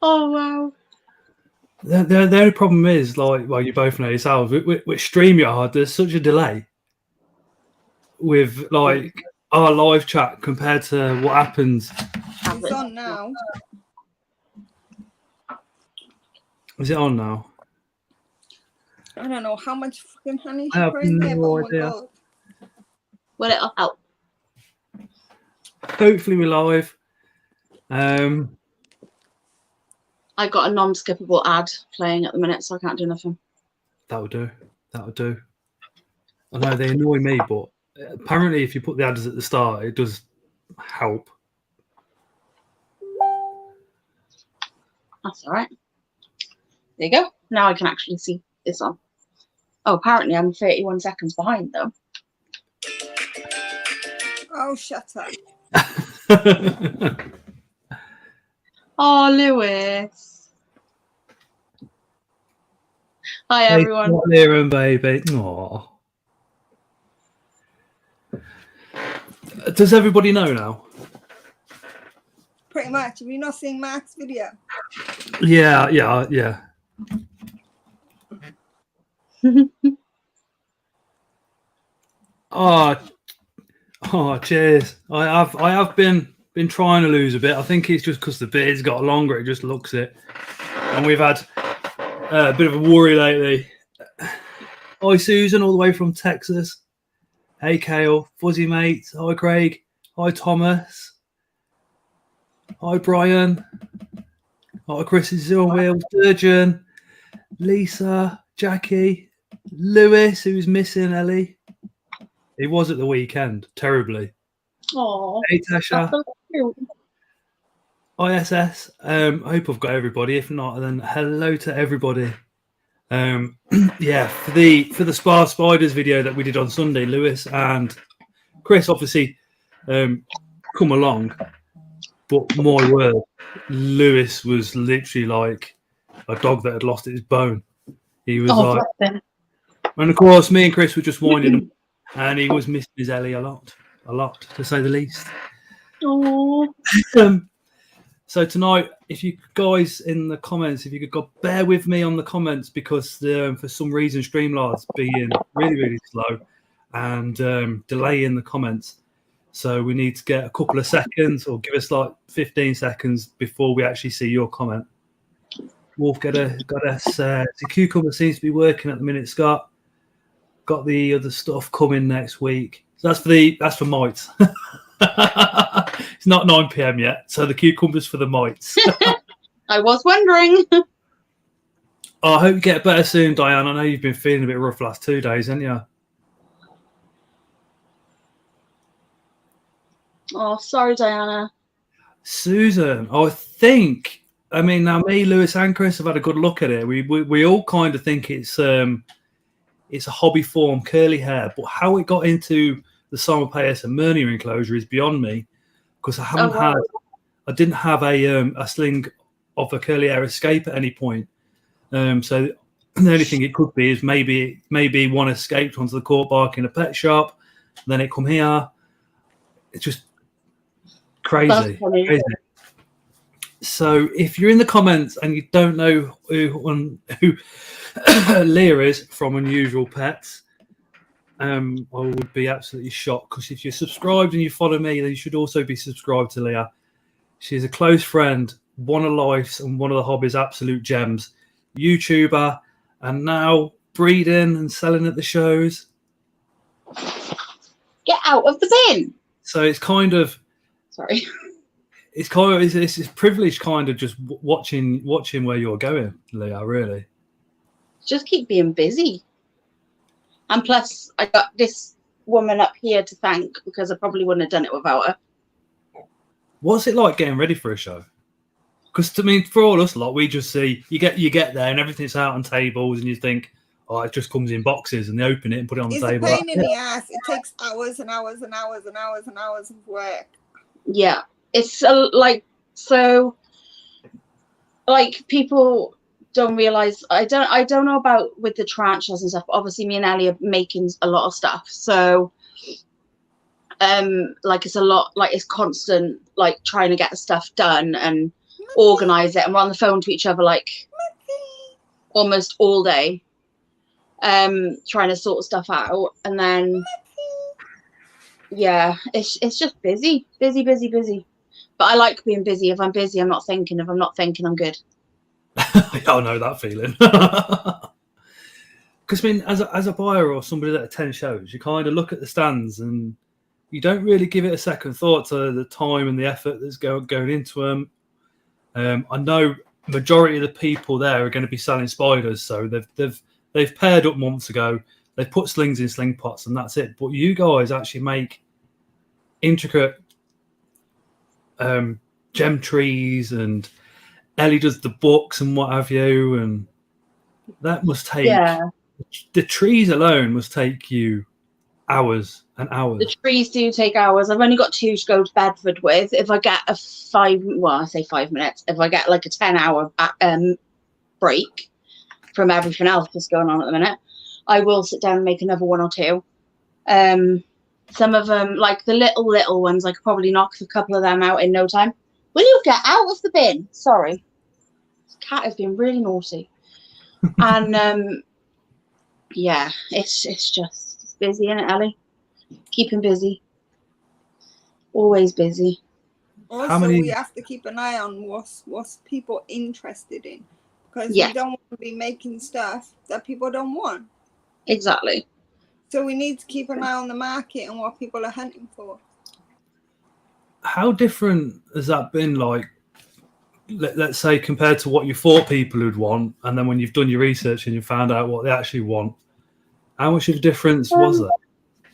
Oh wow. The only problem is, like, well, you both know yourselves, with StreamYard, there's such a delay with like our live chat compared to what happens. It's on now. Is it on now? I don't know how much fucking honey I she have put in there, but no oh my idea. god. Well, it'll help. Hopefully we're live. I got a non-skippable ad playing at the minute, so I can't do nothing. That'll do. That'll do. I know they annoy me, but apparently if you put the ads at the start, it does help. That's all right. There you go. Now I can actually see this on. Oh, apparently I'm 31 seconds behind, though. Oh, shut up. Oh, Lewis. Hi, everyone. Hey, Leah and baby. Aww. Does everybody know now? Pretty much. Have you not seen Mark's video? Yeah. Oh, cheers. I have been trying to lose a bit. I think it's just because the beard's got longer. It just looks it, and we've had a bit of a worry lately. Hi, Susan, all the way from Texas. Hey, Kale, fuzzy mates. Hi, Craig. Hi, Thomas. Hi, Brian. Hi, Chris is on wheels. Sturgeon, Lisa, Jackie, Lewis, who's missing. Ellie. He was at the weekend, terribly. Oh, hey, Tasha. cute. ISS. I hope I've got everybody. If not, then hello to everybody. Yeah, for the Spar Spiders video that we did on Sunday, Lewis and Chris obviously come along, but my word, Lewis was literally like a dog that had lost its bone. He was and of course, me and Chris were just winding him. And he was missing his Ellie a lot, to say the least. Oh. So tonight, if you guys in the comments, if you could go bear with me on the comments, because for some reason Streamlard's being really slow and delaying the comments. So we need to get a couple of seconds, or give us like 15 seconds before we actually see your comment. Wolf, got us. The cucumber seems to be working at the minute, Scott. Got the other stuff coming next week. So that's for mites. It's not 9 PM yet, so the cucumbers for the mites. I was wondering. Oh, I hope you get better soon, Diane. I know you've been feeling a bit rough the last 2 days, haven't you? Oh, sorry, Diana. Susan, I mean, now me, Lewis, and Chris have had a good look at it. We all kind of think it's a hobby form, curly hair, but how it got into the Psalmopoeus and Myrnia enclosure is beyond me, because I didn't have a sling of a curly hair escape at any point. So the only thing it could be is maybe one escaped onto the court bark in a pet shop, then it come here. It's just crazy. So if you're in the comments and you don't know who Leah is from Unusual Pets, I would be absolutely shocked, because if you're subscribed and you follow me, then you should also be subscribed to Leah. She's a close friend, one of life's and one of the hobby's absolute gems, YouTuber, and now breeding and selling at the shows. Get out of the bin. So it's kind of sorry. It's a privilege, kind of just watching where you're going, Leah. Really. Just keep being busy. And plus, I got this woman up here to thank, because I probably wouldn't have done it without her. What's it like getting ready for a show? Because to me, for all us lot, we just see you get there and everything's out on tables, and you think, oh, it just comes in boxes, and they open it and put it on the table. It's a pain in the ass. It takes hours and hours and hours and hours and hours of work. Yeah, it's people don't realize. I don't know about with the tarantulas and stuff. Obviously, me and Ali are making a lot of stuff, so Like it's a lot, like it's constant, like trying to get the stuff done and organize it, and we're on the phone to each other like almost all day, trying to sort stuff out. And then yeah, it's just busy. But I like being busy. If I'm busy, I'm not thinking. If I'm not thinking, I'm good. I know that feeling. Because I mean, as a buyer or somebody that attends shows, you kind of look at the stands and you don't really give it a second thought to the time and the effort that's going into them. I know majority of the people there are going to be selling spiders, so they've paired up months ago. They've put slings in sling pots, and that's it. But you guys actually make intricate gem trees, and Ellie does the books and what have you, and that must take the trees alone must take you hours and hours. The trees do take hours. I've only got 2 to go to Bedford with. If I get I say 5 minutes. If I get like a 10-hour break from everything else that's going on at the minute, I will sit down and make another 1 or 2. Some of them, like the little ones, I could probably knock a couple of them out in no time. Will you get out of the bin? Sorry. This cat has been really naughty. And yeah, it's just busy, isn't it, Ellie? Keeping busy. Always busy. Also, we have to keep an eye on what's people interested in, because we don't want to be making stuff that people don't want. Exactly. So we need to keep an eye on the market and what people are hunting for. How different has that been, like, let's say, compared to what you thought people would want, and then when you've done your research and you found out what they actually want? How much of a difference was there?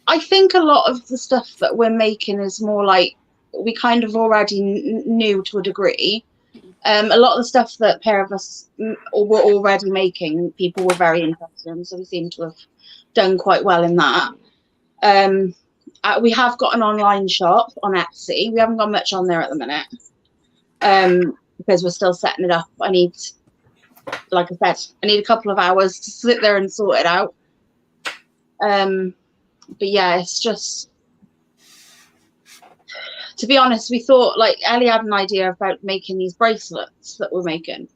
I think a lot of the stuff that we're making is more like we kind of already knew to a degree. A lot of the stuff that a pair of us were already making, people were very interested in, so we seem to have done quite well in that. We have got an online shop on Etsy. We haven't got much on there at the minute because we're still setting it up. I need, like I said, a couple of hours to sit there and sort it out. But yeah, it's just, to be honest, we thought, like, Ellie had an idea about making these bracelets that we're making,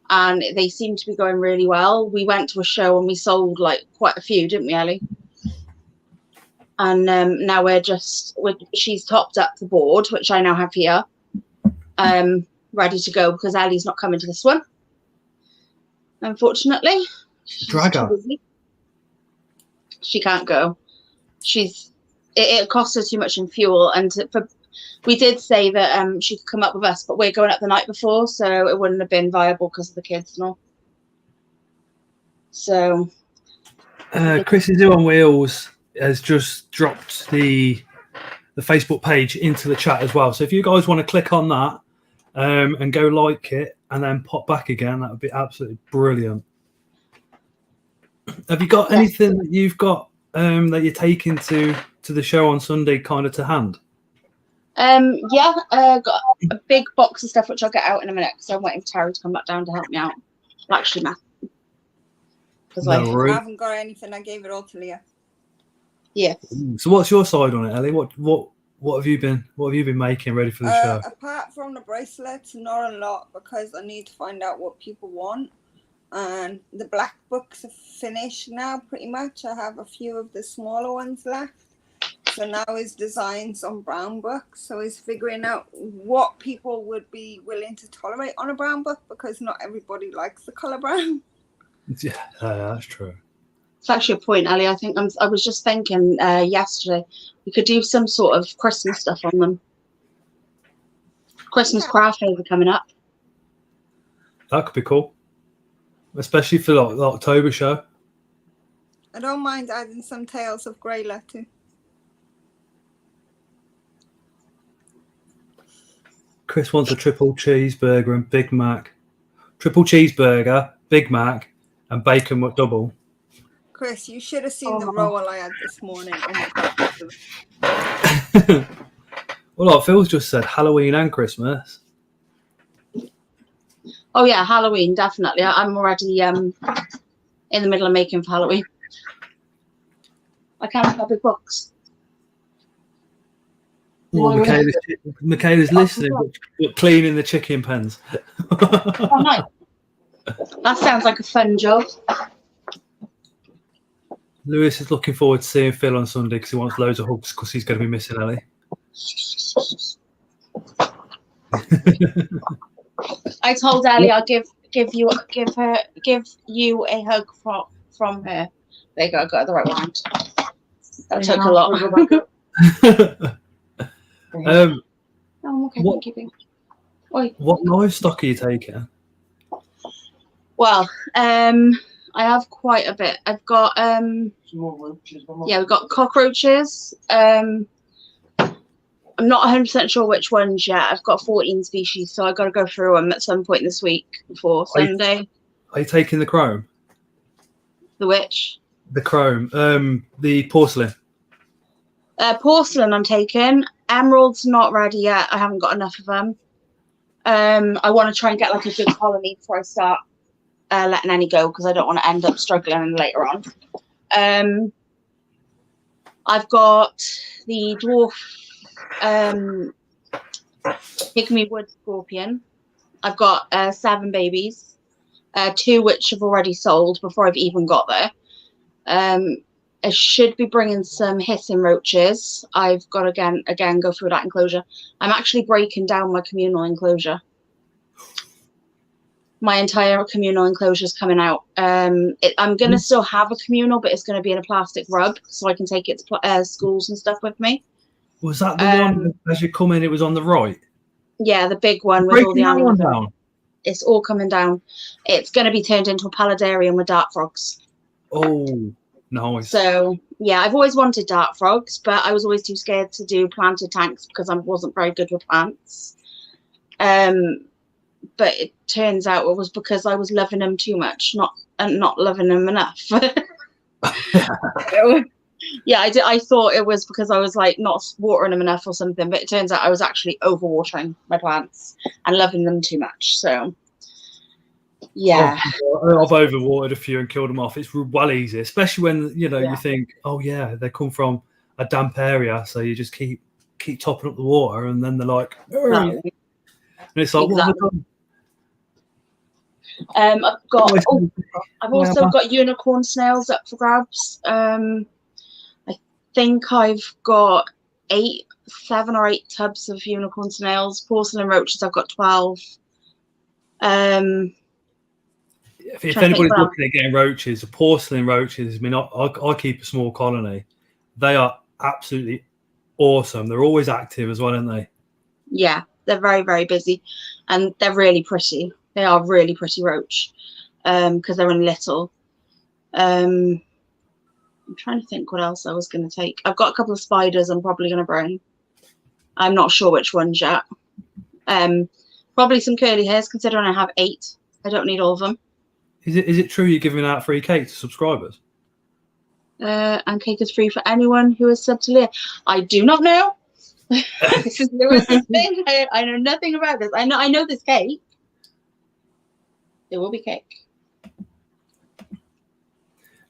and they seem to be going really well. We went to a show and we sold like quite a few, didn't we, Ellie? And now she's topped up the board, which I now have here, ready to go, because Ellie's not coming to this one, unfortunately. Drag her. She can't go. It costs her too much in fuel, and we did say that she could come up with us, but we're going up the night before, so it wouldn't have been viable because of the kids and all. So Chris is on Wheels has just dropped the Facebook page into the chat as well, so if you guys want to click on that and go like it and then pop back again, that would be absolutely brilliant. Have you got anything that you've got that you're taking to the show on Sunday kind of to hand? Got a big box of stuff which I'll get out in a minute, because I'm waiting for Terry to come back down to help me out. Well, actually, Matt, because I haven't got anything. I gave it all to Leah. Yeah. So what's your side on it, Ellie? What have you been making ready for the show? Apart from the bracelets, not a lot, because I need to find out what people want. And the black books are finished now, pretty much. I have a few of the smaller ones left. So now is designs on brown books. So he's figuring out what people would be willing to tolerate on a brown book, because not everybody likes the colour brown. Yeah, that's true. It's actually a point, Ellie. I think I was just thinking yesterday we could do some sort of Christmas stuff on them. Christmas craft over coming up. That could be cool, especially for the October show. I don't mind adding some Tales of Greyla too. Chris wants a triple cheeseburger and Big Mac. Triple cheeseburger, Big Mac, and bacon McDouble. Chris, you should have seen the roll I had this morning. Oh my God. Well, like Phil's just said, Halloween and Christmas. Oh yeah, Halloween, definitely. I'm already in the middle of making for Halloween. I can't have big books. Well, Michaela's listening, but cleaning the chicken pens. Oh, nice. That sounds like a fun job. Lewis is looking forward to seeing Phil on Sunday because he wants loads of hugs because he's going to be missing Ellie. I told Ellie I'll give you a hug from her. There you go, I got the right one. That took a lot. Okay, what livestock are you taking? Well, I have quite a bit. I've got we've got cockroaches. I'm not 100% sure which ones yet. I've got 14 species, so I've got to go through them at some point this week before Sunday. Are you taking the chrome? The which? The chrome. The porcelain. Porcelain I'm taking. Emeralds not ready yet. I haven't got enough of them. I want to try and get like a good colony before I start letting any go because I don't want to end up struggling later on. I've got the dwarf pygmy wood scorpion. I've got 7 babies, 2 which have already sold before I've even got there. I should be bringing some hissing roaches. I've got to again go through that enclosure. I'm actually breaking down my communal enclosure. My entire communal enclosure is coming out. I'm going to still have a communal, but it's going to be in a plastic rub so I can take it to schools and stuff with me. Was that the one as you come in, it was on the right? Yeah, the big one with all the animals. Down. It's all coming down. It's going to be turned into a paludarium with dart frogs. Oh, nice. So, yeah, I've always wanted dart frogs, but I was always too scared to do planted tanks because I wasn't very good with plants. But it turns out it was because I was loving them too much, not loving them enough. Yeah, I thought it was because I was like not watering them enough or something, but it turns out I was actually overwatering my plants and loving them too much. So, yeah. I've overwatered a few and killed them off. It's well easy, especially when you think, oh yeah, they come from a damp area, so you just keep topping up the water, and then they're like, and it's like, exactly. What have I done? I've also got unicorn snails up for grabs. I think I've got 7 or 8 tubs of unicorn snails. Porcelain roaches, I've got 12. If anybody's looking at getting roaches, the porcelain roaches, I mean, I keep a small colony. They are absolutely awesome. They're always active as well, aren't they? Yeah, they're very, very busy, and they're really pretty. They are really pretty roach because they're in little. I'm trying to think what else I was going to take. I've got a couple of spiders I'm probably going to bring. I'm not sure which ones yet. Probably some curly hairs, considering I have 8. I don't need all of them. Is it true you're giving out free cake to subscribers? And cake is free for anyone who is subbed to Leah. I do not know. This is Lewis's thing. I know nothing about this. I know this cake. There will be cake.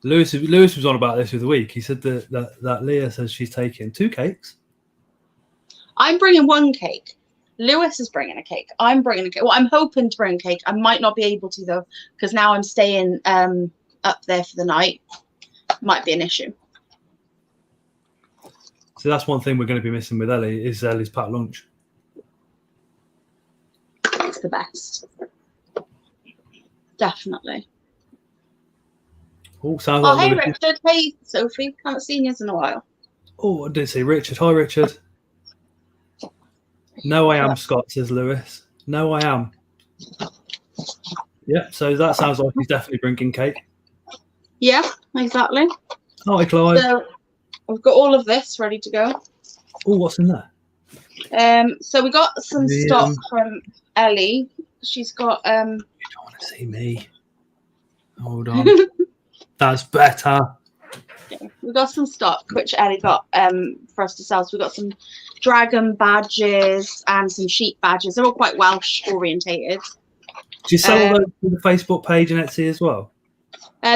Lewis was on about this the other week. He said that Leah says she's taking 2 cakes. I'm bringing 1 cake. Lewis is bringing a cake. I'm bringing a cake. Well, I'm hoping to bring a cake. I might not be able to though, because now I'm staying up there for the night. Might be an issue. So that's one thing we're going to be missing with Ellie is Ellie's packed lunch. It's the best. Definitely. Oh, sounds like hey, Richard. Hey, Sophie. Haven't seen you in a while. Oh, I did see Richard. Hi, Richard. No, I am, Scott, says Lewis. No, I am. Yeah, so that sounds like he's definitely bringing cake. Yeah, exactly. Hi, Clive. So I've got all of this ready to go. Oh, what's in there? So we got some stock from Ellie. She's got You don't want to see me. Hold on. That's better. We got some stock which Ellie got for us to sell. So we got some dragon badges and some sheep badges. They're all quite Welsh orientated. Do you sell all those to the Facebook page and Etsy as well?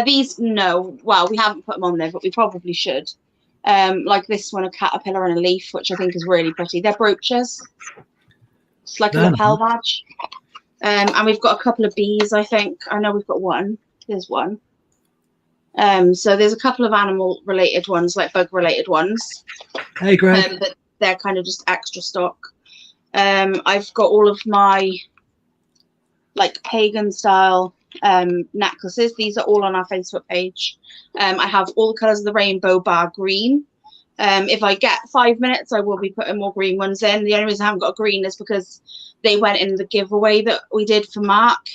These, no. Well, we haven't put them on there, but we probably should. Like this one, a caterpillar and a leaf, which I think is really pretty. They're brooches. It's like a lapel badge. And we've got a couple of bees, I think. I know we've got one. There's one. So there's a couple of animal-related ones, like bug-related ones. Hey, Greg. But they're kind of just extra stock. I've got all of my like pagan-style necklaces. These are all on our Facebook page. I have all the colours of the rainbow bar green. If I get 5 minutes, I will be putting more green ones in. The only reason I haven't got green is because they went in the giveaway that we did for Mark.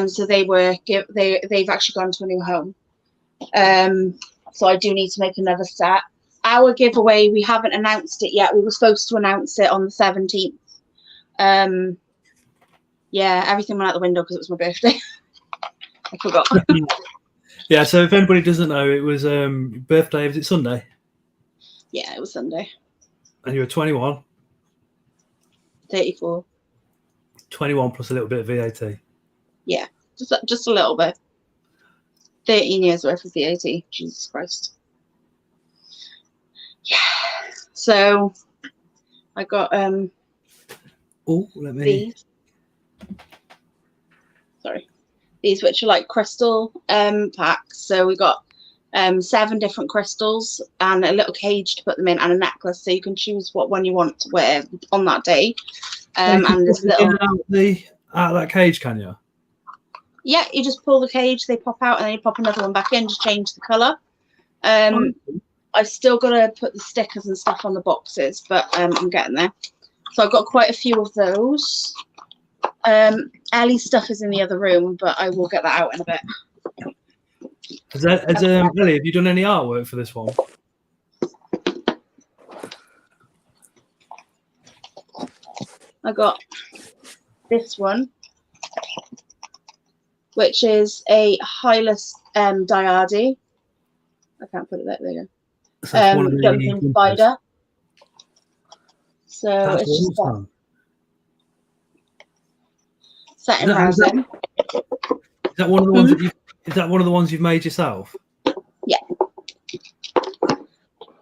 So they've actually gone to a new home. So I do need to make another set. Our giveaway, we haven't announced it yet. We were supposed to announce it on the 17th. Yeah, everything went out the window because it was my birthday. I forgot. Yeah, so if anybody doesn't know, it was birthday. Was it Sunday? Yeah, it was Sunday. And you were 21? 34. 21 plus a little bit of VAT. Yeah, just a little bit. 13 years worth of VAT. Jesus Christ. Yeah. So I got these. Sorry. These, which are like crystal packs. So we got 7 different crystals and a little cage to put them in and a necklace, so you can choose what one you want to wear on that day. And there's little out of that cage, can you? Yeah, you just pull the cage, they pop out, and then you pop another one back in to change the colour. I've still got to put the stickers and stuff on the boxes, but I'm getting there. So I've got quite a few of those. Ellie's stuff is in the other room, but I will get that out in a bit. Ellie, have you done any artwork for this one? I got this one, which is a Hylas diardi. I can't put it there. There you go. Jumping spider. So that's it's just awesome. Set in resin. Is that one of the ones that you? Is that one of the ones you've made yourself? Yeah.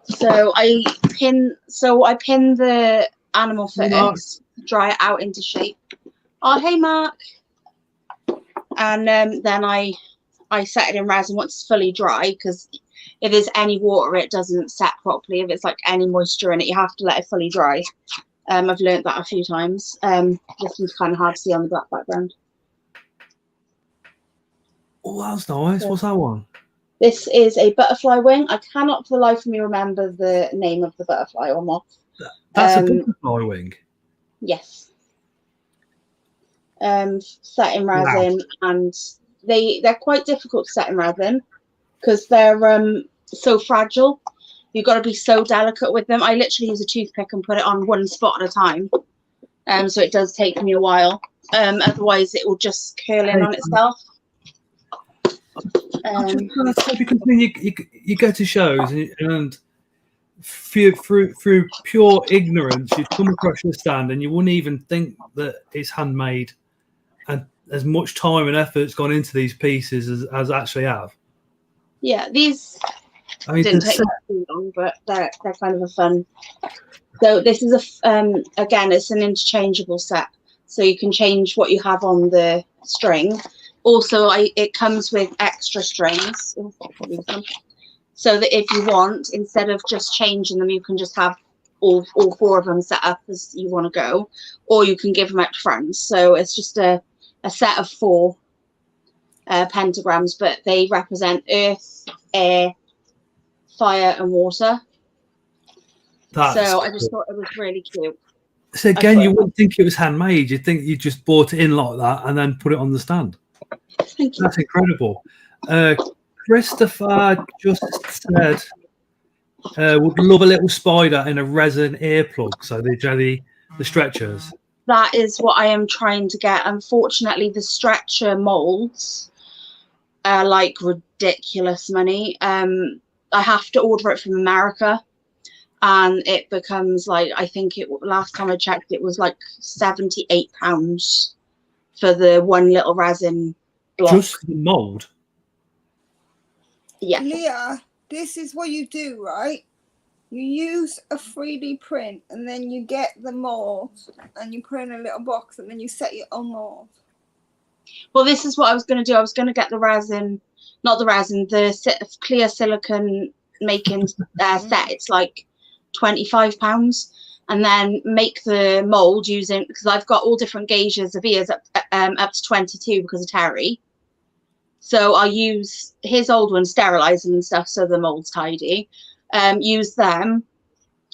So I pin the animal first, dry it out into shape. Oh, hey Mark. And then I set it in resin once it's fully dry, because if there's any water, it doesn't set properly. If it's like any moisture in it, you have to let it fully dry. I've learned that a few times. This one's kind of hard to see on the black background. Oh, that's nice. What's that one? This is a butterfly wing. I cannot for the life of me remember the name of the butterfly or moth. That's a butterfly wing? Yes. Set in resin, and they're quite difficult to set in resin because they're so fragile. You've got to be so delicate with them. I literally use a toothpick and put it on one spot at a time. So it does take me a while. Otherwise, it will just curl in on itself. Because when you go to shows and through pure ignorance, you'd come across your stand and you wouldn't even think that it's handmade, and as much time and effort's gone into these pieces as actually have. Yeah, these didn't take too long, but they're kind of a fun. So this is again, it's an interchangeable set, so you can change what you have on the string. Also, it comes with extra strings, so that if you want, instead of just changing them, you can just have all 4 of them set up as you want to go, or you can give them out to friends. So it's just a set of 4 pentagrams, but they represent earth, air, fire, and water. So I just thought it was really cute. So again, you wouldn't think it was handmade. You'd think you just bought it in like that and then put it on the stand. Thank you. That's incredible. Christopher just said would love a little spider in a resin earplug. So the stretchers. That is what I am trying to get. Unfortunately, the stretcher molds are like ridiculous money. I have to order it from America, and it becomes like, I think last time I checked, it was like £78 for the one little resin block. Just the mold? Yeah. Leah, this is what you do, right? You use a 3D print and then you get the mold and you put in a little box and then you set your own mold. Well, this is what I was going to do. I was going to get the resin, not the resin, the clear silicone making set. It's like £25, and then make the mold using, because I've got all different gauges of ears up to 22 because of Terry. So I use his old one, sterilize them and stuff so the mold's tidy. Use them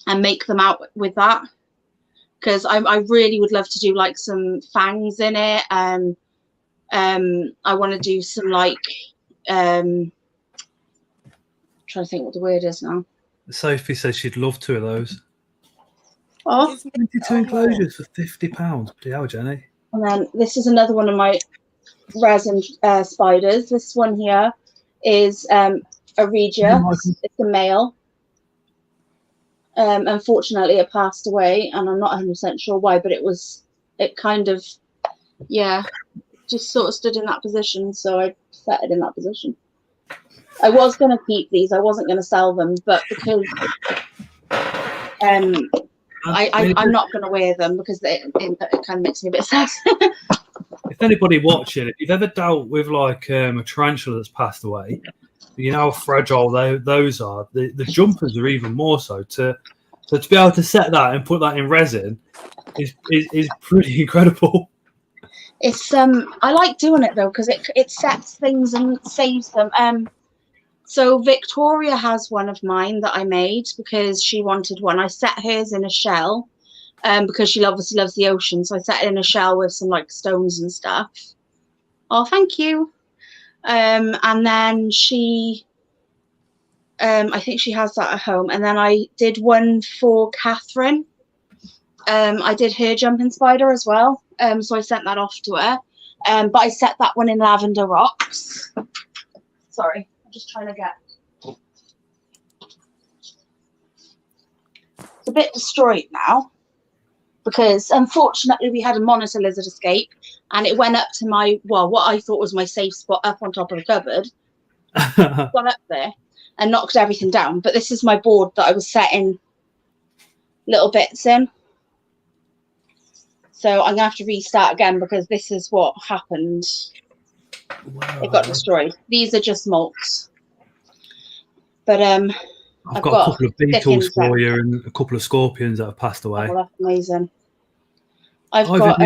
and make them out with that, because I really would love to do like some fangs in it, and I want to do some like trying to think what the word is now. Sophie says she'd love 2 of those. Oh, 22 enclosures for £50. Bloody hell, Jenny. and then this is another one of my resin spiders. This one here is a regia. It's a male. Unfortunately, it passed away, and I'm not 100% sure why, but it kind of, yeah, just sort of stood in that position, so I set it in that position. I was going to keep these. I wasn't going to sell them, but because I'm not going to wear them because it kind of makes me a bit sad. If anybody watching, if you've ever dealt with like a tarantula that's passed away, you know how fragile those are. The jumpers are even more so. To be able to set that and put that in resin is pretty incredible. It's I like doing it though because it sets things and saves them. So Victoria has one of mine that I made because she wanted one. I set hers in a shell because she obviously loves the ocean. So I set it in a shell with some like stones and stuff. Oh, thank you. And then she, I think she has that at home. And then I did one for Catherine. I did her jumping spider as well. So I sent that off to her. But I set that one in lavender rocks. Sorry. I'm just trying to get. It's a bit destroyed now because unfortunately we had a monitor lizard escape and it went up to my, well, what I thought was my safe spot up on top of the cupboard. Gone up there and knocked everything down. But this is my board that I was setting little bits in. So I'm gonna have to restart again because this is what happened. Wow. It got destroyed. These are just molts. But I've got a couple of beetles for you and a couple of scorpions that have passed away. Oh, that's amazing. I've got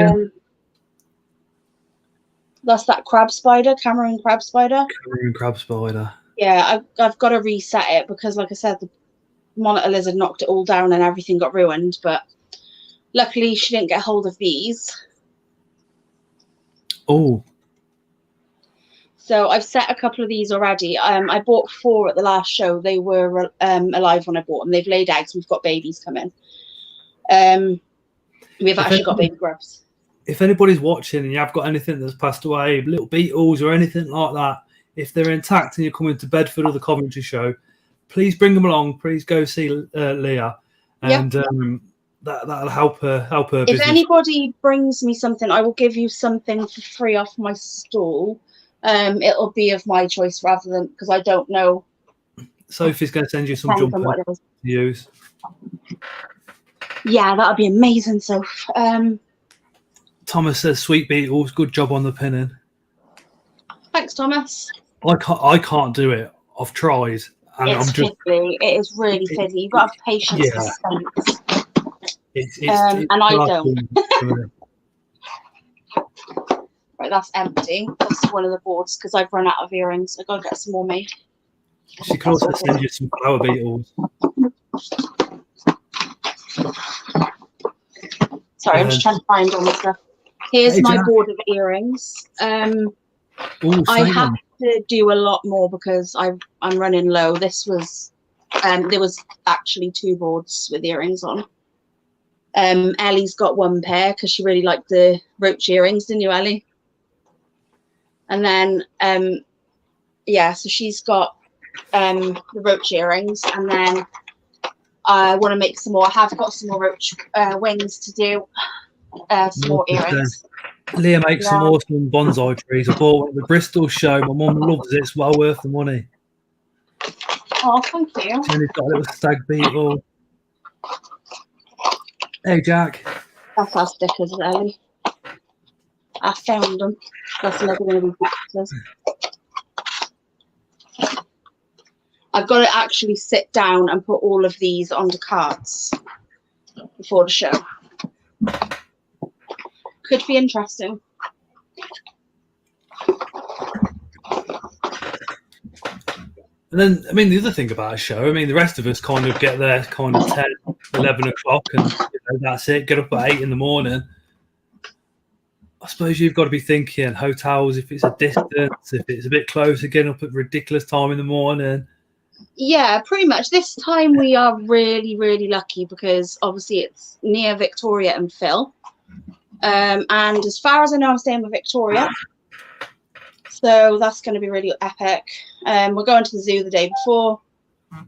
that's that crab spider, Cameroon crab spider. Cameroon crab spider. Yeah, I've got to reset it because, like I said, the monitor lizard knocked it all down and everything got ruined. But luckily, she didn't get hold of these. Oh. So I've set a couple of these already. I bought 4 at the last show. They were alive when I bought them. They've laid eggs. We've got babies coming. We've actually got baby grubs. If anybody's watching and you have got anything that's passed away, little beetles or anything like that, if they're intact and you're coming to Bedford or the Coventry show, please bring them along. Please go see Leah, and that'll help her If business. anybody brings me something, I will give you something for free off my stall. It'll be of my choice rather than because I don't know. Sophie's going to send you some jumpers to use. Yeah, that would be amazing, Soph. Thomas says, "Sweet beetles, good job on the pinning." Thanks, Thomas. I can't do it. I've tried, and it's fiddly. It is really fiddly. You've got to have patience for stunts. And I don't. Right, that's empty. That's one of the boards because I've run out of earrings. I've got to get some more made. She can also send you some flower beetles. Sorry, I'm just trying to find all my stuff. Here's my board of earrings. I have to do a lot more because I'm running low. This was there was actually 2 boards with earrings on. Ellie's got 1 pair because she really liked the roach earrings, didn't you, Ellie? And then so she's got the roach earrings, and then I want to make some more. I have got some more roach wings to do. Some more earrings. Leah makes some awesome bonsai trees. I bought one at the Bristol show. My mum loves it. It's well worth the money. Oh, thank you. Jenny's got a little stag beetle. Hey, Jack. That's our stickers, Ellie. I found them. That's never going to be boxes. I've got to actually sit down and put all of these onto cards before the show. Could be interesting. And then, I mean, the other thing about a show, I mean, the rest of us kind of get there kind of 10, 11 o'clock and that's it, get up at 8 in the morning. I suppose you've got to be thinking hotels, if it's a distance, if it's a bit closer, getting up at a ridiculous time in the morning. Yeah, pretty much. This time we are really, really lucky because obviously it's near Victoria and Phil. And as far as I know, I'm staying with Victoria. So that's going to be really epic. We're going to the zoo the day before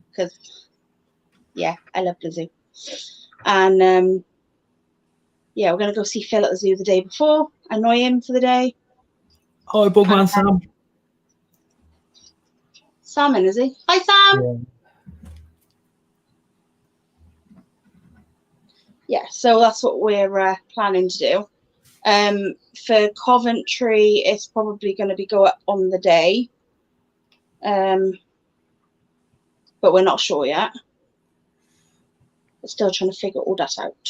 because, yeah, I love the zoo. And, yeah, we're going to go see Phil at the zoo the day before, annoy him for the day. Hi, Bugman Sam. Salmon, is he? Hi, Sam. Yeah, so that's what we're planning to do. For Coventry, it's probably going to be go up on the day. But we're not sure yet. We're still trying to figure all that out.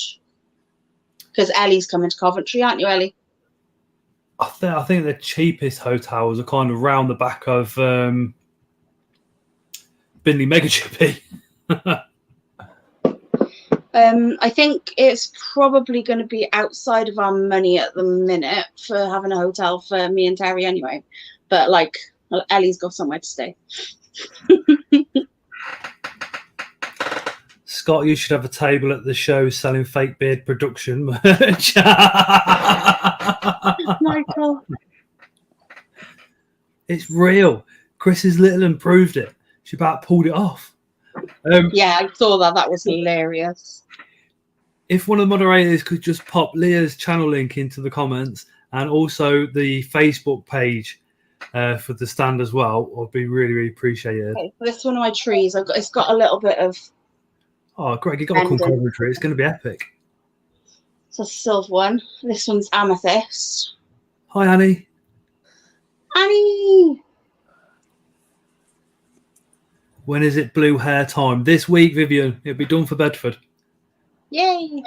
Because Ellie's coming to Coventry, aren't you, Ellie? I think the cheapest hotels are kind of round the back of Binley Mega Chippy. I think it's probably going to be outside of our money at the minute for having a hotel for me and Terry anyway. But, like, Ellie's got somewhere to stay. Scott, you should have a table at the show selling fake beard production merch. Michael. It's real. Chris's little improved it. She about pulled it off. Yeah, I saw that. That was hilarious. If one of the moderators could just pop Leah's channel link into the comments and also the Facebook page for the stand as well, I'd be really, really appreciated. Okay, this is one of my trees. It's got a little bit of. Oh, Greg, you got to come Coventry. It's going to be epic. It's a silver one. This one's amethyst. Hi, Annie. Annie! When is it blue hair time? This week, Vivian. It'll be done for Bedford. Yay!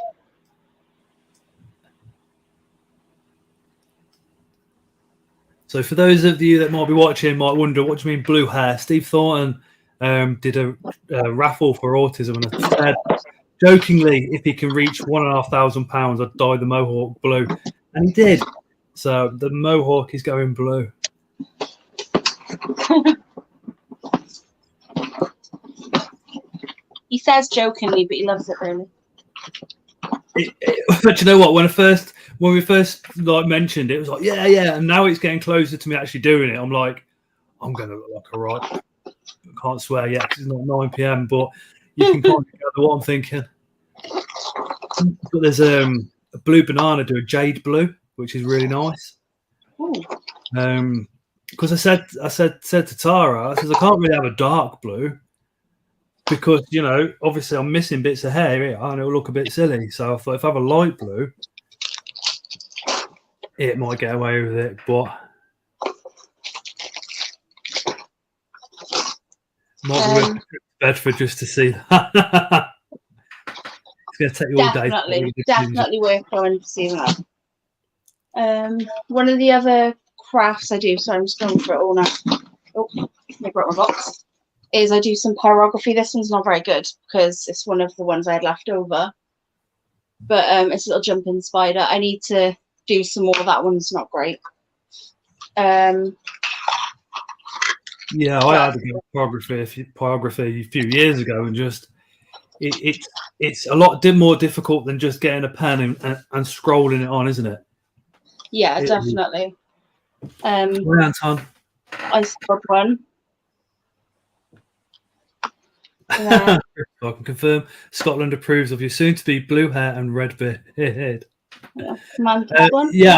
So for those of you that might be watching, might wonder, what do you mean blue hair? Steve Thornton did a raffle for autism and said, jokingly, if he can reach £1,500, I'd dye the mohawk blue. And he did. So the mohawk is going blue. He says jokingly, but he loves it really. But you know what? When we first like mentioned it, it was like, yeah, and now it's getting closer to me actually doing it. I'm like, I'm gonna look like a right. I can't swear yet because it's not 9 p.m. But you can kind of gather what I'm thinking. But there's a blue banana, do a jade blue, which is really nice. Because I said to Tara, I said I can't really have a dark blue. Because, you know, obviously I'm missing bits of hair here and it'll look a bit silly. So I thought if I have a light blue, it might get away with it. But might be to Bedford just to see that. It's going to take you all day. Definitely worth going to see that. One of the other crafts I do, so I'm just going for it all now. Oh, I brought my box. Is I do some pyrography. This one's not very good because it's one of the ones I had left over. But it's a little jumping spider. I need to do some more. That one's not great. Yeah, I had to do pyrography a few years ago, and just it's a lot more difficult than just getting a pen and scrolling it on, isn't it? Yeah, definitely. Hi, Anton. I scored one. I can confirm Scotland approves of your soon-to-be blue hair and red beard. Yeah,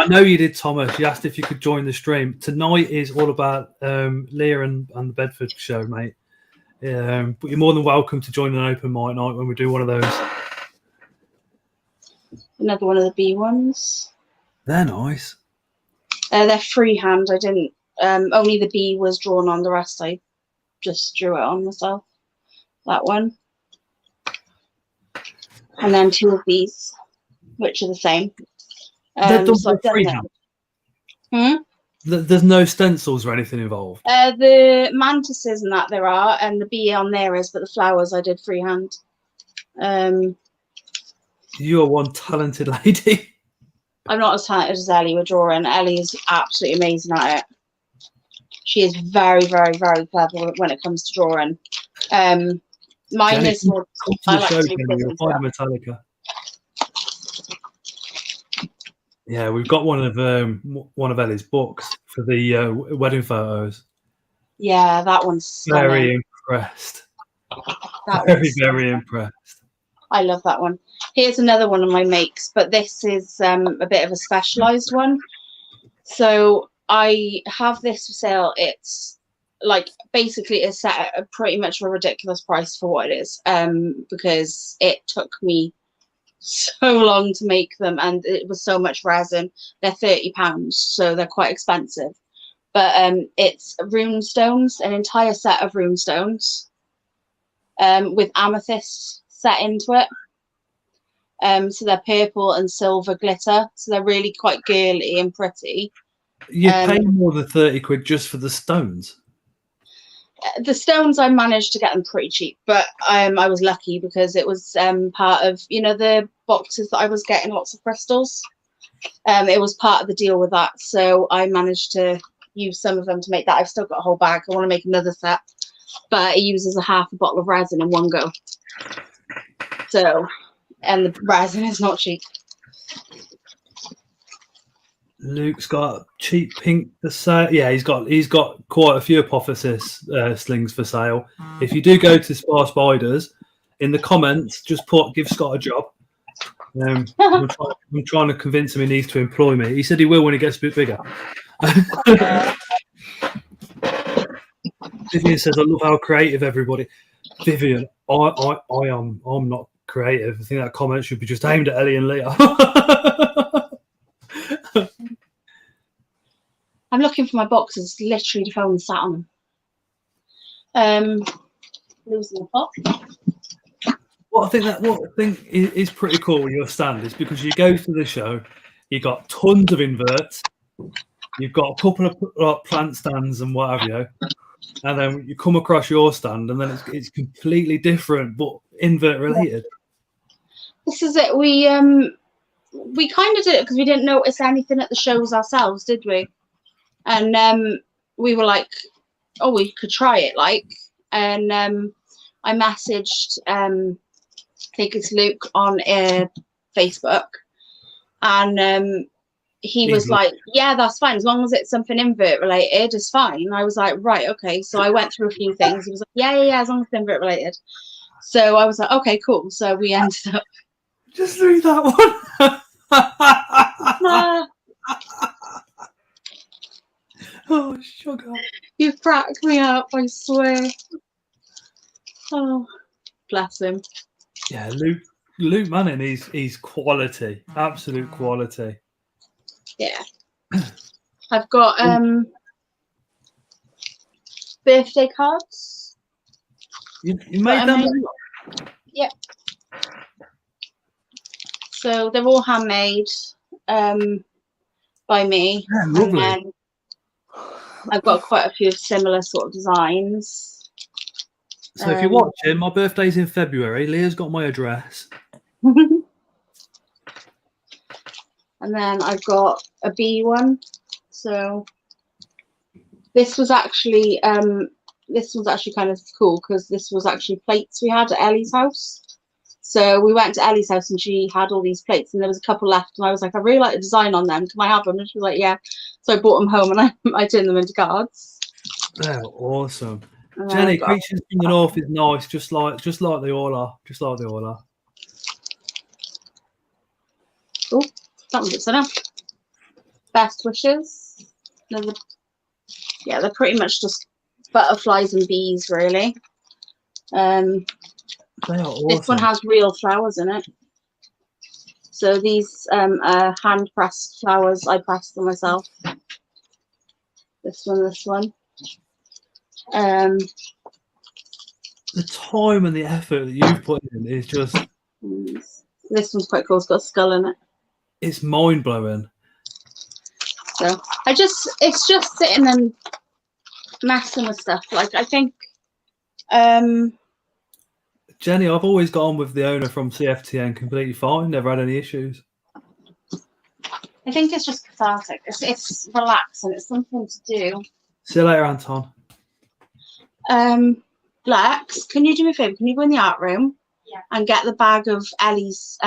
I know you did, Thomas. You asked if you could join the stream. Tonight is all about Leah and the Bedford show, mate. But you're more than welcome to join an open mic night when we do one of those. Another one of the bee ones. They're nice. They're freehand. I didn't. Only the bee was drawn on. The rest I just drew it on myself. That one. And then 2 of these, which are the same. They're done so with freehand. Hmm? There's no stencils or anything involved. The mantises and that there are, and the bee on there is, but the flowers I did freehand. You are one talented lady. I'm not as talented as Ellie with drawing. Ellie is absolutely amazing at it. She is very, very, very clever when it comes to drawing. Mine Jenny, is more. come to the show, Jenny, you'll find Metallica. Yeah, we've got one of Ellie's books for the wedding photos. Yeah, that one's stunning. Very impressed. Very impressed. I love that one. Here's another one of my makes, but this is a bit of a specialized one. So I have this for sale. It's like basically it's set at pretty much a ridiculous price for what it is, because it took me so long to make them and it was so much resin. They're £30, so they're quite expensive. But it's rune stones, an entire set of rune stones, with amethyst set into it. So they're purple and silver glitter, so they're really quite girly and pretty. You pay more than 30 quid just for the stones? The stones, I managed to get them pretty cheap, but I was lucky because it was part of, you know, the boxes that I was getting lots of crystals. It was part of the deal with that, so I managed to use some of them to make that. I've still got a whole bag. I want to make another set, but it uses a half a bottle of resin in one go. So, and the resin is not cheap. Luke's got cheap pink for sale. Yeah, he's got quite a few Apotheosis slings for sale. If you do go to Spar Spiders, in the comments, just give Scott a job. I'm trying to convince him he needs to employ me. He said he will when he gets a bit bigger. Vivian says, "I love how creative everybody." Vivian, I'm not creative. I think that comment should be just aimed at Ellie and Leah. I'm looking for my boxes. Literally, the phone sat on them. Losing the pot. What I think is pretty cool with your stand is because you go to the show, you got tons of inverts, you've got a couple of plant stands and what have you, and then you come across your stand and then it's completely different but invert related. This is it. We kind of did it because we didn't notice anything at the shows ourselves, did we? And we were like, oh, we could try it, like. And I messaged, I think it's Luke on Facebook, and he was like, yeah, that's fine, as long as it's something invert related, it's fine. I was like, right, okay. So I went through a few things. He was like, yeah, as long as it's invert related. So I was like, okay, cool. So we ended up just through that one. Oh, sugar. You cracked me up, I swear. Oh, bless him. Yeah, Luke Manning, he's quality, absolute quality. Yeah. I've got birthday cards. You made them? Yep. So they're all handmade by me. Yeah, lovely. And then I've got quite a few similar sort of designs. So if you're watching, my birthday's in February. Leah's got my address. And then I've got a bee one. So this was actually kind of cool because this was actually plates we had at Ellie's house. So we went to Ellie's house and she had all these plates and there was a couple left and I was like, I really like the design on them. Can I have them? And she was like, yeah. So I brought them home and I turned them into cards. They're awesome. Jenny, Creatures from the North is nice, just like they all are. Just like they all are. Oh, that was it. Best wishes. Yeah, they're pretty much just butterflies and bees, really. They are awesome. This one has real flowers in it. So these are hand pressed flowers. I pressed them myself. This one. The time and the effort that you've put in is just. This one's quite cool. It's got a skull in it. It's mind blowing. So it's just sitting and messing with stuff. Like I think, Jenny, I've always got on with the owner from CFTN completely fine. Never had any issues. I think it's just cathartic. It's relaxing. It's something to do. See you later, Anton. Lex, can you do me a favour? Can you go in the art room and get the bag of Ellie's?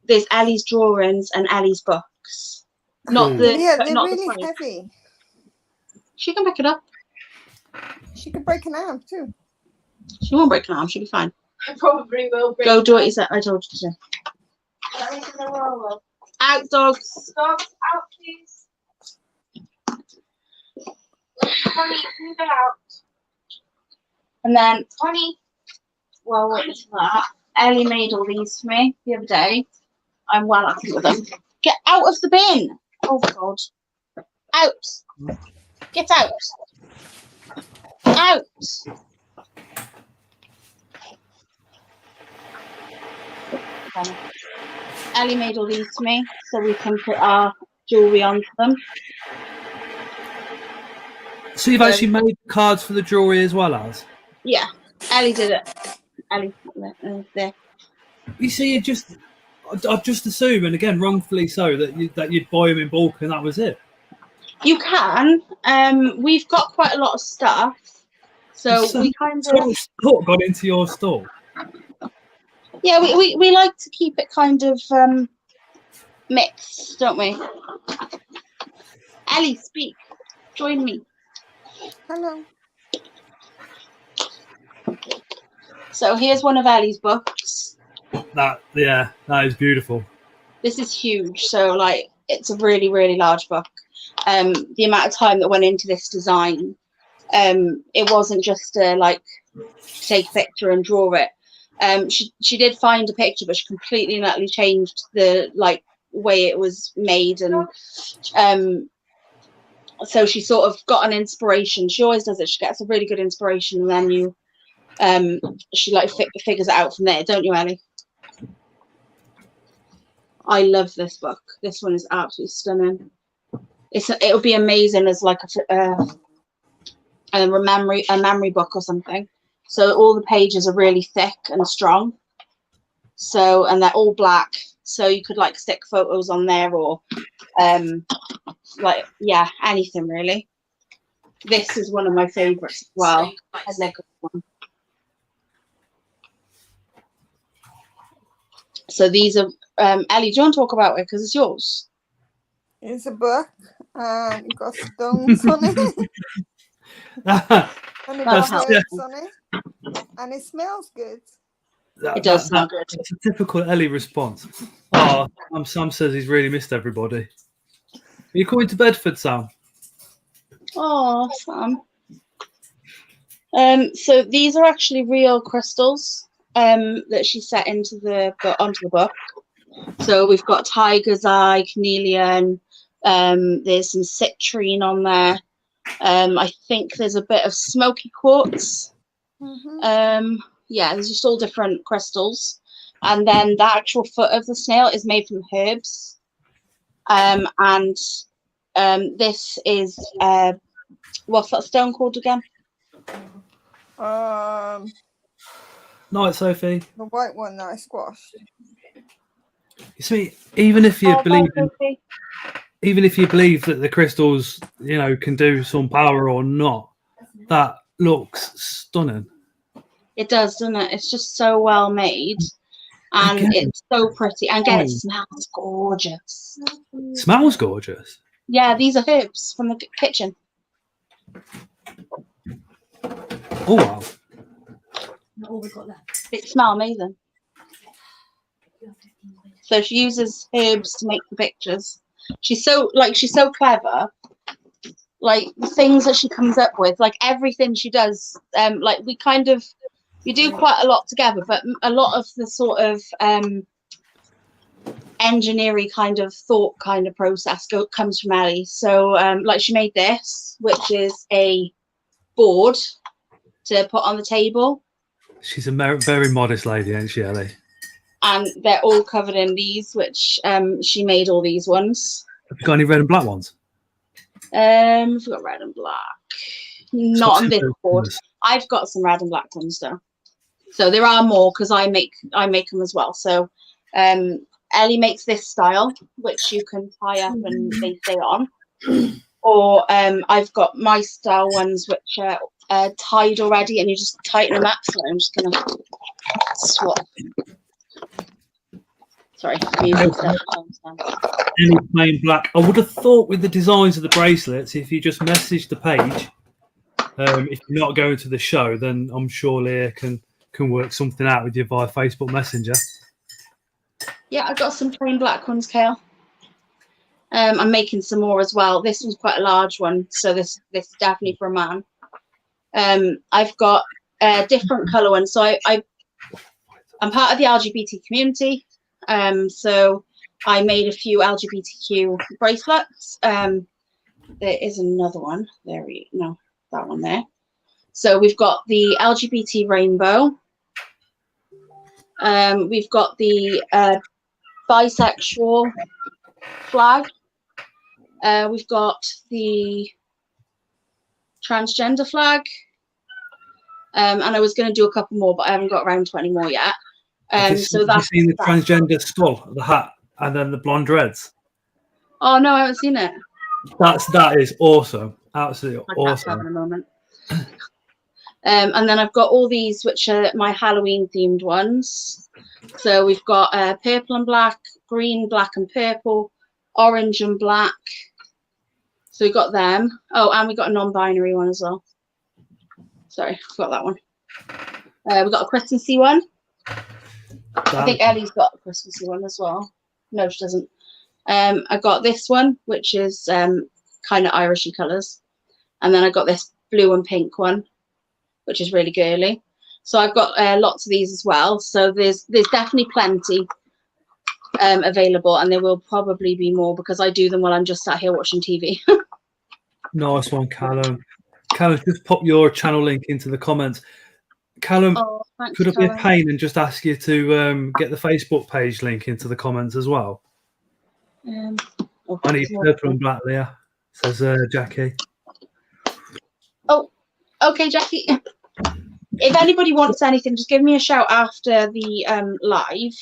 There's Ellie's drawings and Ellie's books. Not the they're not really the heavy. She can pick it up. She could break an arm too. She won't break an arm. She'll be fine. I probably will. Go do what you said. I told you to do. Out, dogs. Dogs, out, please. Honey, move it out. And then, Honey. well, what is that? Ellie made all these for me the other day. I'm well happy with them. Get out of the bin. Oh, God. Out. Get out. Out. Ellie made all these to me so we can put our jewellery onto them. So you've actually made cards for the jewellery as well as? Yeah, Ellie did it. Ellie, there. You see, I'd just assume, and again, wrongfully so, that you'd buy them in bulk and that was it. You can. We've got quite a lot of stuff, so we kind of. So much thought got into your store. Yeah, we like to keep it kind of mixed, don't we? Ellie, speak. Join me. Hello. So here's one of Ellie's books. That is beautiful. This is huge. So like, it's a really, really large book. The amount of time that went into this design, it wasn't just to like take a picture and draw it. She did find a picture, but she completely and utterly changed the like way it was made, and so she sort of got an inspiration. She always does it. She gets a really good inspiration, and then she like figures it out from there, don't you, Ellie? I love this book. This one is absolutely stunning. It'll be amazing as like a memory book or something. So all the pages are really thick and strong. So, and they're all black. So you could like stick photos on there or like, yeah, anything really. This is one of my favorites as well. I love this one. So these are, Ellie, do you want to talk about it? Because it's yours. It's a book. You've got stones on it. And That's herbs on it. And it smells good. It does smell good. It's a typical Ellie response. Oh, Sam says he's really missed everybody. Are you coming to Bedford, Sam? Oh, Sam. So these are actually real crystals that she set onto the book. So we've got tiger's eye, carnelian. There's some citrine on there. I think there's a bit of smoky quartz. Mm-hmm. Yeah, there's just all different crystals. And then the actual foot of the snail is made from herbs. And this is, what's that stone called again? Night, Sophie. The white one that I squashed. You see, even if you believe Sophie. even if you believe that the crystals, you know, can do some power or not, that looks stunning. It does, doesn't it? It's just so well made. And Again, it's so pretty. And again, it smells gorgeous. Smells gorgeous. Yeah, these are herbs from the kitchen. Oh, wow. Not all we got left. It smells amazing. So she uses herbs to make the pictures. She's so clever. Like the things that she comes up with, like everything she does, like we kind of You do quite a lot together, but a lot of the sort of engineering kind of thought kind of process comes from Ellie. So like she made this, which is a board to put on the table. She's a very modest lady, ain't she, Ellie? And they're all covered in these, which she made all these ones. Have you got any red and black ones? We've got red and black. Not on this board. I've got some red and black ones though. So there are more because I make them as well. So Ellie makes this style, which you can tie up and they stay on. Or I've got my style ones, which are tied already, and you just tighten them up. So I'm just gonna swap. Sorry, Any plain black. I would have thought with the designs of the bracelets, if you just message the page, if you're not going to the show, then I'm sure Leah can work something out with you via Facebook Messenger. Yeah, I've got some plain black ones, Kale. I'm making some more as well. This one's quite a large one, so this is definitely for a man. I've got different colour ones. So I'm part of the LGBT community. So I made a few LGBTQ bracelets. There is another one. That one there. So we've got the LGBT rainbow. We've got the bisexual flag. We've got the transgender flag. And I was going to do a couple more, but I haven't got around to any more yet. So that's seen the transgender skull, the hat, and then the blonde dreads. Oh no, I haven't seen it. That is awesome, absolutely awesome. In a moment. And then I've got all these, which are my Halloween themed ones. So we've got purple and black, green, black and purple, orange and black. So we've got them. Oh, and we've got a non-binary one as well. Sorry, forgot that one. We've got a Christmassy one. I think Ellie's got a Christmassy one as well. No, she doesn't. I got this one, which is kind of Irishy colours. And then I got this blue and pink one, which is really girly. So I've got lots of these as well. So there's definitely plenty available, and there will probably be more because I do them while I'm just sat here watching TV. Nice one, Callum. Callum, just pop your channel link into the comments. Callum, could it be a pain and just ask you to get the Facebook page link into the comments as well? I need purple and black, Leah, says Jackie. Oh, okay, Jackie. If anybody wants anything, just give me a shout after the live.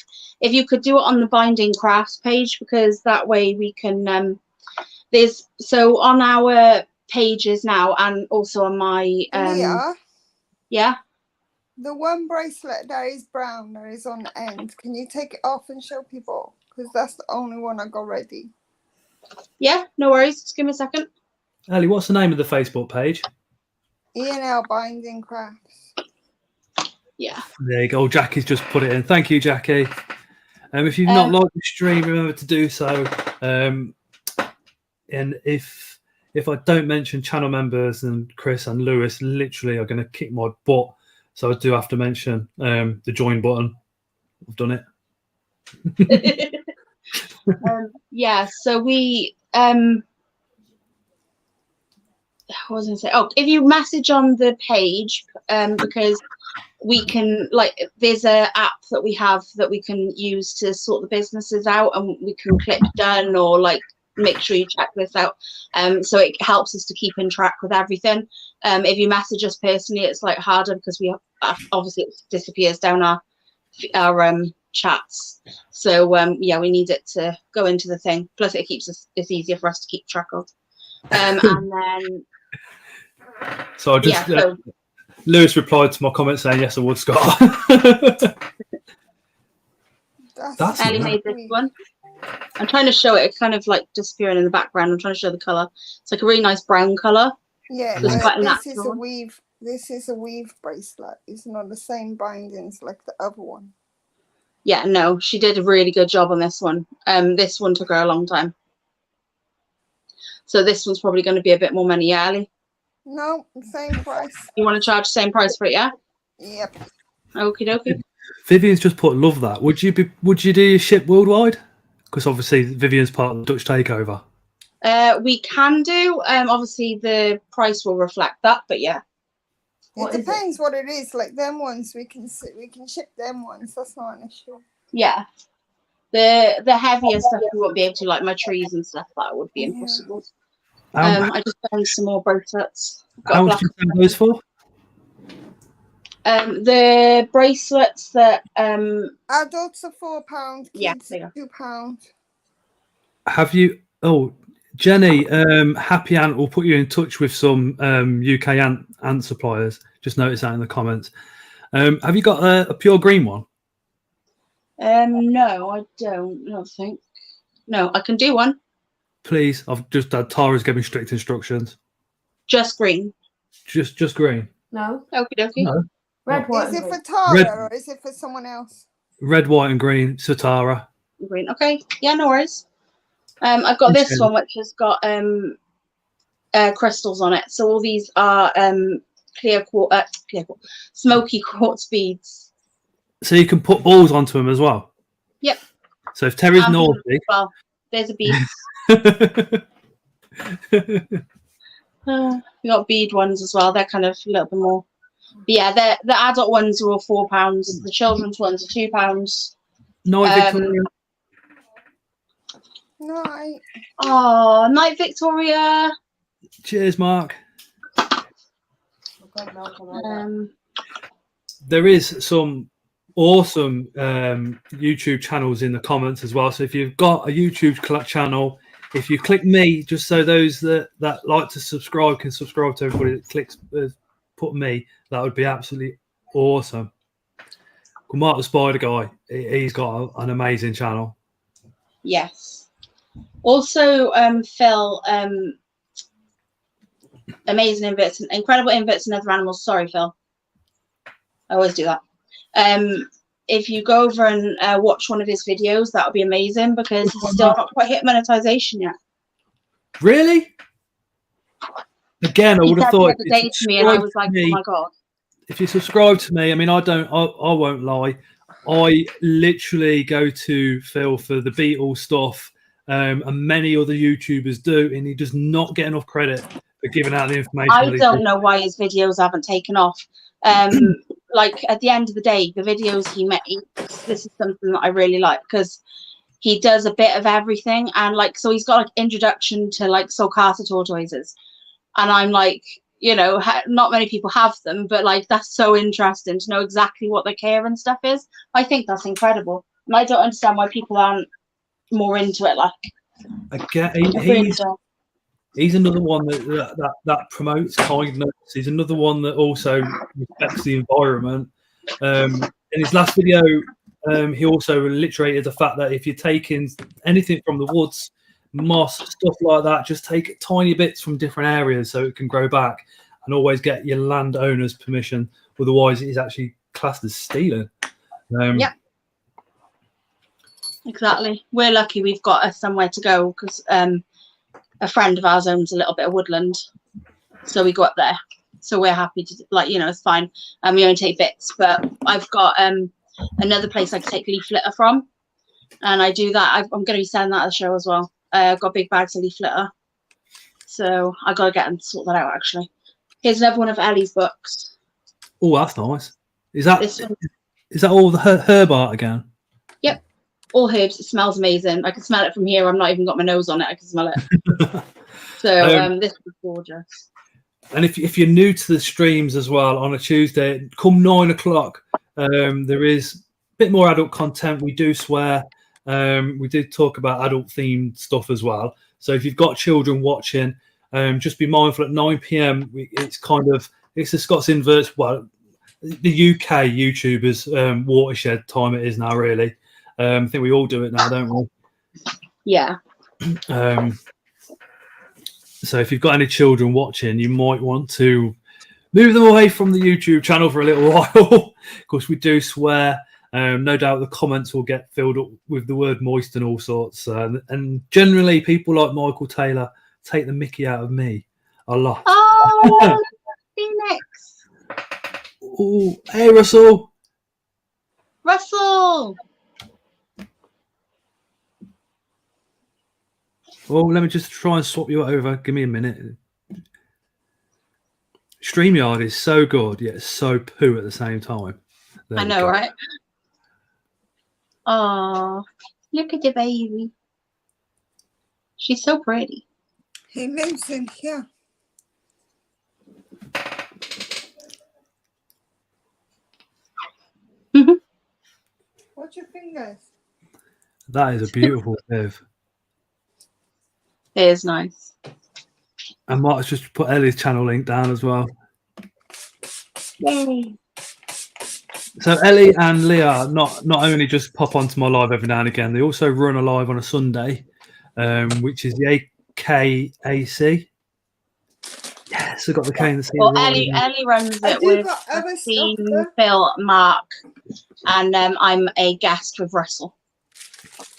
If you could do it on the Binding Crafts page, because that way we can. There's so on our pages now, and also on my. Leah, yeah. The one bracelet that is brown, that is on the end. Can you take it off and show people? Because that's the only one I got ready. Yeah, no worries. Just give me a second. Ellie, what's the name of the Facebook page? E&L Binding Crafts. Yeah. There you go. Jackie's just put it in. Thank you, Jackie. If you've not liked the stream, remember to do so. And if I don't mention channel members, and Chris and Lewis literally are going to kick my butt. So I do have to mention the join button. I've done it. Yeah, so we what was I going to say? Oh, if you message on the page, because we can, like, there's a app that we have that we can use to sort the businesses out, and we can click done or like make sure you check this out. So it helps us to keep in track with everything. If you message us personally, it's like harder because we obviously it disappears down our chats. So yeah, we need it to go into the thing. Plus, it keeps us. It's easier for us to keep track of. And then. So I just Lewis replied to my comment saying yes, I would, Scott. That's Ellie made this one. I'm trying to show it. It's kind of like disappearing in the background. I'm trying to show the color. It's like a really nice brown color. Yeah, so quite this is a weave. This is a weave bracelet. It's not the same bindings like the other one. Yeah, no, she did a really good job on this one. This one took her a long time. So this one's probably going to be a bit more money, yeah, Ellie? No, same price. You want to charge the same price for it, yeah? Yep. Okie dokie. Vivian's just put love that. Would you do your ship worldwide? Because obviously Vivian's part of the Dutch takeover. We can do. Obviously the price will reflect that, but yeah. It depends what it is. Like them ones, we can ship them ones. That's not an issue. Yeah. The heavier stuff we won't be able to, like my trees and stuff. That would be impossible. I just found some more bracelets. How much do you sell those for? The bracelets that adults are £4, kids yeah, £2. Have you? Oh, Jenny, Happy Ant will put you in touch with some UK ant suppliers. Just notice that in the comments. Have you got a pure green one? No, I don't think. No, I can do one. Please, I've just had Tara's giving strict instructions. Just green. Just green. No. Okie dokie. No. Red, white, Is it and for green. Tara or is it for someone else? Red, white, and green. Satara. Green. Okay. Yeah, no worries. I've got this one which has got crystals on it. So all these are smoky quartz beads. So you can put balls onto them as well. Yep. So if Terry's naughty, well, there's a bead. We got bead ones as well. They're kind of a little bit more. But yeah, the adult ones are all £4. The children's ones are £2. Night Victoria. Night. Oh, Night Victoria. Cheers, Mark. There is some awesome YouTube channels in the comments as well. So if you've got a YouTube channel, if you click me, just so those that like to subscribe can subscribe to everybody that clicks put me, that would be absolutely awesome. Mark the Spider Guy, he's got an amazing channel. Yes. Also, Phil, amazing inverts, incredible inverts and other animals. Sorry, Phil. I always do that. If you go over and watch one of his videos, that would be amazing because he's still not quite hit monetization yet. Really? Again, I would have thought. The other day to me, and I was like, "Oh my god!" If you subscribe to me, I mean, I won't lie. I literally go to Phil for the Beatles stuff, and many other YouTubers do, and he does not get enough credit for giving out the information. I don't know why his videos haven't taken off. Like at the end of the day, the videos he makes, this is something that I really like because he does a bit of everything, and like so he's got like introduction to like sulcata tortoises, and I'm like, you know, not many people have them, but like that's so interesting to know exactly what their care and stuff is. I think that's incredible, and I don't understand why people aren't more into it. Like, he's another one that promotes kindness. He's another one that also respects the environment. In his last video, he also reiterated the fact that if you're taking anything from the woods, moss, stuff like that, just take tiny bits from different areas so it can grow back, and always get your landowner's permission. Otherwise, it is actually classed as stealing. Yeah, exactly. We're lucky we've got somewhere to go because a friend of ours owns a little bit of woodland, so we go up there. So we're happy to, like, you know, it's fine, and we only take bits. But I've got another place I can take leaf litter from, and I do that. I'm going to be selling that at the show as well. I've got big bags of leaf litter, so I got to get and sort that out. Actually, here's another one of Ellie's books. Oh, that's nice. Is that all the herb art again? Yep, all herbs. It smells amazing. I can smell it from here. I've not even got my nose on it. I can smell it. So this is gorgeous. And if you're new to the streams as well, on a Tuesday, come 9 o'clock, there is a bit more adult content. We do swear. We did talk about adult themed stuff as well. So if you've got children watching, just be mindful at 9 p.m. It's the Scott's Inverts, well, the UK YouTubers watershed time it is now, really. I think we all do it now, don't we? Yeah. So if you've got any children watching, you might want to move them away from the YouTube channel for a little while, because we do swear. No doubt the comments will get filled up with the word moist and all sorts. And generally, people like Michael Taylor take the mickey out of me a lot. Oh, Phoenix. Oh, hey, Russell. Russell. Well, let me just try and swap you over. Give me a minute. StreamYard is so good, yet so poo at the same time. There I we know, go. right? Oh, look at the baby. She's so pretty. He lives in here. Watch your fingers. That is a beautiful Viv. It is nice. And Mark's just put Ellie's channel link down as well. Yay. So Ellie and Leah not only just pop onto my live every now and again, they also run a live on a Sunday, which is the AKAC. Yes, I got the K in the C. Well, Ellie runs I it do with got other stuff Christine, there. Phil, Mark, and I'm a guest with Russell.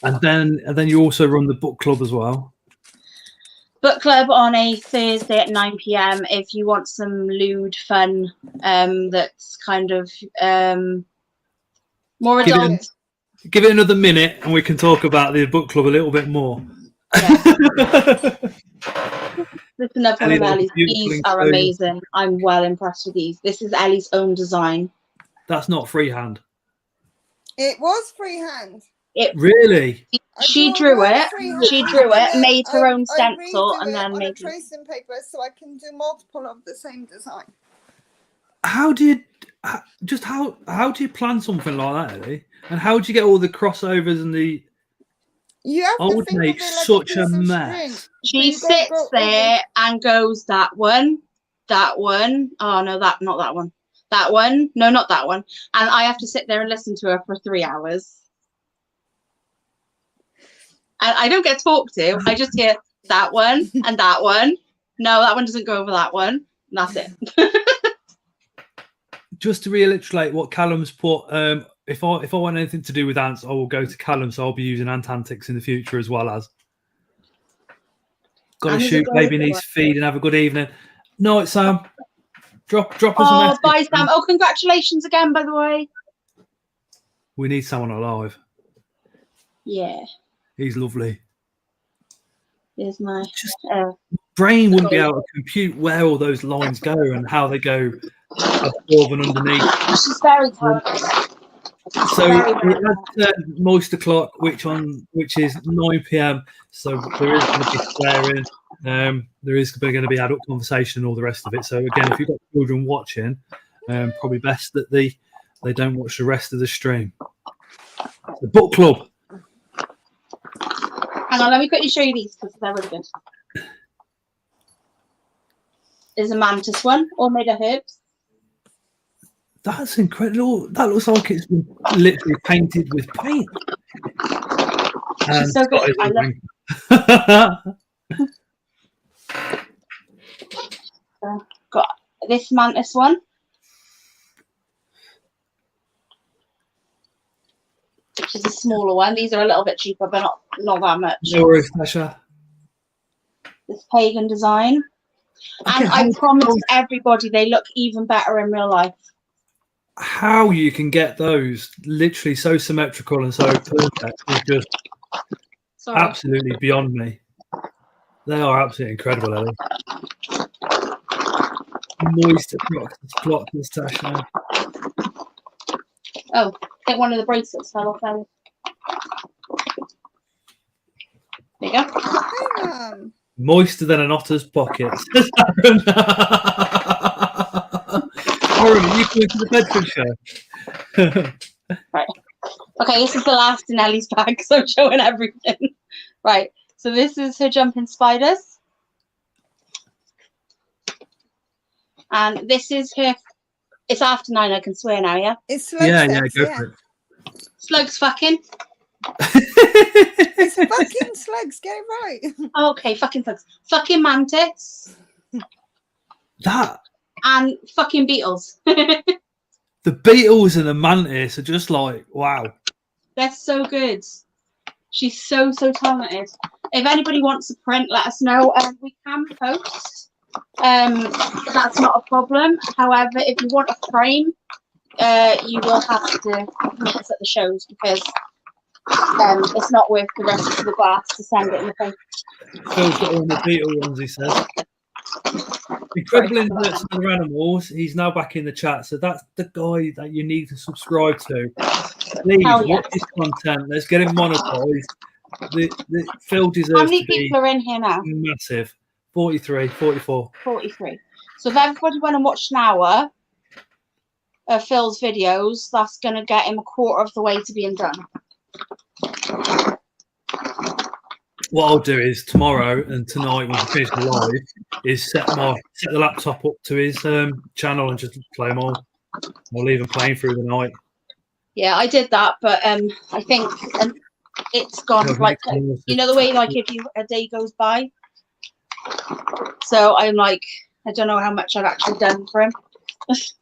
And then you also run the book club as well. Book club on a Thursday at 9 p.m. if you want some lewd fun that's kind of more Give it adult. Give it another minute and we can talk about the book club a little bit more. Yeah. Listen up, one Ellie, of Ellie's. beautiful These are inclusion. amazing. I'm well impressed with these. This is Ellie's own design. That's not freehand. It was freehand. Really? She I drew do a lot of it. freehand. She drew it, And then made her own I stencil, redo and it then on made a it. tracing paper so I can do multiple of the same design. How do you plan something like that, Ellie? And how do you get all the crossovers and the? You have I to would think make of it like such a a piece of mess. string. She So you gotta sits go there and goes, that one. Oh no, not that one. That one. No, not that one. And I have to sit there and listen to her for 3 hours. And I don't get talked to. I just hear that one and that one. No, that one doesn't go over that one. And that's it. Just to reiterate what Callum's put, if I want anything to do with ants, I will go to Callum. So I'll be using ant antics in the future as well as. Got to And there's a shoot. Baby golden needs one. feed and have a good evening. Night, Sam. Drop us a Oh, message. bye, Sam. Oh, congratulations again, by the way. We need someone alive. Yeah, He's lovely. there's my. Brain wouldn't be able to compute where all those lines go and how they go above and underneath. She's very talented. So Very, very it has moisture clock, which is 9 p.m. So there is going to be swearing. There is going to be adult conversation and all the rest of it. So again, if you've got children watching, probably best that they don't watch the rest of the stream. The book club. Hang on, let me quickly show you these because they're really good. There's a mantis one, all made of herbs. That's incredible. That looks like it's been literally painted with paint. She's so good. I love got this mantis one. Which is a smaller one. These are a little bit cheaper, but not that much. No worries, Tasha. This pagan design. And I promise everybody they look even better in real life. How you can get those literally so symmetrical and so perfect is just absolutely beyond me. They are absolutely incredible, Ellie. Moist clock, Tasha. Oh, I think one of the bracelets fell off. There you go. Moister than an otter's pockets. Aaron, you going to the Bedfordshire? Right. Okay, this is the last in Ellie's bag, so I'm showing everything. Right. So this is her jumping spiders. And this is her. It's after 9, I can swear now, yeah? It's slugs. Yeah, go for it. Slugs fucking. It's fucking slugs, get it right. Okay, fucking slugs. Fucking mantis. That. And fucking beetles. The beetles and the mantis are just like, wow. They're so good. She's so talented. If anybody wants a print, let us know. We can post. That's not a problem. However, if you want a frame, you will have to meet us at the shows because it's not worth the rest of the glass to send it in the post. Phil's got all the beetle ones, he says. Incredible inverts and other animals. He's now back in the chat, so that's the guy that you need to subscribe to. Please watch his content. Let's get him monetized. Phil deserves How many to be people are in here now? massive. 43, 44. 43. So if everybody went and watched an hour of Phil's videos, that's going to get him a quarter of the way to being done. What I'll do is tomorrow and tonight when we finish the live is set the laptop up to his channel and just play them all. I'll leave him playing through the night. Yeah, I did that, but I think it's gone like, you know, the way like if a day goes by. So I'm like, I don't know how much I've actually done for him. Nice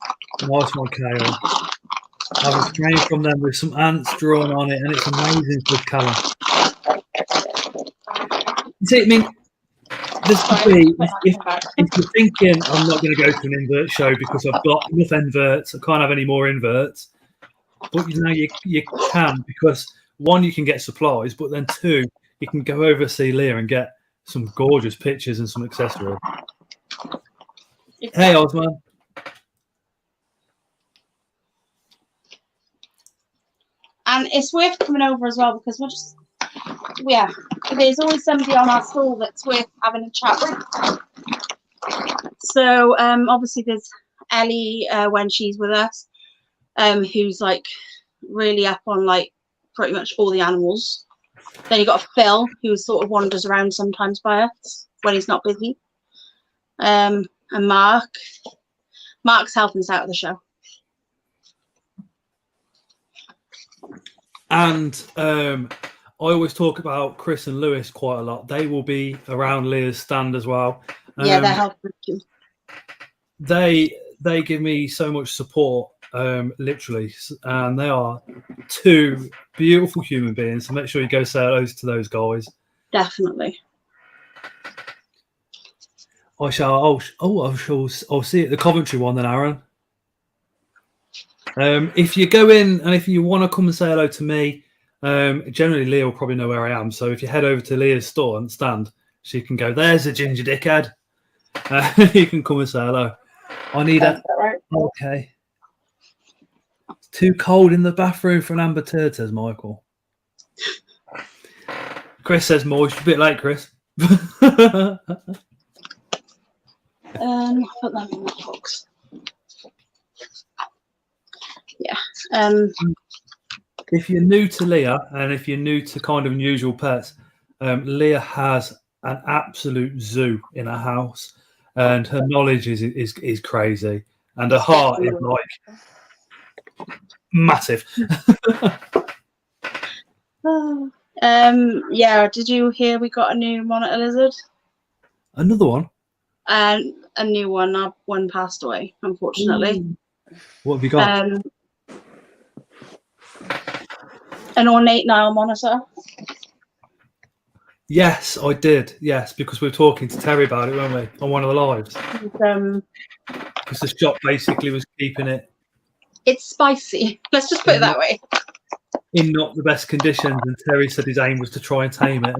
one, Kale. I was praying from them with some ants drawn on it, and it's amazing for Callum. See, I mean, this could be, if you're thinking I'm not going to go to an invert show because I've got enough inverts, I can't have any more inverts. But you know, you can, because one, you can get supplies, but then two, you can go over see Leah and get some gorgeous pictures and some accessories. Hey, Osman. And it's worth coming over as well because we're just, yeah, there's always somebody on our stall that's worth having a chat with. So obviously there's Ellie when she's with us, who's like really up on like pretty much all the animals. Then you got Phil, who sort of wanders around sometimes by us when he's not busy. And Mark's helping us out of the show. And I always talk about Chris and Lewis quite a lot. They will be around Leah's stand as well. Yeah, they're helping too. They give me so much support, literally, and they are two beautiful human beings. So make sure you go say hello to those guys. Definitely. I'll see you at the Coventry one then, Aaron. If you go in and if you want to come and say hello to me, generally Leah will probably know where I am. So if you head over to Leah's store and stand, she can go, there's a ginger dickhead. You can come and say hello. I need a... Right. Okay. It's too cold in the bathroom for an amber turd, says Michael. Chris says moist. A bit late, Chris. Put them in the box. Yeah. If you're new to Leah and if you're new to kind of unusual pets, Leah has an absolute zoo in her house, and her knowledge is crazy, and her heart is like massive. Yeah. Did you hear we got a new monitor lizard? Another one. And a new one. One passed away, unfortunately. Ooh. What have you got? An ornate Nile monitor. Yes, I did. Yes, because we were talking to Terry about it, weren't we, on one of the lives? Because the shop basically was keeping it. It's spicy. Let's just put it that way. In not the best conditions, and Terry said his aim was to try and tame it.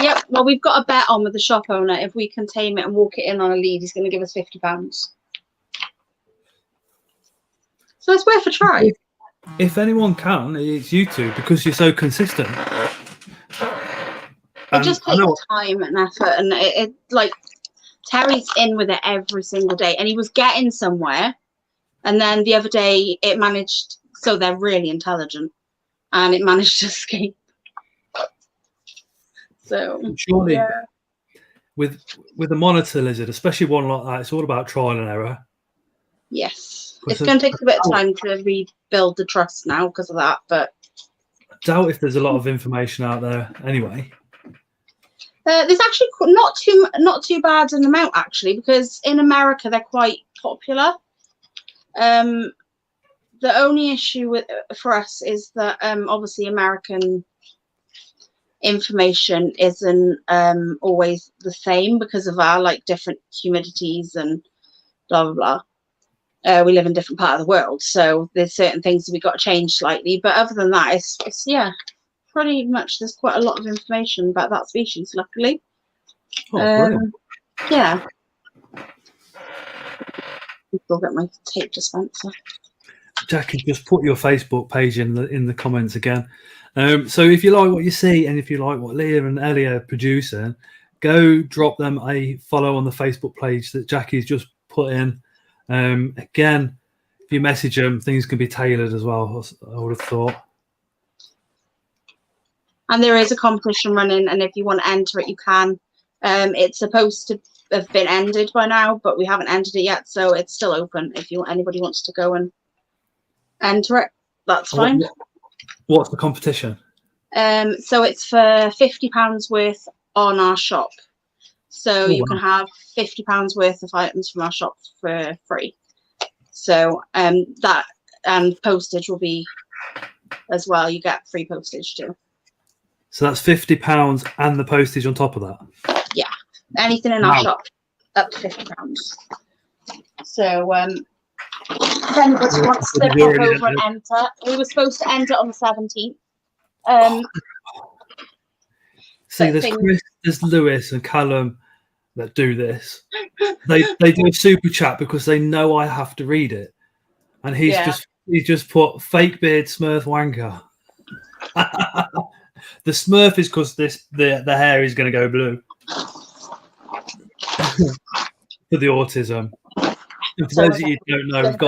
Yep. Well, we've got a bet on with the shop owner. If we can tame it and walk it in on a lead, he's going to give us £50. So it's worth a try. If anyone can, it's you two, because you're so consistent. It just takes time and effort, and it like Terry's in with it every single day, and he was getting somewhere, and then the other day it managed. So they're really intelligent, and it managed to escape. So surely, yeah. with a monitor lizard, especially one like that, it's all about trial and error. Yes, it's going to take a bit of time to rebuild the trust now because of that, but I doubt if there's a lot of information out there anyway. There's actually not too bad an amount actually, because in America they're quite popular. The only issue for us is that obviously American information isn't always the same because of our like different humidities and blah blah blah. we live in a different part of the world, so there's certain things that we got to change slightly. But other than that, it's yeah, pretty much there's quite a lot of information about that species, luckily. Brilliant. Yeah. I'll get my tape dispenser. Jackie, just put your Facebook page in the comments again. So if you like what you see, and if you like what Leah and Ellie are producing, go drop them a follow on the Facebook page that Jackie's just put in. Again, if you message them, things can be tailored as well, I would have thought. And there is a competition running, and if you want to enter it, you can. It's supposed to have been ended by now, but we haven't ended it yet, so it's still open. If anybody wants to go and enter it, that's fine. What's the competition? So it's for £50 worth on our shop. So you can have £50 worth of items from our shop for free. So that and postage will be as well. You get free postage too. So that's £50 and the postage on top of that? Yeah. Anything in our shop up to £50. So if anybody wants to pop over and enter, we were supposed to enter on the 17th. See, there's Chris, there's Lewis and Callum that do this. They do a super chat because they know I have to read it, and he's just put fake beard Smurf wanker. The Smurf is because the hair is going to go blue for the autism. And for those of you who don't know, we've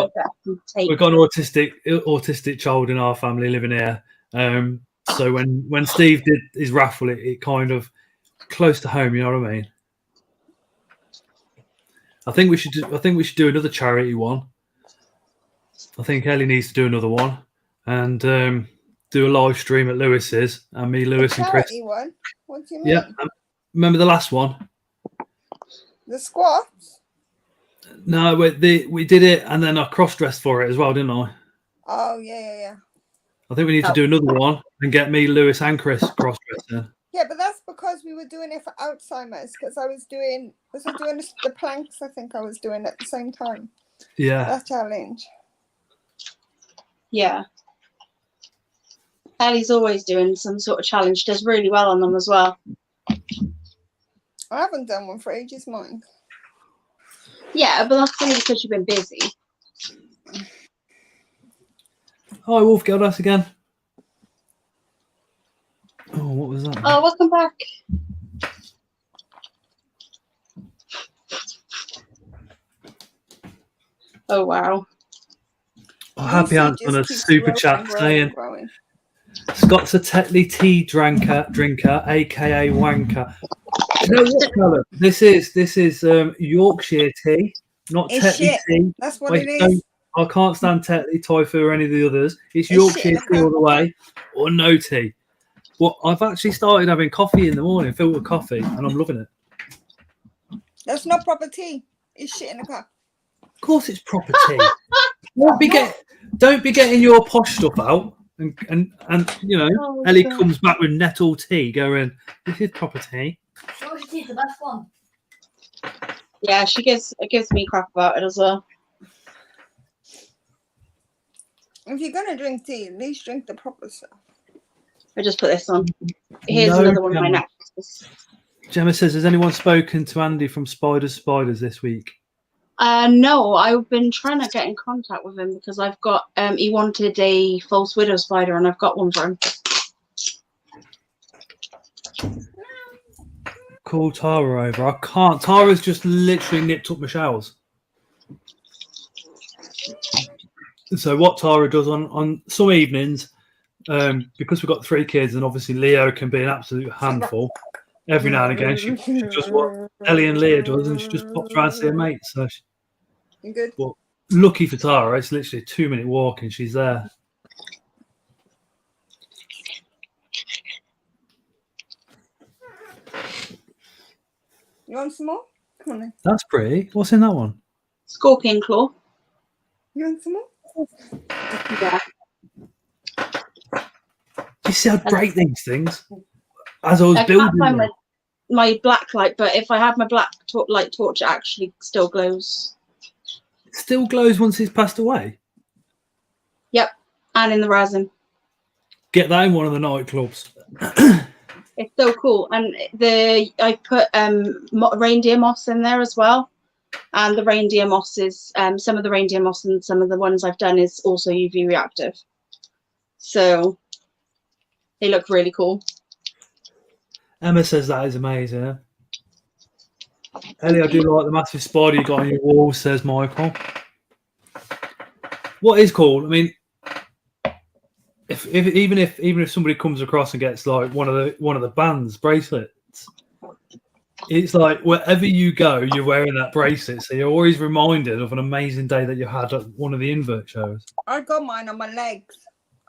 got an autistic child in our family living here. So when Steve did his raffle, it kind of close to home. You know what I mean? I think we should do another charity one. I think Ellie needs to do another one and do a live stream at Lewis's, and me, Lewis, and Chris. One? What do you mean? Yeah, remember the last one? The squats? No, we did it, and then I cross-dressed for it as well, didn't I? Oh yeah. I think we need to do another one and get me, Lewis, and Chris cross-dressed. Yeah, but that's because we were doing it for Alzheimer's. Because I was doing the planks. I think I was doing at the same time. Yeah. That challenge. Yeah. Ellie's always doing some sort of challenge. Does really well on them as well. I haven't done one for ages, mine. Yeah, but that's only because you've been busy. Hi, Wolfgirl, us again. Oh, what was that? Oh, welcome back. Oh, wow. Oh, Happy Aunt's on a super chat saying, Scott's a Tetley tea drinker, aka wanker. You know what, colour? This is Yorkshire tea, not Tetley tea. That's what it is. I can't stand Tetley, Tofu, or any of the others. It's Yorkshire tea all the way, or no tea. Well, I've actually started having coffee in the morning, filtered coffee, and I'm loving it. That's not proper tea. It's shit in a cup. Of course, it's proper tea. Don't be getting your posh stuff out, and you know, Ellie comes back with nettle tea, going, "This is proper tea." Yorkshire tea's the best one. Yeah, it gives me crap about it as well. If you're gonna drink tea, at least drink the proper stuff. I just put this on. Here's another one of my necklaces. Gemma says, has anyone spoken to Andy from Spiders this week? No, I've been trying to get in contact with him because I've got he wanted a false widow spider and I've got one for him. Call Tara over. I can't. Tara's just literally nipped up my showers. So what Tara does on some evenings, because we've got 3 kids and obviously Leo can be an absolute handful, every now and again she does what Ellie and Leah does and she just pops around to see her mates. So good. Well, lucky for Tara, it's literally a 2-minute walk and she's there. You want some more? Come on then. That's pretty. What's in that one? Scorpion claw. You want some more? Yeah. You see how great these things? As I was building can't find my black light, but if I have my black light torch, it actually still glows. It still glows once he's passed away. Yep, and in the resin. Get that in one of the nightclubs. It's so cool. And I put reindeer moss in there as well. And the reindeer moss is some of the reindeer moss and some of the ones I've done is also UV reactive. So they look really cool. Emma says that is amazing. Yeah? Ellie, I do like the massive spider you got on your wall, says Michael. What is cool? I mean, even if somebody comes across and gets like one of the band's bracelets, it's like wherever you go, you're wearing that bracelet, so you're always reminded of an amazing day that you had at one of the invert shows. I got mine on my legs.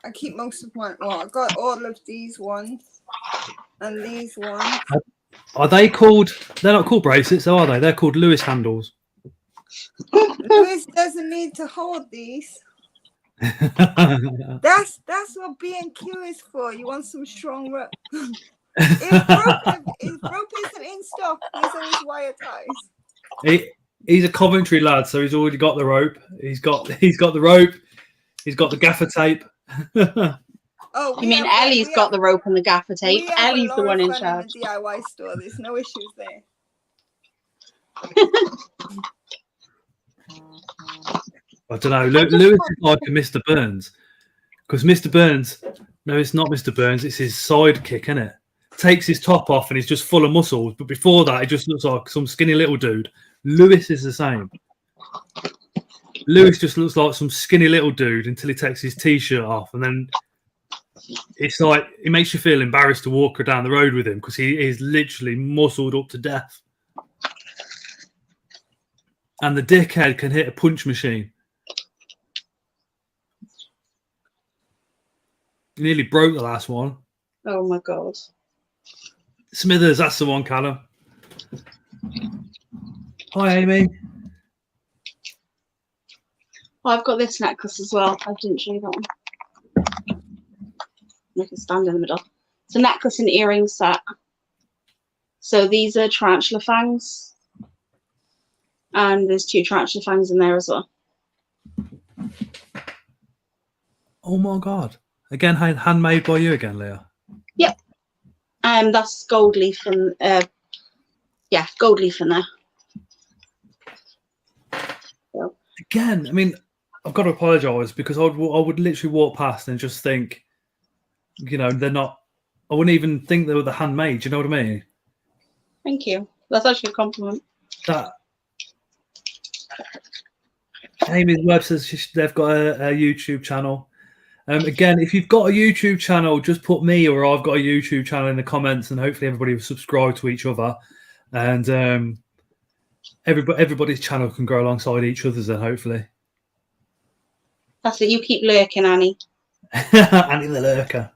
I keep most of mine. Well, I got all of these ones and these ones. Are they called? They're not called bracelets, are they? They're called Lewis handles. Lewis doesn't need to hold these. That's what B&Q is for. You want some strong rope. if rope isn't in stock, there's always wire ties. He's a Coventry lad, so he's already got the rope. He's got the rope. He's got the gaffer tape. Oh, you mean Ellie's got the rope and the gaffer tape? Ellie's the one in charge. In the DIY store, there's no issues there. I don't know. Lewis is like a Mr. Burns, because Mr. Burns, no, it's not Mr. Burns. It's his sidekick, isn't it? Takes his top off and he's just full of muscles. But before that, he just looks like some skinny little dude. Lewis is the same. Lewis just looks like some skinny little dude until he takes his t-shirt off, and then it's like it makes you feel embarrassed to walk down the road with him because he is literally muscled up to death. And the dickhead can hit a punch machine. He nearly broke the last one. Oh my god. Smithers, that's the one, Callum. Hi, Amy. I've got this necklace as well. I didn't show you that one. I can stand in the middle. It's a necklace and earring set. So these are tarantula fangs. And there's 2 tarantula fangs in there as well. Oh my god. Again, handmade by you again, Leah? Yep. That's gold leaf and gold leaf in there. So. Again, I mean, I've got to apologise because I would literally walk past and just think, you know, they're not. I wouldn't even think they were the handmade. Do you know what I mean? Thank you. That's actually a compliment. That Amy's web says they've got a YouTube channel. Again, if you've got a YouTube channel, just put me or I've got a YouTube channel in the comments, and hopefully everybody will subscribe to each other, and everybody's channel can grow alongside each other's. Then hopefully, that's it. You keep lurking, Annie. Annie the lurker.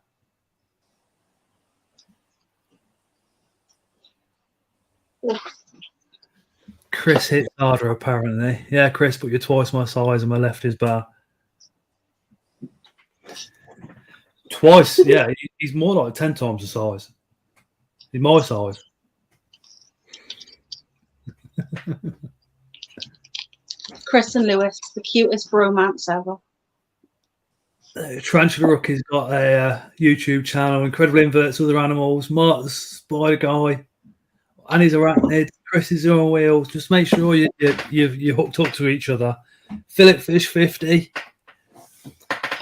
Chris hits harder apparently. Yeah, Chris, but you're twice my size and my left is bar. Twice, yeah. He's more like 10 times the size. He's my size. Chris and Lewis, the cutest bromance ever. Tarantula Rookie's got a YouTube channel. Incredible Inverts, Other Animals. Mark the Spider Guy. Annie's Arachnid. Chris is on wheels. Just make sure you're hooked up to each other. Philip Fish 50.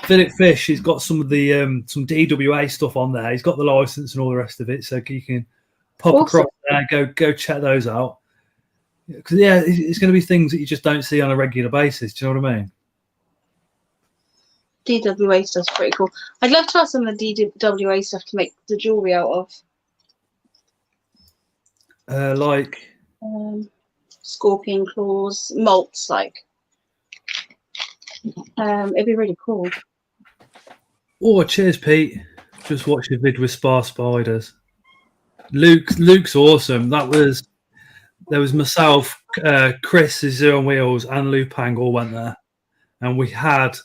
Philip Fish, he's got some of the some DWA stuff on there. He's got the license and all the rest of it, so you can pop across there, go check those out. Because yeah, it's going to be things that you just don't see on a regular basis. Do you know what I mean? DWA stuff's pretty cool. I'd love to have some of the DWA stuff to make the jewelry out of. Like scorpion claws, molts, like. It'd be really cool. Oh, cheers, Pete. Just watched your vid with Spar Spiders. Luke's awesome. There was myself, Chris is on wheels, and Lupang all went there, and we had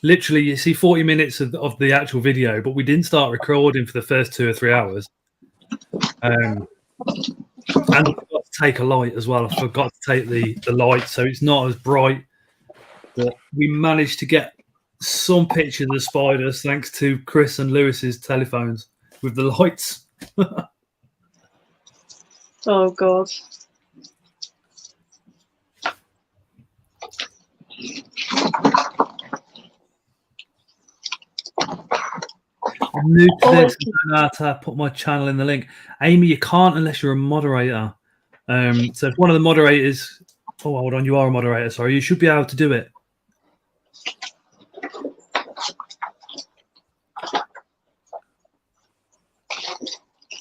literally, you see, 40 minutes of the actual video, but we didn't start recording for the first 2 or 3 hours. And I forgot to take a light as well. I forgot to take the light, so it's not as bright but we managed to get some pictures of spiders thanks to Chris and Lewis's telephones with the lights. Oh god. I'm new to this. I don't know how to put my channel in the link. Amy, you can't unless you're a moderator. So if one of the moderators, oh, hold on, you are a moderator. Sorry, you should be able to do it.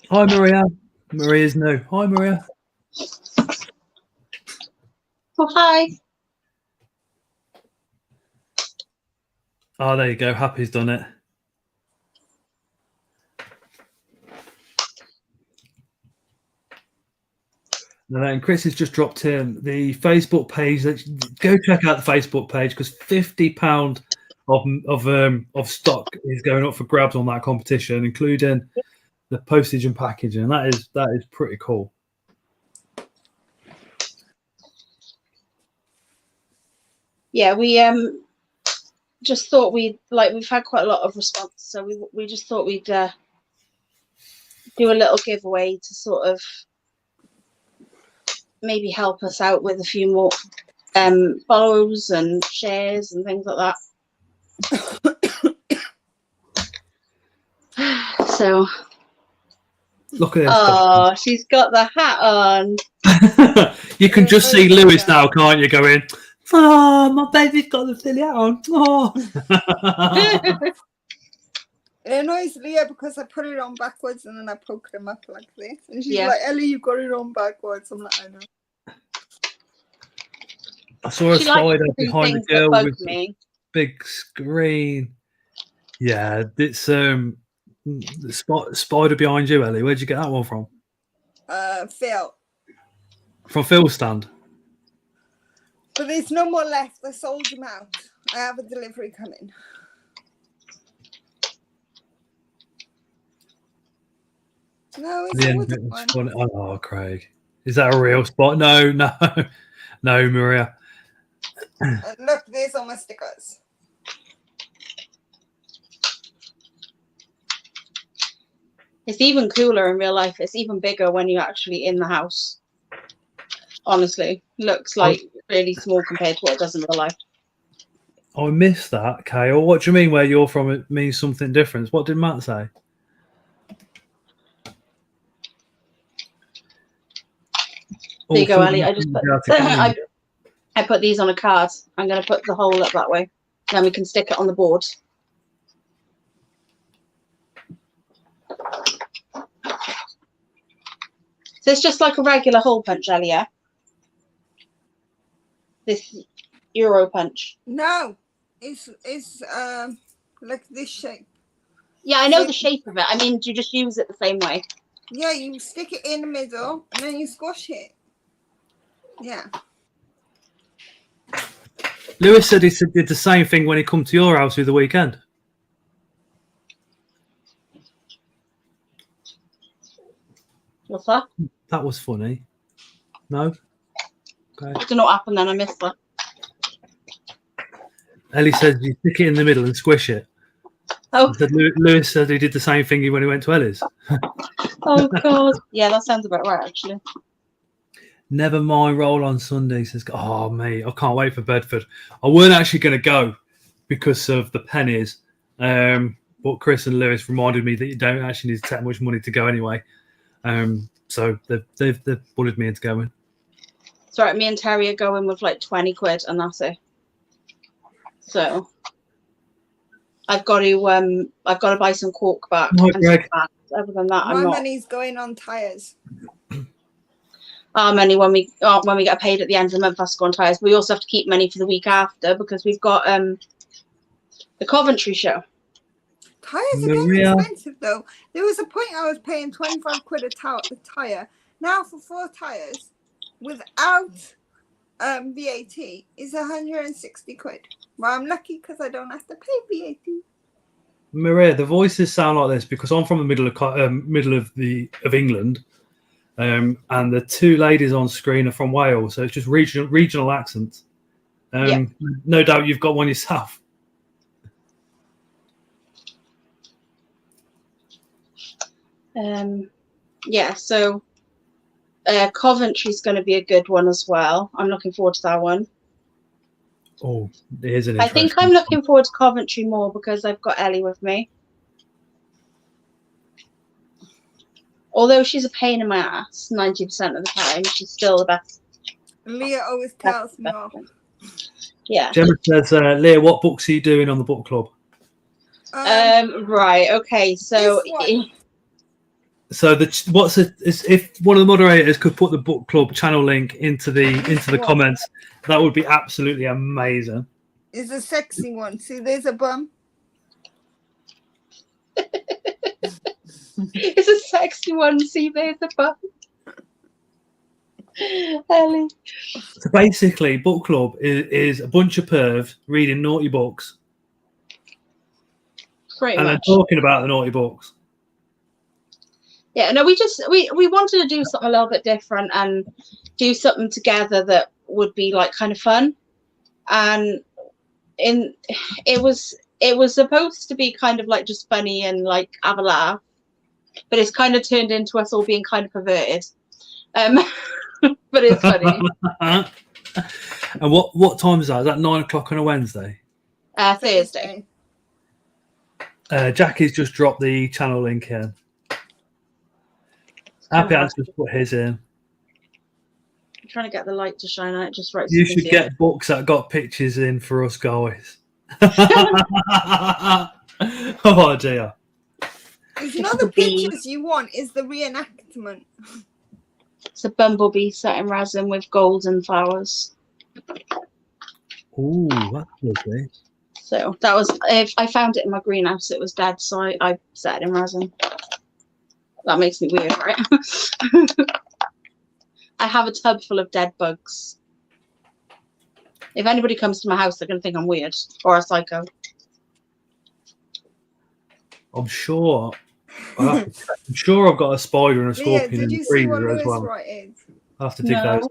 Hi, Maria. Maria's new. Hi, Maria. Oh, hi. Oh, there you go. Happy's done it. And then Chris has just dropped in the Facebook page. Go check out the Facebook page because £50 of stock is going up for grabs on that competition, including the postage and packaging. That is pretty cool. Yeah, we just thought we've had quite a lot of response, so we just thought we'd do a little giveaway to sort of maybe help us out with a few more follows and shares and things like that. So look at this. Oh, she's got the hat on. You can just see Lewis now, can't you? Going, oh, my baby's got the silly hat on. Oh. It annoys Leah because I put it on backwards and then I poke them up like this. And she's Yeah. like, Ellie, you got it on backwards. I'm like, I know. I saw a She likes spider to do behind the things that girl bug with me. big screen. Yeah, it's the spider behind you, Ellie. Where'd you get that one from? Phil. From Phil's stand. But there's no more left. I sold them out. I have a delivery coming. No, it's a wooden one. Oh, Craig. Is that a real spot? No, no. No, Maria. And look, there's all my stickers. It's even cooler in real life. It's even bigger when you're actually in the house. Honestly, looks like really small compared to what it does in real life. Oh, I missed that, Kale. What do you mean where you're from it means something different? What did Matt say? There you go, Ali. I just put, I put these on a card. I'm going to put the hole up that way. Then we can stick it on the board. So it's just like a regular hole punch, Ali, yeah? This Euro punch. No, it's like this shape. Yeah, I know the shape of it. I mean, do you just use it the same way? Yeah, you stick it in the middle and then you squash it. Yeah. Lewis said he did the same thing when he come to your house through the weekend. What's that? That was funny. No? Okay. I don't know what happened then. I missed that. Ellie said you stick it in the middle and squish it. Oh. Lewis said he did the same thing when he went to Ellie's. Oh, God. Yeah, that sounds about right, actually. Never mind, roll on Sunday. Says, oh, mate, I can't wait for Bedford. I weren't actually going to go because of the pennies. But Chris and Lewis reminded me that you don't actually need to take much money to go anyway. So they've bullied me into going. It's all right. Me and Terry are going with like 20 quid and that's it. So I've got to buy some cork back. Oh, and some bags. Other than that, my money's going on tyres. Our money when we get paid at the end of the month has to go on tyres. We also have to keep money for the week after because we've got the Coventry show. Tyres are getting expensive though. There was a point I was paying 25 quid a tyre. Now for 4 tyres without VAT is 160 quid. Well, I'm lucky because I don't have to pay VAT. Maria, the voices sound like this because I'm from the middle of England, and the two ladies on screen are from Wales, so it's just regional accents. Yeah. No doubt you've got one yourself. Yeah, so Coventry's going to be a good one as well. I'm looking forward to that one. Oh, here's an I interesting think I'm looking forward to Coventry more because I've got Ellie with me. Although she's a pain in my ass 90% of the time, she's still the best. Leah always tells me off. Yeah. Gemma says, Leah, what books are you doing on the book club? Right. Okay. So So if one of the moderators could put the book club channel link into the comments, that would be absolutely amazing. It's a sexy one. See, there's a bum. It's a sexy one. See, there's a bum. Ellie. So basically, book club is a bunch of pervs reading naughty books. Pretty and much. then talking about the naughty books. Yeah, no, we wanted to do something a little bit different and do something together that would be like kind of fun. And it was supposed to be kind of like just funny and like have a laugh, but it's kind of turned into us all being kind of perverted. But it's funny. And what time is that? Is that 9 o'clock on a Wednesday? Thursday. Jackie's just dropped the channel link in. Happy has just put his in. I'm trying to get the light to shine out just right. You should get books that got pictures in for us guys. Oh dear. It's not the pictures you want, it's the reenactment. It's a bumblebee set in resin with golden flowers. Ooh, that's lovely. So that was, if I found it in my greenhouse, it was dead, so I set it in resin. That makes me weird, right? I have a tub full of dead bugs. If anybody comes to my house, they're going to think I'm weird or a psycho. I'm sure I've got a spider and a scorpion in the freezer as well. I have to dig those.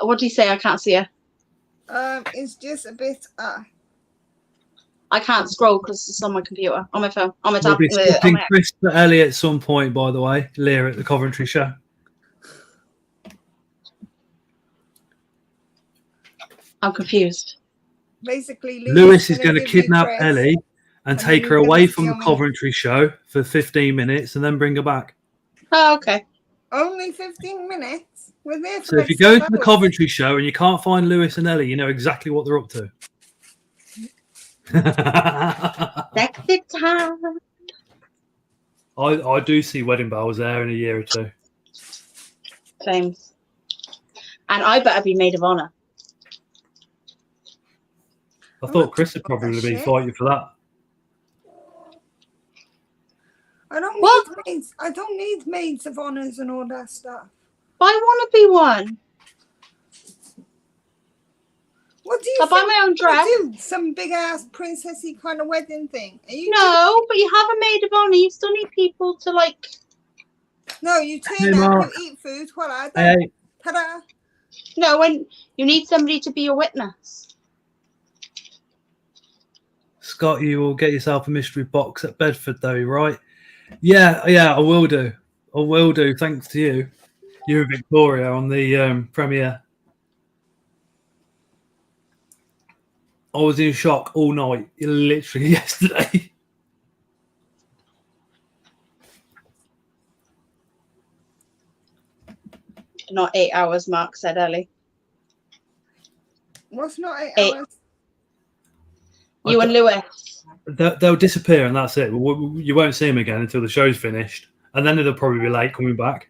What do you say? I can't see her. It's just a bit. I can't scroll because it's on my computer, on my phone, on my tablet. We'll be skipping Chris to Ellie at some point, by the way. Leah at the Coventry show. I'm confused. Basically, Lewis is going to kidnap Ellie and take her away from the Coventry show for 15 minutes and then bring her back. Oh, okay. Only 15 minutes? We're there for so if you go to the Coventry show and you can't find Lewis and Ellie, you know exactly what they're up to. Sexy time. I do see wedding bells there in a year or two. Same. And I better be maid of honour. I thought Chris would probably be fighting for that. I don't need maids. I don't need maids of honours and all that stuff. I want to be one. What do you I'll buy my own dress. Do? Some big ass princessy kind of wedding thing. Are you but you have a maid of honour. You still need people to like. No, you turn up, you eat food. What I do? Hey. Ta-da. No, when you need somebody to be a witness. Scott, you will get yourself a mystery box at Bedford, though, right? Yeah, I will do. I will do. Thanks to you. You and Victoria on the premiere. I was in shock all night, literally yesterday. Not 8 hours, Mark said Ellie. What's not 8 hours? You and Lewis. They'll disappear and that's it. You won't see them again until the show's finished. And then they'll probably be late coming back.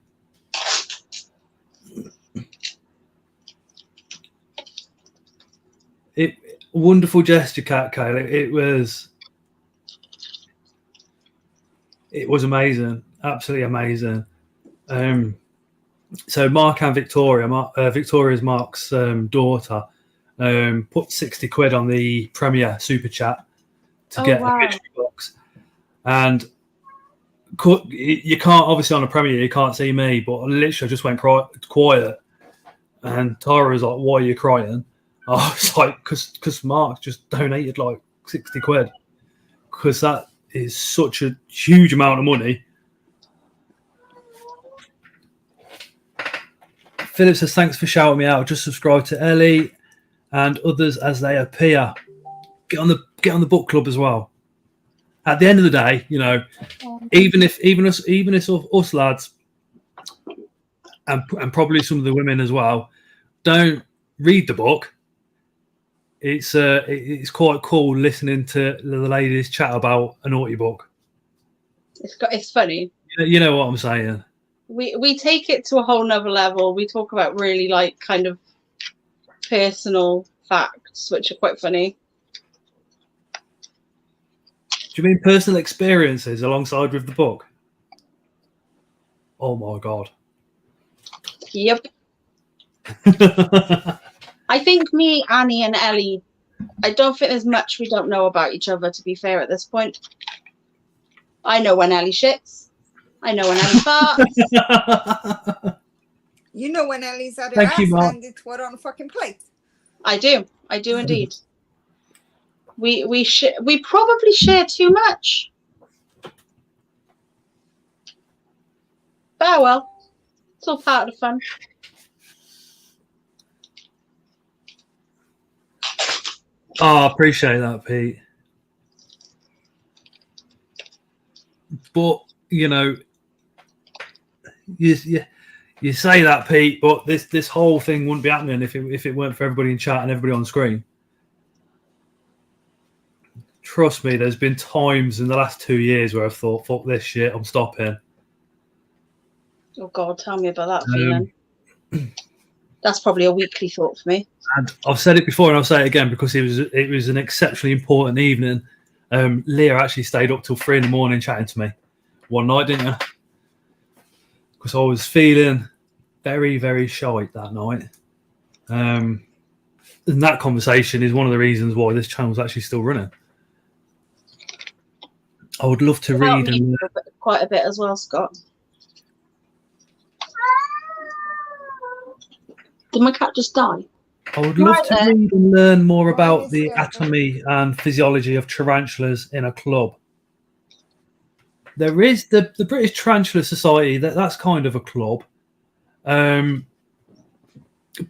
Wonderful gesture, Cat Kale. It was amazing. Absolutely amazing. So Mark and Victoria, Victoria's Mark's daughter, put 60 quid on the Premier Super Chat to get a mystery box. And you can't, obviously on a Premier, you can't see me, but I literally just went quiet. And Tara was like, why are you crying? Oh, it's like because Mark just donated like 60 quid because that is such a huge amount of money. Philip says, thanks for shouting me out. Just subscribe to Ellie and others as they appear. Get on the book club as well. At the end of the day, you know, even us lads and probably some of the women as well don't read the book. It's quite cool listening to the ladies chat about a naughty book. It's funny. You know what I'm saying? We take it to a whole nother level. We talk about really like kind of personal facts, which are quite funny. Do you mean personal experiences alongside with the book? Oh my god. Yep. I think me, Annie, and Ellie, I don't think there's much we don't know about each other, to be fair, at this point. I know when Ellie shits. I know when Ellie farts. You know when Ellie's had her Thank ass you, Mark. and it's what on a fucking plate. I do indeed. We probably share too much. But well, it's all part of the fun. Oh, I appreciate that, Pete. But you know, you say that, Pete. But this whole thing wouldn't be happening if it weren't for everybody in chat and everybody on screen. Trust me, there's been times in the last 2 years where I've thought, "Fuck this shit, I'm stopping." Oh God, tell me about that feeling. That's probably a weekly thought for me. And I've said it before, and I'll say it again because it was an exceptionally important evening. Leah actually stayed up till 3 a.m. chatting to me one night, didn't you? Because I was feeling very, very shy that night. And that conversation is one of the reasons why this channel's actually still running. I would love to read and quite a bit as well, Scott. Did my cat just die? I would love to read and learn more about the anatomy and physiology of tarantulas in a club. There is the British Tarantula Society. That's kind of a club, but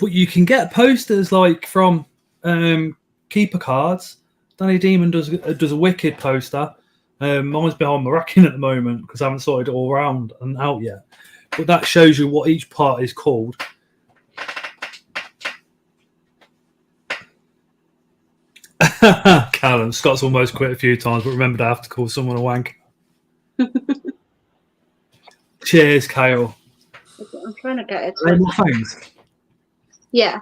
you can get posters like from Keeper Cards. Danny Demon does a wicked poster. Mine's behind my racking at the moment because I haven't sorted it all around and out yet. But that shows you what each part is called. Callum, Scott's almost quit a few times, but remember to have to call someone a wank. Cheers, Kale. I'm trying to get it. Are there more things? Yeah.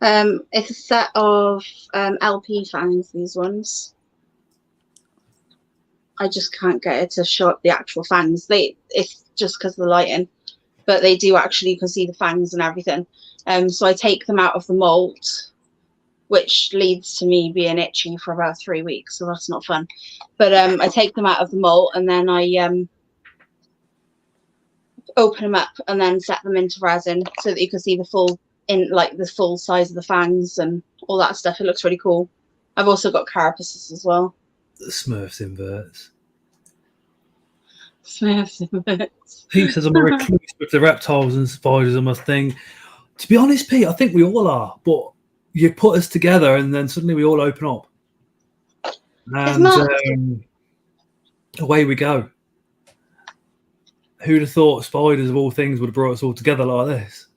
It's a set of LP fans, these ones. I just can't get it to show up the actual fangs. It's just because of the lighting. But they do actually, you can see the fangs and everything. So I take them out of the mold, which leads to me being itchy for about 3 weeks, so that's not fun. But I take them out of the mold and then I open them up and then set them into resin so that you can see the full size of the fangs and all that stuff. It looks really cool. I've also got carapaces as well. The Smurfs inverts. Smurfs inverts. Pete says I'm a recluse with the reptiles and spiders are my thing. To be honest, Pete, I think we all are, but you put us together and then suddenly we all open up. And away we go. Who'd have thought spiders of all things would have brought us all together like this?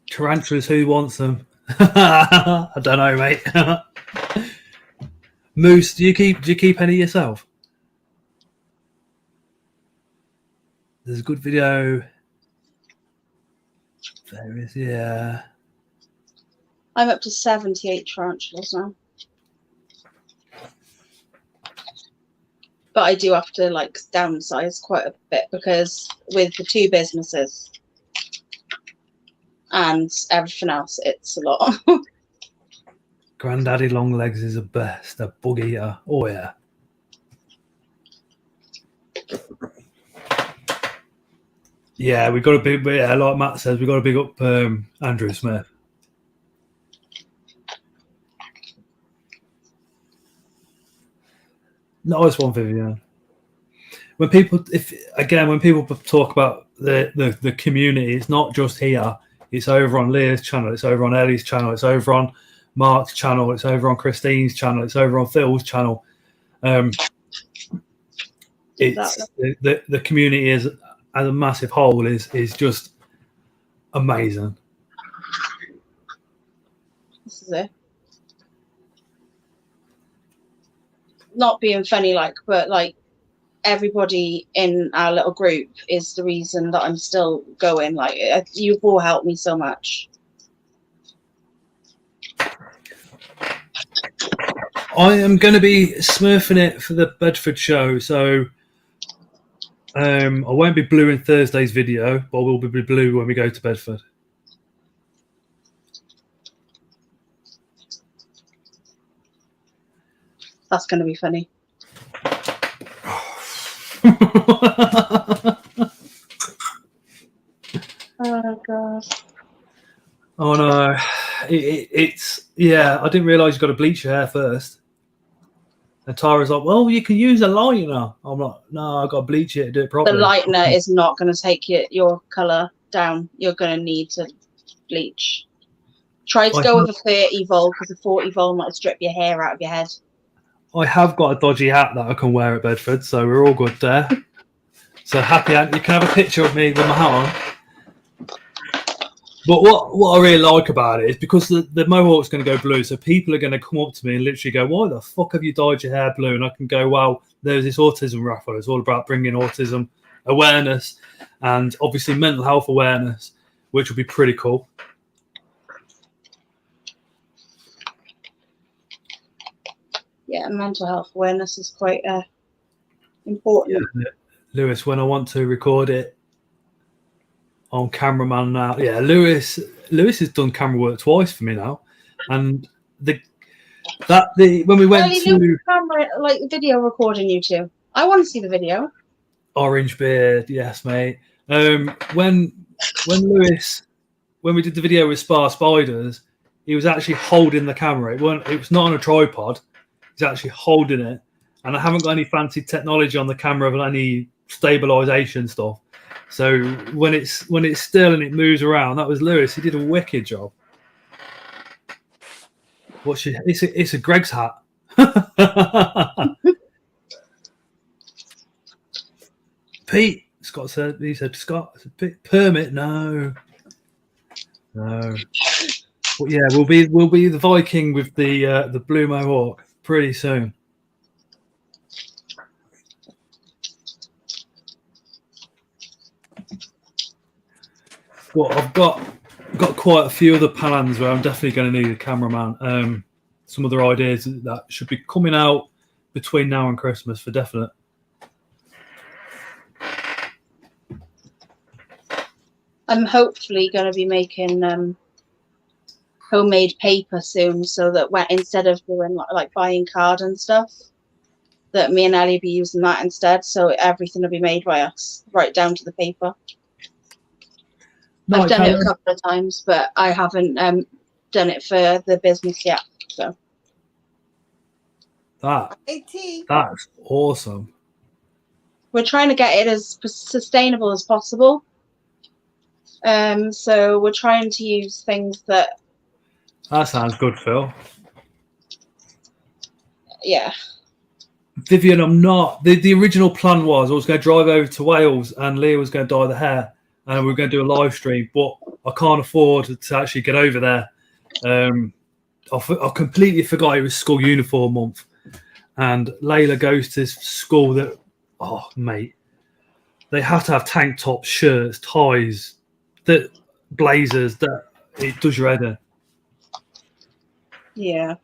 Tarantulas, who wants them? I don't know, mate. Moose, do you keep any yourself? There's a good video. There is, yeah. I'm up to 78 tarantulas now. But I do have to downsize quite a bit because with the 2 businesses and everything else, it's a lot. Granddaddy Longlegs is the best. A bug eater. Oh, yeah. Yeah, we've got a big, yeah, like Matt says, we've got to big up Andrew Smith. Nice one, Vivian. When people talk about the community, it's not just here. It's over on Leah's channel. It's over on Ellie's channel. It's over on Mark's channel. It's over on Christine's channel. It's over on Phil's channel. It's the community is as a massive whole is just amazing. This is it. Not being funny, but everybody in our little group is the reason that I'm still going. You've all helped me so much. I am going to be smurfing it for the Bedford show, so I won't be blue in Thursday's video, but I will be blue when we go to Bedford. That's going to be funny. Oh god. Oh no. It's yeah, I didn't realise you got to bleach your hair first. And Tara's like, well, you can use a lightener. I'm like, no, I've got to bleach it to do it properly. The lightener is not going to take your colour down. You're going to need to bleach. Try to go with a 30 volt because a 40 volt might strip your hair out of your head. I have got a dodgy hat that I can wear at Bedford, so we're all good there. So happy, you can have a picture of me with my hat on. But what I really like about it is because the mohawk's going to go blue, so people are going to come up to me and literally go, why the fuck have you dyed your hair blue? And I can go, well, there's this autism raffle. It's all about bringing autism awareness and obviously mental health awareness, which will be pretty cool. Yeah, mental health awareness is quite important. Yeah, Lewis, when I want to record it on cameraman now, yeah, Lewis has done camera work twice for me now, and when we went to camera video recording you two, I want to see the video. Orange beard, yes, mate. When we did the video with Spar Spiders, he was actually holding the camera. It was not on a tripod. He's actually holding it, and I haven't got any fancy technology on the camera of any stabilization stuff. So when it's still and it moves around, that was Lewis. He did a wicked job. It's a Greg's hat. Pete, Scott said. He said, Scott, I said, permit? No. Well, yeah, we'll be the Viking with the blue mohawk pretty soon. Well, I've got quite a few other plans where I'm definitely going to need a cameraman. Some other ideas that should be coming out between now and Christmas for definite. I'm hopefully going to be making homemade paper soon, so that instead of doing like buying card and stuff, that me and Ellie will be using that instead. So everything will be made by us, right down to the paper. I've done it a couple of times, but I haven't done it for the business yet. So that's awesome. We're trying to get it as sustainable as possible. So we're trying to use things that. That sounds good, Phil. Yeah. Vivian, I'm not. The original plan was I was going to drive over to Wales and Leah was going to dye the hair. And we're going to do a live stream, but I can't afford to actually get over there. I completely forgot it was school uniform month. And Layla goes to this school that, oh, mate, they have to have tank tops, shirts, ties, blazers, that it does your head in. Yeah.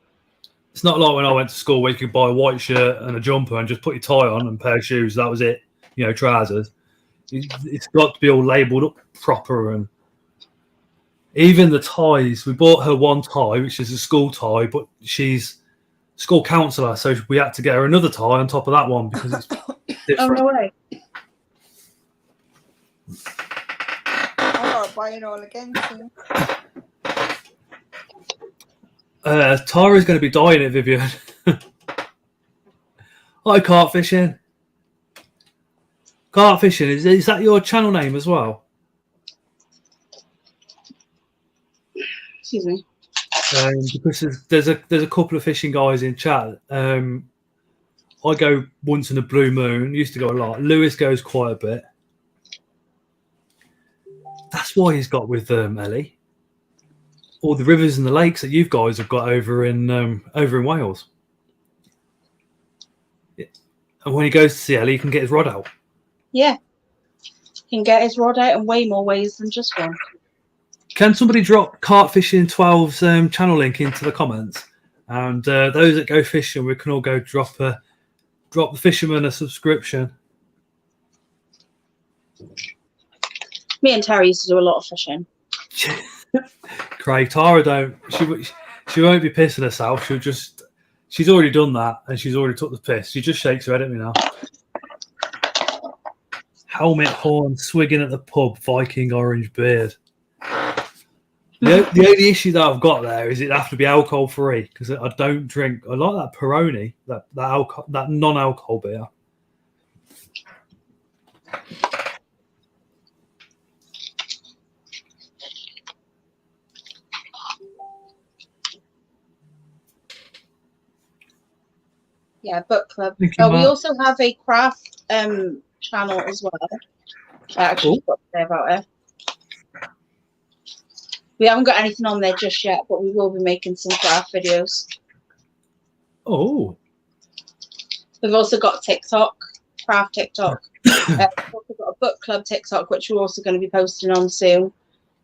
It's not like when I went to school where you could buy a white shirt and a jumper and just put your tie on and a pair of shoes. That was it. Trousers. It's got to be all labelled up proper, and even the ties. We bought her one tie, which is a school tie, but she's school counsellor, so we had to get her another tie on top of that one because it's different. Oh, no way. buy it all again soon. Tara's going to be dying it, Vivian. Hi, Carp Fishing. Carp Fishing, is that your channel name as well? Excuse me. Because there's a couple of fishing guys in chat. I go once in a blue moon. Used to go a lot. Lewis goes quite a bit. That's why he's got with Ellie. All the rivers and the lakes that you guys have got over in Wales. And when he goes to see Ellie, he can get his rod out. Yeah. He can get his rod out in way more ways than just one. Can somebody drop Carp Fishing 12's channel link into the comments? And those that go fishing, we can all go drop the fisherman a subscription. Me and Terry used to do a lot of fishing. Craig, Tara don't. She won't be pissing herself. She's already done that, and she's already took the piss. She just shakes her head at me now. Helmet, horn, swigging at the pub, Viking orange beard. The only issue that I've got there is it have to be alcohol free because I don't drink. I like that Peroni, that non-alcohol beer. Yeah, book club. Thank you, We Mark. also have a craft channel as well. I actually forgot to say about it. We haven't got anything on there just yet, but we will be making some craft videos. Oh, We've also got TikTok, craft TikTok. We've also got a book club TikTok, which we're also going to be posting on soon.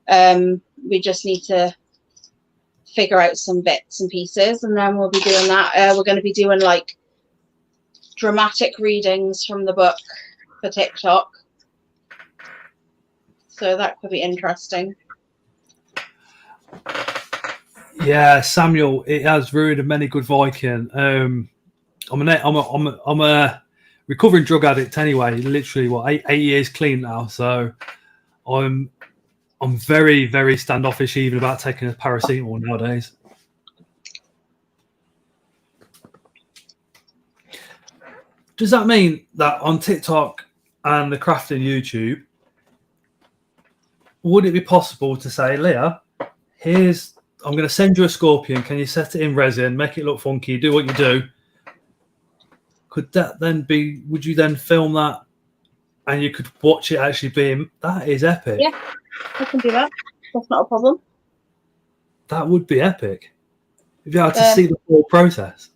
We just need to figure out some bits and pieces, and then we'll be doing that. We're going to be doing like dramatic readings from the book for TikTok. So that could be interesting. yeah, Samuel. It has ruined many good Viking. I'm a recovering drug addict anyway. Literally, eight years clean now. So I'm very, very standoffish even about taking a paracetamol nowadays. Does that mean that on TikTok and the crafting YouTube, would it be possible to say, Leah, I'm going to send you a scorpion. Can you set it in resin, make it look funky, do what you do? Could that then be, would you then film that and you could watch it actually being, that is epic. Yeah, I can do that. That's not a problem. That would be epic. If you had to see the whole process.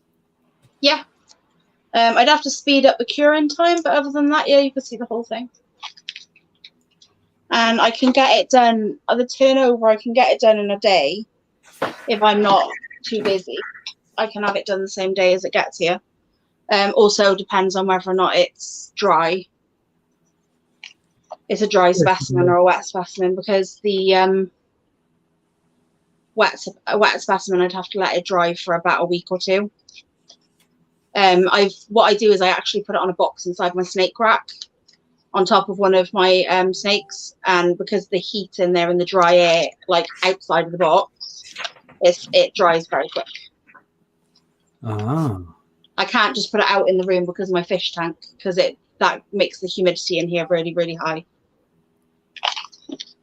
Yeah. I'd have to speed up the curing time, but other than that, yeah, you can see the whole thing. And I can get it done, the turnover, I can get it done in a day if I'm not too busy. I can have it done the same day as it gets here. Also depends on whether or not it's dry. It's a dry specimen or a wet specimen, because the wet specimen, I'd have to let it dry for about a week or two. What I do is I actually put it on a box inside my snake rack on top of one of my snakes, and because the heat in there and the dry air, like outside of the box, it dries very quick. Ah. I can't just put it out in the room because of my fish tank, because that makes the humidity in here really, really high.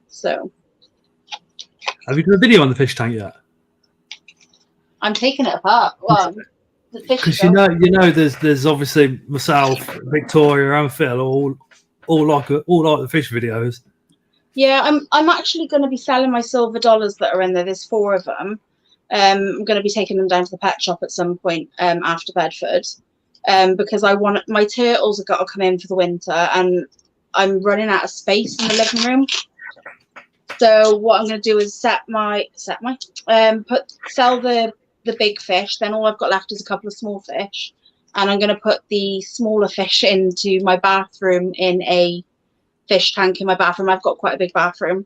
So. Have you done a video on the fish tank yet? I'm taking it apart. Well, the fish. Because you know, there's obviously myself, Victoria, and Phil, all like the fish videos. Yeah, I'm actually going to be selling my silver dollars that are in there. There's 4 of them. I'm going to be taking them down to the pet shop at some point after Bedford, because my turtles have got to come in for the winter, and I'm running out of space in the living room. So what I'm going to do is sell the big fish. Then all I've got left is a couple of small fish, and I'm going to put the smaller fish into my bathroom in a fish tank in my bathroom. I've got quite a big bathroom,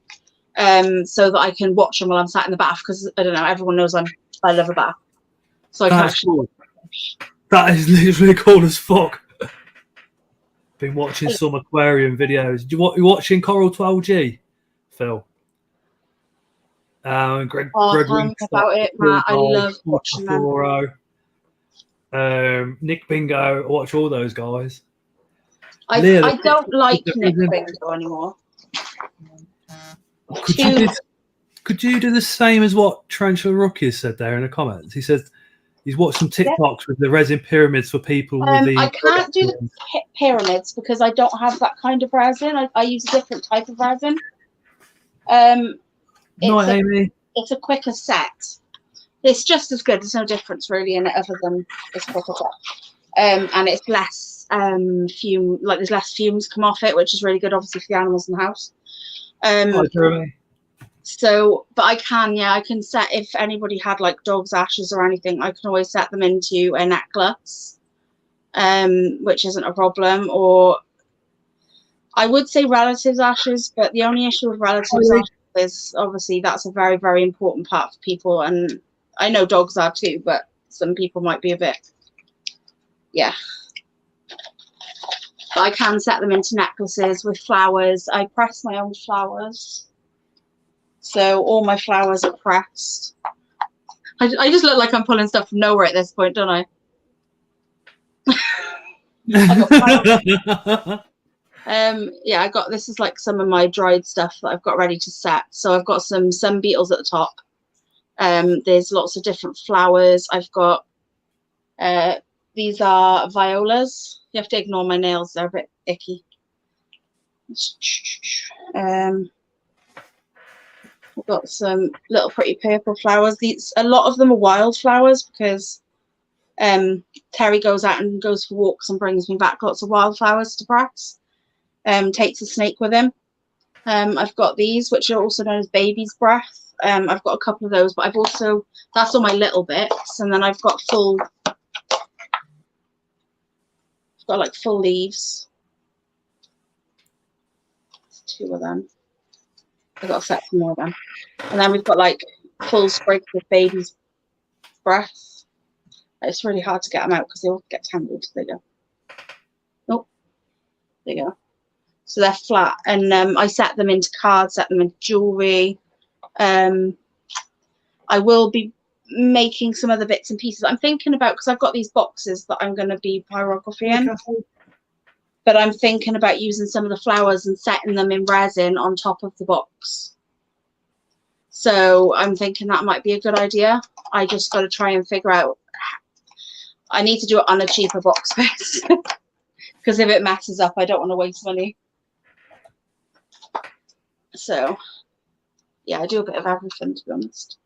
so that I can watch them while I'm sat in the bath, because I don't know, everyone knows I love a bath. So I can actually cool. That is literally cool as fuck. Been watching some aquarium videos. You watching Coral 12G, Phil? Greg Tell me about it, Matt. I love watching them. Nick Bingo. I watch all those guys. I don't like Nick Bingo anymore. Could you do the same as what Tarantula Rookie said there in the comments? He said he's watched some TikToks with the resin pyramids for people with the. I can't do the pyramids because I don't have that kind of resin. I use a different type of resin. Amy. It's a quicker set. It's just as good. There's no difference really in it other than it's quicker set. And it's less fume. Like there's less fumes come off it, which is really good, obviously for the animals in the house. So, but I can set, if anybody had like dog's ashes or anything, I can always set them into a necklace, which isn't a problem. Or I would say relatives' ashes, but the only issue with relatives' ashes is obviously that's a very, very important part for people. And I know dogs are too, but some people might be a bit, yeah. But I can set them into necklaces with flowers. I press my own flowers. So all my flowers are pressed. I just look like I'm pulling stuff from nowhere at this point, don't I? I got this is like some of my dried stuff that I've got ready to set. So I've got some beetles at the top. There's lots of different flowers. I've got these are violas. You have to ignore my nails, they're a bit icky. I've got some little pretty purple flowers. A lot of them are wildflowers because Terry goes out and goes for walks and brings me back lots of wildflowers to press. Takes a snake with him. I've got these, which are also known as baby's breath. I've got a couple of those, but I've also, that's all my little bits. And then I've got like full leaves. There's 2 of them. I've got to set some more of them. And then we've got like full sprigs of baby's breath. It's really hard to get them out because they all get tangled. There you go. Oh, there you go. So they're flat. And I set them into cards, set them into jewellery. I will be making some other bits and pieces. I'm thinking about, because I've got these boxes that I'm going to be pyrography in. But I'm thinking about using some of the flowers and setting them in resin on top of the box. So I'm thinking that might be a good idea. I just got to try and figure out. I need to do it on a cheaper box base. Because if it messes up, I don't want to waste money. So, yeah, I do a bit of everything, to be honest.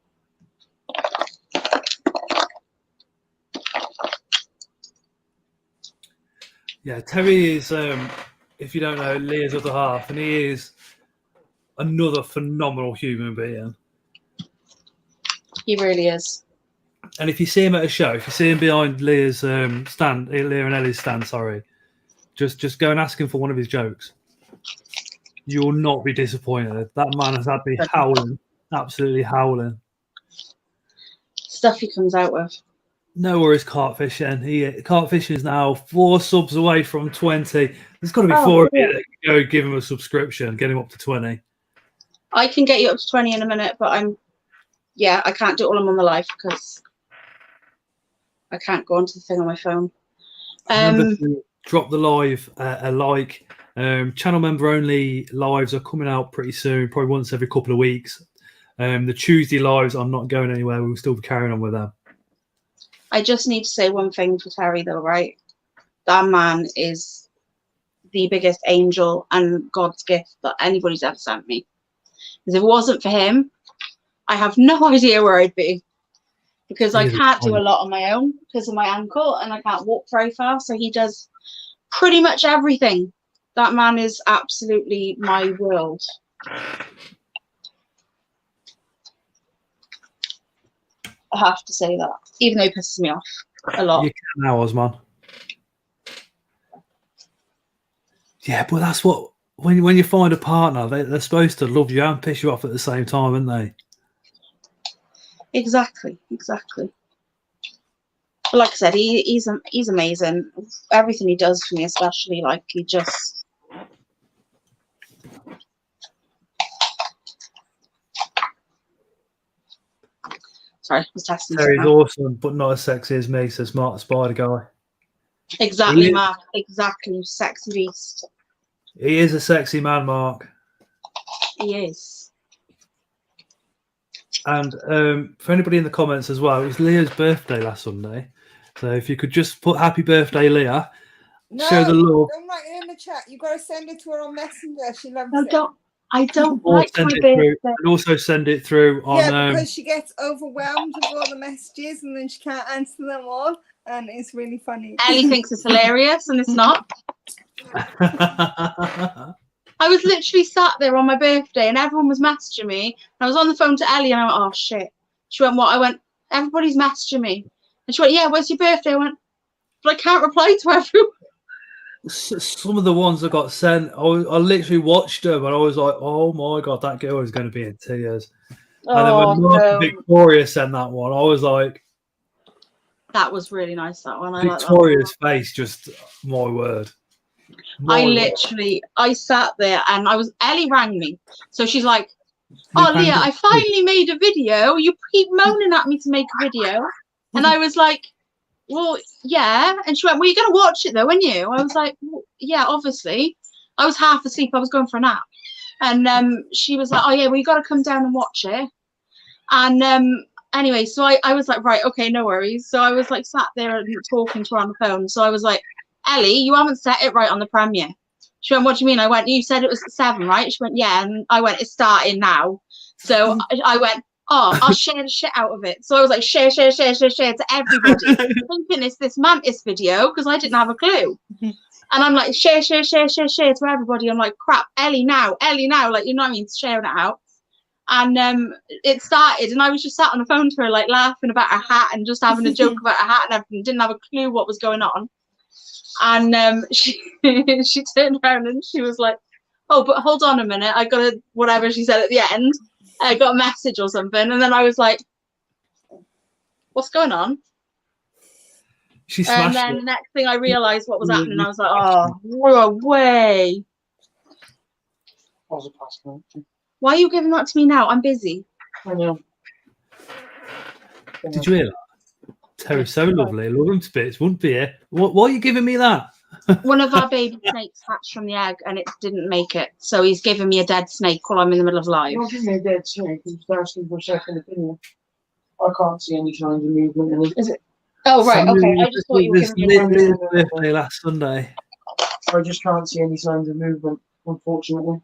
Yeah, Terry is, if you don't know, Leah's other half, and he is another phenomenal human being. He really is. And if you see him at a show, if you see him behind Leah's stand, Leah and Ellie's stand, sorry, just go and ask him for one of his jokes. You will not be disappointed. That man has had me howling, absolutely howling. Stuff he comes out with. No worries, Cartfishing. Cartfishing is now 4 subs away from 20. There's got to be 4 of you that can go give him a subscription, get him up to 20. I can get you up to 20 in a minute, but I can't do it while I'm on the live because I can't go onto the thing on my phone. Remember to drop the live a like. Channel member only lives are coming out pretty soon, probably once every couple of weeks. The Tuesday lives are not going anywhere. We'll still be carrying on with them. I just need to say one thing for Terry, though, right? That man is the biggest angel and God's gift that anybody's ever sent me. Because if it wasn't for him, I have no idea where I'd be. Because I can't do a lot on my own because of my ankle and I can't walk very far. So he does pretty much everything. That man is absolutely my world. I have to say that, even though he pisses me off a lot. You can now, Osman. Yeah, but that's what when you find a partner, they're supposed to love you and piss you off at the same time, aren't they? Exactly. But like I said, he's amazing. Everything he does for me, especially, like he just. Sorry, I was testing Terry's something. awesome, but not as sexy as me, so smart spider guy. Exactly, He is- Mark. Exactly, you sexy beast. He is a sexy man, Mark. He is. And for anybody in the comments as well, it was Leah's birthday last Sunday. So if you could just put happy birthday, Leah. No, Show the love. don't write it in the chat. You got to send it to her on Messenger. She loves No, it. I don't Or like send my it through, birthday. and also send it through on. Yeah, because she gets overwhelmed with all the messages and then she can't answer them all. And it's really funny. Ellie thinks it's hilarious, and it's not. I was literally sat there on my birthday, and everyone was messaging me. And I was on the phone to Ellie, and I went, "Oh shit." She went, "What?" I went, "Everybody's messaging me." And she went, "Yeah, where's your birthday?" I went, "But I can't reply to everyone." Some of the ones that got sent, I literally watched them, and I was like, "Oh my god, that girl is going to be in tears." And then when Mark and Victoria sent that one, I was like, that was really nice. That one. I like that Victoria's face, just my word. I sat there, and Ellie rang me, so she's like, "Oh, Leah, I finally made a video. You keep moaning at me to make a video," and I was like, "Well, yeah." And she went, "Well, you're gonna watch it though, aren't you?" I was like, well, "Yeah, obviously." I was half asleep. I was going for a nap, and she was like, "Oh yeah, well, you got to come down and watch it." And anyway, so I was like, "Right, okay, no worries." So I was like sat there and talking to her on the phone. So I was like, "Ellie, you haven't set it right on the premiere." She went, "What do you mean?" I went, "You said it was at 7, right?" She went, "Yeah." And I went, "It's starting now." So I went, "Oh, I'll share the shit out of it." So I was like, share to everybody, thinking it's this mantis video because I didn't have a clue. And I'm like, share to everybody. I'm like, crap, Ellie now, like, you know what I mean, sharing it out. And it started, and I was just sat on the phone to her, like laughing about her hat and just having a joke about her hat and everything. Didn't have a clue what was going on. And she turned around and she was like, "Oh, but hold on a minute, I got a," whatever she said at the end, I got a message or something. And then I was like, "What's going on?" She smashed and then it. The next thing I realised what was happening, I was like, "Oh, no way. Why are you giving that to me now? I'm busy." I know. Did you hear that? Terry's so lovely. I love him to bits. Wouldn't be here. Why are you giving me that? One of our baby snakes hatched from the egg and it didn't make it. So he's giving me a dead snake while I'm in the middle of live. Not giving me a dead snake. He's asking for a second opinion. I can't see any signs of movement in it. Is it? Oh, right. Okay. I just thought you were This giving me a dead Leah's birthday last Sunday. I just can't see any signs of movement, unfortunately.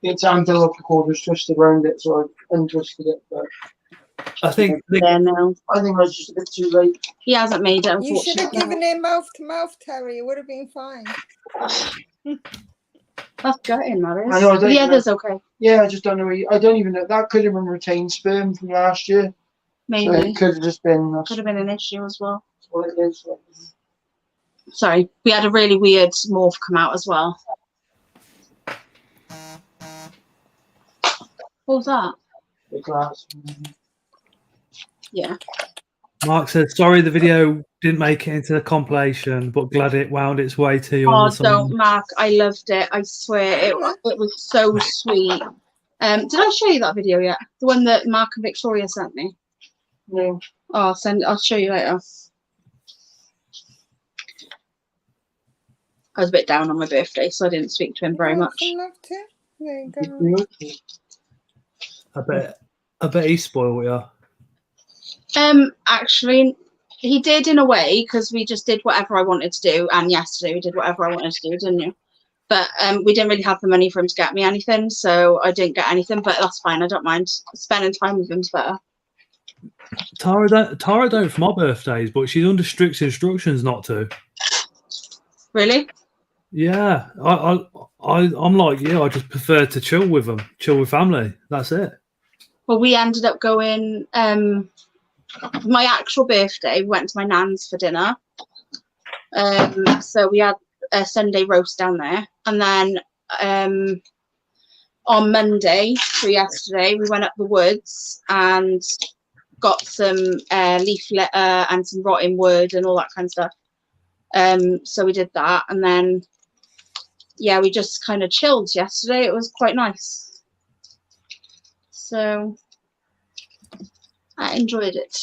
Its umbilical cord was twisted around it, so I untwisted it. But I think now. I think I was just a bit too late. He hasn't made it, You should have unfortunately. given him mouth to mouth, Terry. It would have been fine. That's gutting, that is. I know, I don't The know. other's okay. Yeah, I just don't know. I don't even know. That could have been retained sperm from last year. Maybe. So it could have just been. Could have been an issue as well. That's what it is. Sorry. We had a really weird morph come out as well. What was that? The glass. Yeah. Mark said, "Sorry, the video didn't make it into the compilation, but glad it wound its way to you." Oh, on the don't, Mark. I loved it. I swear. It was so sweet. Did I show you that video yet? The one that Mark and Victoria sent me? No. Oh, I'll show you later. I was a bit down on my birthday, so I didn't speak to him very much. Love to. There you go. I bet he spoiled you. Actually, he did in a way because we just did whatever I wanted to do, and yesterday we did whatever I wanted to do, didn't you? But we didn't really have the money for him to get me anything, so I didn't get anything. But that's fine. I don't mind. Spending time with him's better. Tara don't for my birthdays, but she's under strict instructions not to. Really? Yeah, I'm like you. I just prefer to chill with them, chill with family. That's it. Well, we ended up going. My actual birthday, we went to my nan's for dinner. So we had a Sunday roast down there, and then on Monday, so yesterday, we went up the woods and got some leaf litter and some rotting wood and all that kind of stuff. So we did that, and then yeah, we just kind of chilled yesterday. It was quite nice. So I enjoyed it.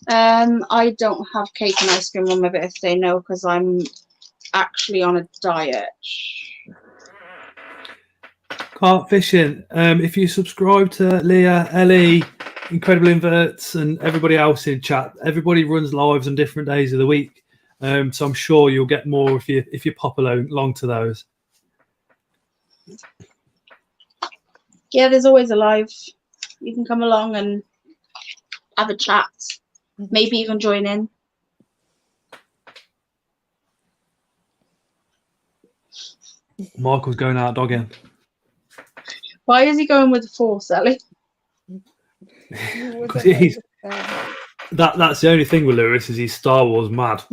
I don't have cake and ice cream on my birthday, no, because I'm actually on a diet. Carp fishing. If you subscribe to Leah, Ellie, Incredible Inverts, and everybody else in chat, everybody runs lives on different days of the week. So I'm sure you'll get more if you pop along to those. Yeah, there's always a live. You can come along and have a chat. Maybe even join in. Michael's going out dogging. Why is he going with the force, Ellie? Because he's that's the only thing with Lewis is he's Star Wars mad.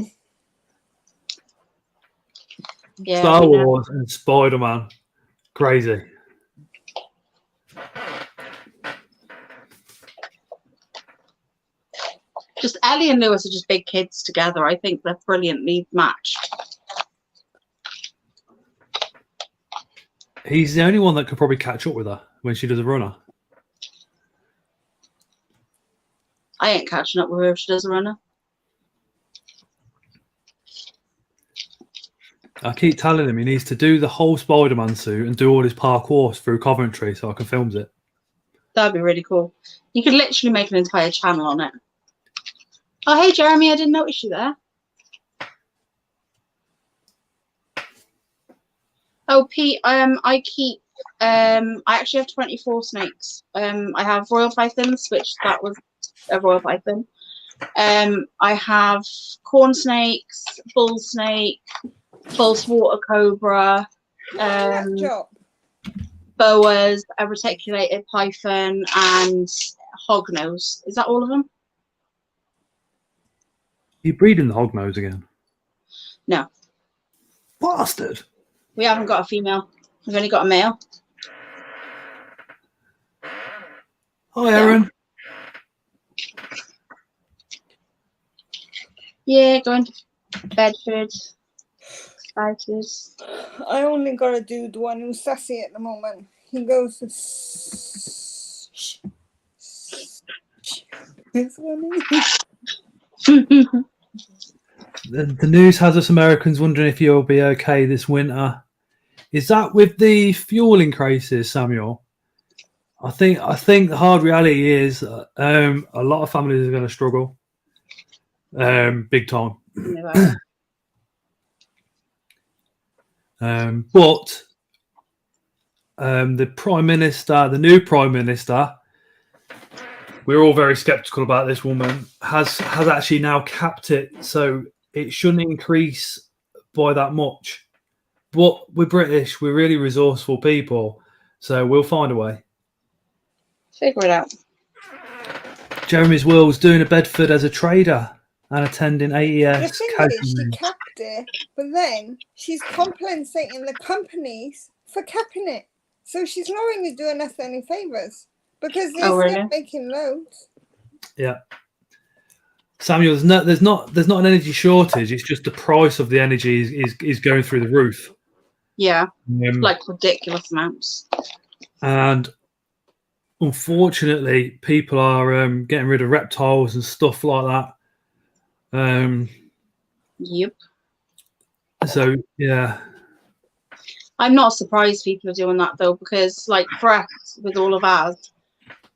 Yeah, Star Wars and Spider-Man. Crazy. Just Ellie and Lewis are just big kids together. I think they're brilliantly matched. He's the only one that could probably catch up with her when she does a runner. I ain't catching up with her if she does a runner. I keep telling him he needs to do the whole Spider-Man suit and do all his parkour through Coventry so I can film it. That'd be really cool. You could literally make an entire channel on it. Oh, hey, Jeremy, I didn't notice you there. Oh, Pete, I actually have 24 snakes. I have royal pythons, which that was a royal python. I have corn snakes, bull snake, false water cobra, boas, a reticulated python, and hognose. Is that all of them? You breeding the hognose again? No. Bastard. We haven't got a female. We've only got a male. Hi, Aaron. Yeah, going to Bedford. Spiders. I only got a dude one who's sassy at the moment. He goes to this one. The news has us Americans wondering if you'll be okay this winter. Is that with the fuel increases, Samuel? I think the hard reality is a lot of families are going to struggle, big time. But the Prime Minister, the new Prime Minister, we're all very sceptical about this woman, has actually now capped it, so it shouldn't increase by that much. But we're British, we're really resourceful people, so we'll find a way. Figure it out. Jeremy's Will's doing a Bedford as a trader and attending AES. The thing is, she capped it, but then she's compensating the companies for capping it. So she's not really doing us any favours because they're still making loads. Yeah. Samuel, there's not an energy shortage. It's just the price of the energy is going through the roof. Yeah, like ridiculous amounts. And unfortunately, people are getting rid of reptiles and stuff like that. Yep. So yeah, I'm not surprised people are doing that though, because like for us, with all of ours,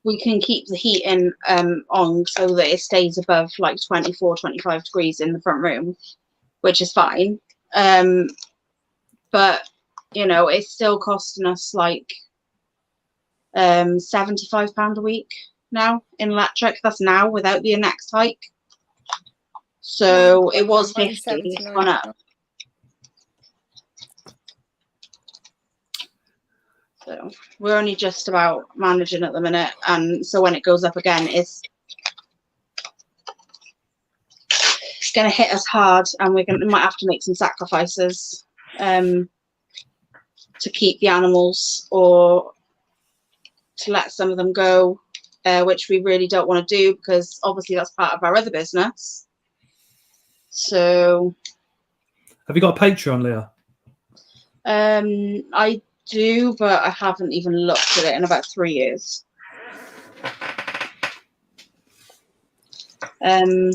we can keep the heating on so that it stays above like 24, 25 degrees in the front room, which is fine. But you know, it's still costing us like £75 a week now in electric. That's now without the next hike. So it was 50. It's gone up. So we're only just about managing at the minute, and so when it goes up again, it's going to hit us hard, and we might have to make some sacrifices to keep the animals or to let some of them go, which we really don't want to do because obviously that's part of our other business. So Have you got a Patreon, Leah? I do, but I haven't even looked at it in about 3 years. On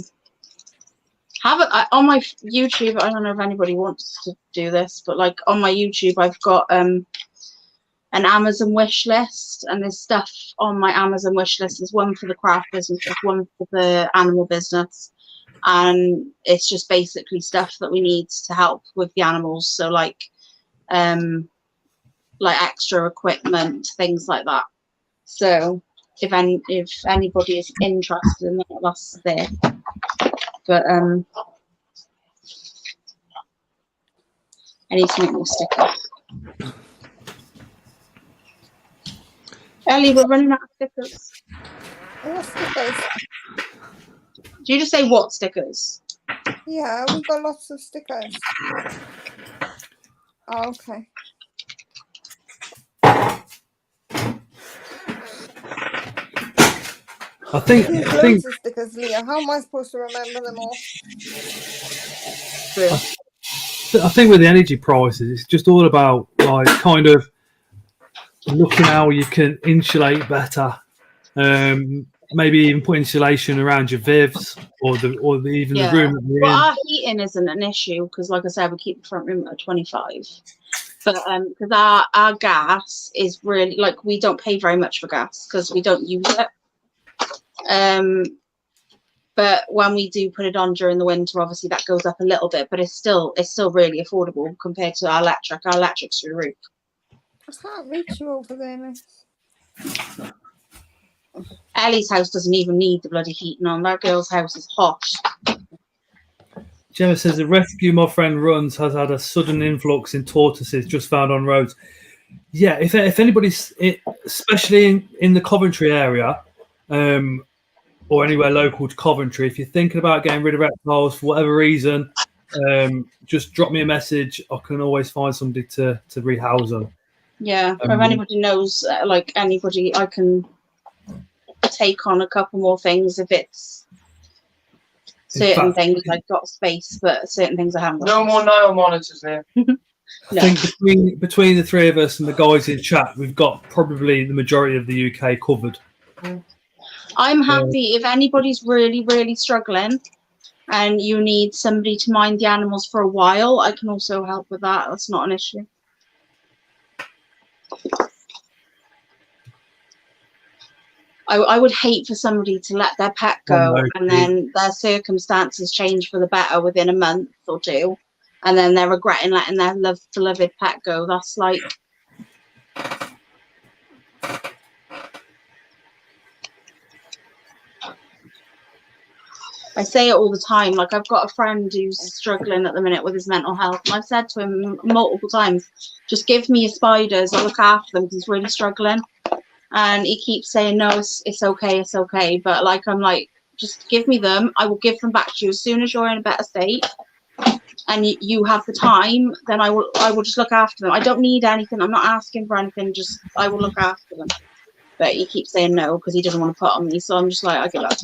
my YouTube, I don't know if anybody wants to do this, but like on my YouTube, I've got an Amazon wish list, and there's stuff on my Amazon wish list. There's one for the craft business, there's one for the animal business, and it's just basically stuff that we need to help with the animals. So like extra equipment, things like that. So if anybody is interested in that, that's there. But I need to make more stickers. Ellie, we're running out of stickers. What stickers? Do you just say what stickers? Yeah, we got lots of stickers. Oh, okay. I think Loads of stickers, Leah. How am I supposed to remember them all? I think with the energy prices, it's just all about like kind of looking how you can insulate better. Maybe even put insulation around your vivs or the room that you're well, in. our heating isn't an issue because, like I said, we keep the front room at 25. But because our gas is really like we don't pay very much for gas because we don't use it. But when we do put it on during the winter, obviously that goes up a little bit, but it's still really affordable compared to our electric. Our electric's through the roof. I can't reach you over there, miss. Ellie's house doesn't even need the bloody heating on. That girl's house is hot. Gemma says the rescue my friend runs has had a sudden influx in tortoises just found on roads. Yeah, if anybody's, especially in the Coventry area, or anywhere local to Coventry, if you're thinking about getting rid of reptiles for whatever reason, just drop me a message. I can always find somebody to rehouse them. Yeah, if anybody knows, like anybody, I can take on a couple more things if it's certain things I've got space, but certain things I haven't got. No more nail monitors there. I think between the three of us and the guys in chat, we've got probably the majority of the UK covered. I'm happy if anybody's really, really struggling and you need somebody to mind the animals for a while, I can also help with that. That's not an issue. I would hate for somebody to let their pet go and then their circumstances change for the better within a month or two, and then they're regretting letting their beloved pet go. That's like... I say it all the time. Like, I've got a friend who's struggling at the minute with his mental health, and I've said to him multiple times, just give me your spiders, I'll look after them because he's really struggling. And he keeps saying, no, it's okay, it's okay. But like, I'm like, just give me them. I will give them back to you as soon as you're in a better state and you have the time. Then I will just look after them. I don't need anything. I'm not asking for anything. Just I will look after them. But he keeps saying no because he doesn't want to put on me. So I'm just like, I give up.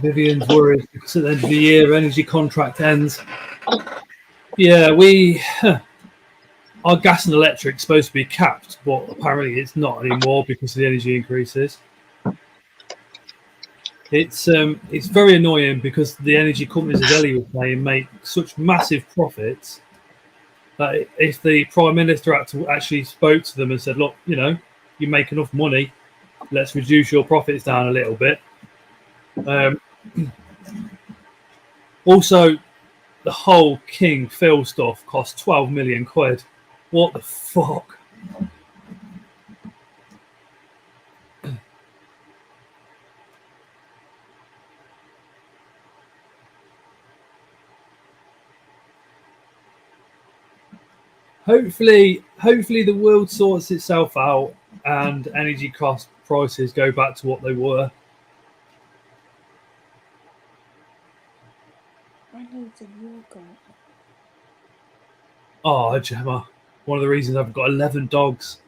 Vivian's worried because at the end of the year, energy contract ends. Yeah, our gas and electric is supposed to be capped, but apparently it's not anymore because of the energy increases. It's very annoying because the energy companies, as Ellie was saying, make such massive profits that if the Prime Minister actually spoke to them and said, look, you make enough money, let's reduce your profits down a little bit. Also, the whole King Phil stuff cost 12 million quid. What the fuck? Hopefully the world sorts itself out and energy cost prices go back to what they were. I need a yogurt. Oh, Gemma, one of the reasons I've got 11 dogs.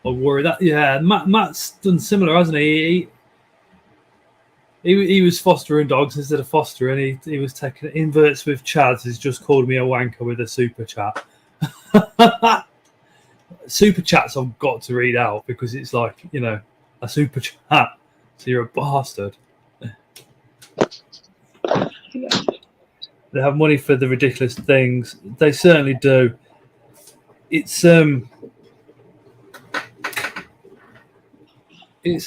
I worry that Matt's done similar, hasn't he? He was fostering dogs instead of fostering. He was taking inverts with Chaz. He's just called me a wanker with a super chat. Super chats I've got to read out because it's like, you know, a super chat. So you're a bastard. They have money for the ridiculous things. They certainly do. It's a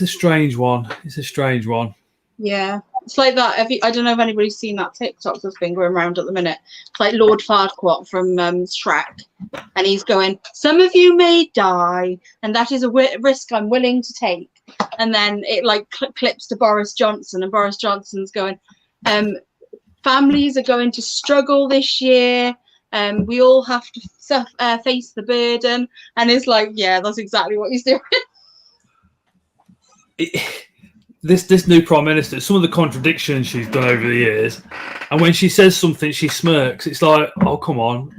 strange one. It's a strange one. Yeah, it's like that. I don't know if anybody's seen that TikTok that's been going around at the minute. It's like Lord Farquaad from Shrek, and he's going, "Some of you may die, and that is a risk I'm willing to take." And then it like clips to Boris Johnson, and Boris Johnson's going, "Families are going to struggle this year. We all have to face the burden." And it's like, yeah, that's exactly what he's doing. This new prime minister, some of the contradictions she's done over the years, and when she says something, she smirks. It's like, oh come on,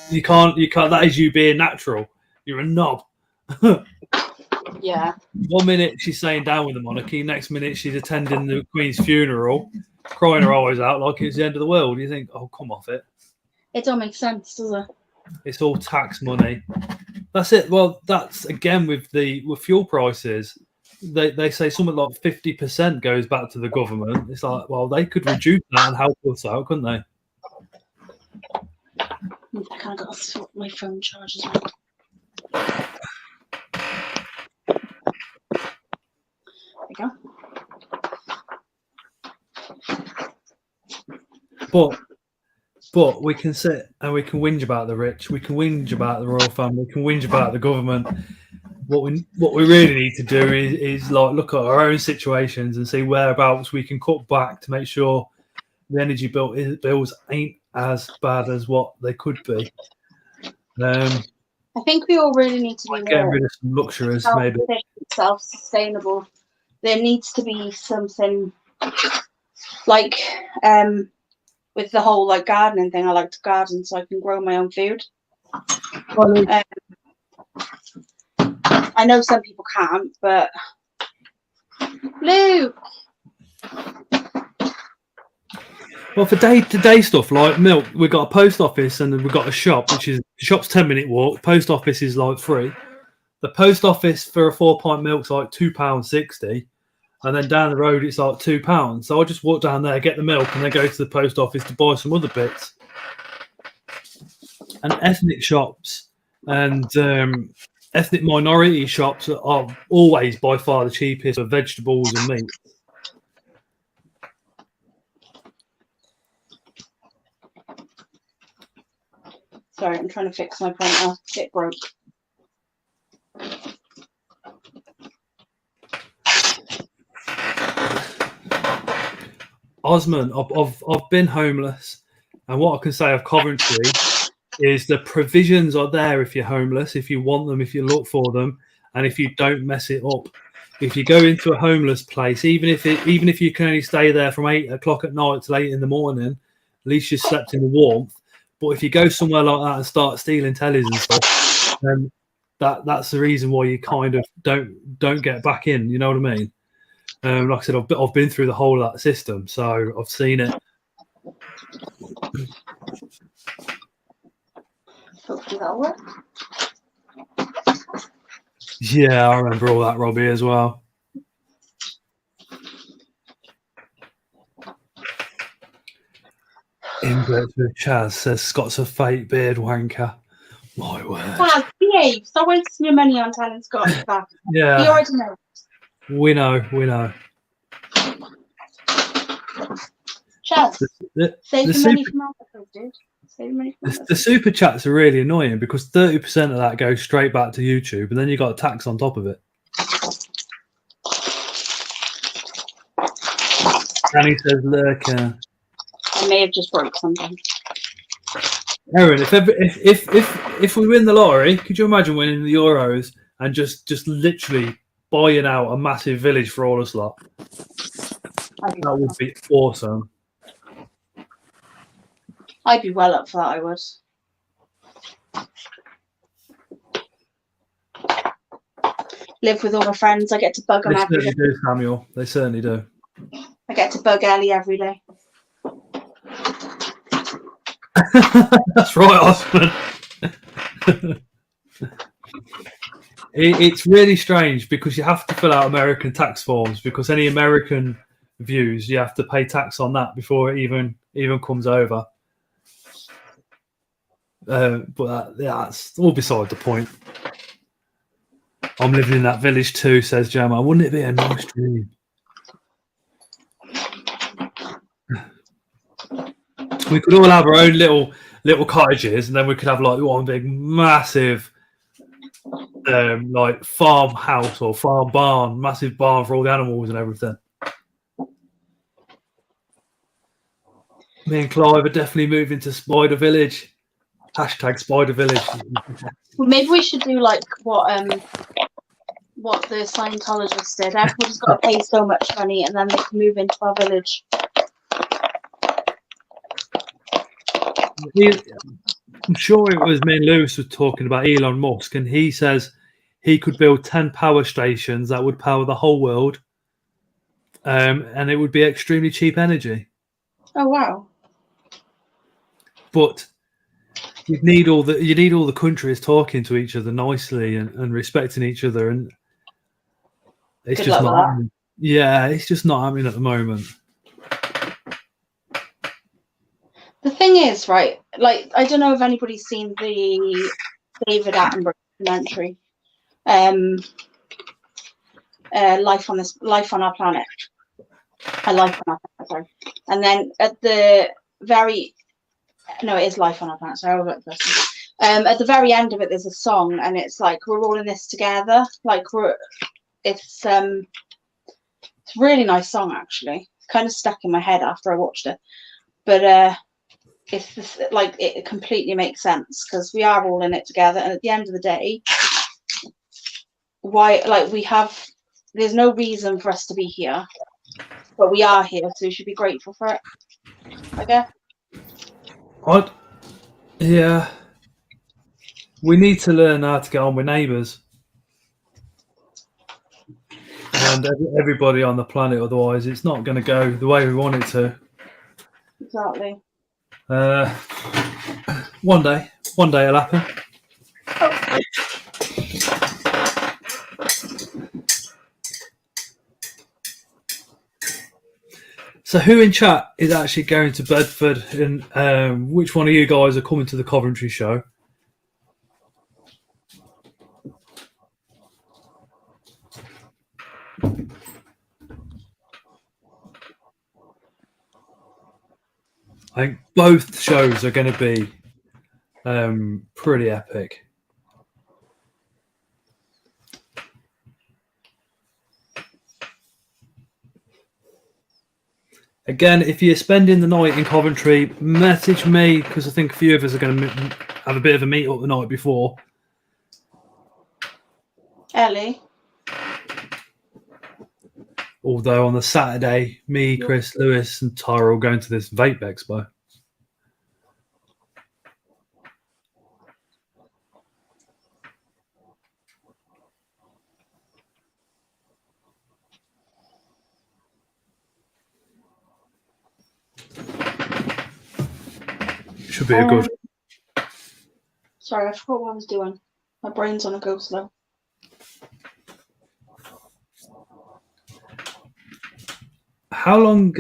you can't. That is you being natural. You're a knob. Yeah. 1 minute she's saying down with the monarchy, next minute she's attending the Queen's funeral, crying her eyes out like it's the end of the world. You think, oh come off it. It don't make sense, does it? It's all tax money. That's it. Well, that's again with fuel prices. They say something like 50% goes back to the government. It's like, well, they could reduce that and help us out, couldn't they? I kind of got to swap my phone charge as well. There we go. But we can sit and we can whinge about the rich. We can whinge about the royal family. We can whinge about the government. What we really need to do is like look at our own situations and see whereabouts we can cut back to make sure the energy bills ain't as bad as what they could be. I think we all really need to be getting more rid of some luxuries, maybe self-sustainable. There needs to be something like with the whole like gardening thing. I like to garden so I can grow my own food. I know some people can't, but Luke. Well, for day-to-day stuff like milk, we've got a post office and we've got a shop, which is the shop's 10-minute walk. Post office is like free. The post office for a 4-pint milk's like £2.60, and then down the road it's like £2. So I just walk down there, get the milk, and then go to the post office to buy some other bits. And ethnic shops and ethnic minority shops are always by far the cheapest for vegetables and meat. Sorry, I'm trying to fix my printer. It broke. Osman, I've been homeless, and what I can say of Coventry is the provisions are there if you're homeless, if you want them, if you look for them, and if you don't mess it up. If you go into a homeless place, even if you can only stay there from 8 o'clock at night till 8 in the morning, at least you slept in the warmth. But if you go somewhere like that and start stealing tellies and stuff, then that's the reason why you kind of don't get back in. You know what I mean? Like I said, I've been through the whole of that system, so I've seen it. Hopefully that'll work. Yeah, I remember all that, Robbie, as well. Inverts with Chaz says Scott's a fake beard wanker. My word. Chaz, behave. Stop wasting your money on telling Scott that. Yeah. You already know. We know. Chaz, save your money from Alpha, dude. Save your money from the super chats are really annoying because 30% of that goes straight back to YouTube, and then you got a tax on top of it. Danny says, "Look, I may have just broke something." Erin, if we win the lottery, could you imagine winning the Euros and just literally buying out a massive village for all us lot? That would be awesome. I'd be well up for that, I would. live with all my friends. I get to bug them They every certainly day. do, Samuel. They certainly do. I get to bug Ellie every day. That's right, Osman. It's really strange because you have to fill out American tax forms because any American views you have to pay tax on that before it even comes over. But that's all beside the point. I'm living in that village too, says Gemma. Wouldn't it be a nice dream? We could all have our own little cottages, and then we could have like one big massive like farmhouse or farm barn, massive barn for all the animals and everything. Me and Clive are definitely moving to Spider Village. Hashtag Spider Village. Well, maybe we should do like what the Scientologists did. Everybody's got to pay so much money, and then they can move into our village. I'm sure it was me and Lewis were talking about Elon Musk, and he says he could build 10 power stations that would power the whole world, and it would be extremely cheap energy. Oh wow! But you need all the countries talking to each other nicely and respecting each other, and it's Good just luck not with that. happening. Yeah, it's just not happening at the moment. The thing is, right? Like, I don't know if anybody's seen the David Attenborough documentary, Life on Our Planet. Life on Our Planet, sorry. And then at the very, no, it is Life on Our Planet. Sorry, I wrote this. At the very end of it, there's a song, and it's like we're all in this together. Like it's a really nice song actually. Kind of stuck in my head after I watched it, but it's just, like it completely makes sense because we are all in it together, and at the end of the day, there's no reason for us to be here, but we are here, so we should be grateful for it, I guess. Yeah, we need to learn how to get on with neighbours and everybody on the planet, otherwise it's not going to go the way we want it to. Exactly. One day it'll happen. Oh. So who in chat is actually going to Bedford, and which one of you guys are coming to the Coventry show? I think both shows are going to be pretty epic. Again, if you're spending the night in Coventry, message me because I think a few of us are going to have a bit of a meet up the night before. Ellie. Although on the Saturday, me, Chris, Lewis, and Tara are going to this vape expo. Should be a good. Sorry, I forgot what I was doing. My brain's on a go slow. How long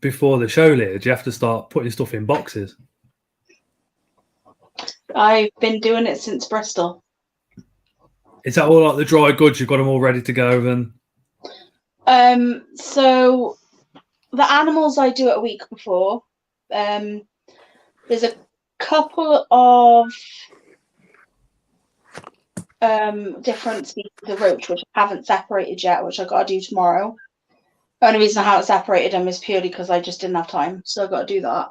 before the show, Leah, do you have to start putting stuff in boxes? I've been doing it since Bristol. Is that all like the dry goods? You've got them all ready to go then? So the animals I do it a week before. There's a couple of different species of roach which I haven't separated yet, which I got to do tomorrow. The only reason I haven't separated them is purely because I just didn't have time, so I got to do that.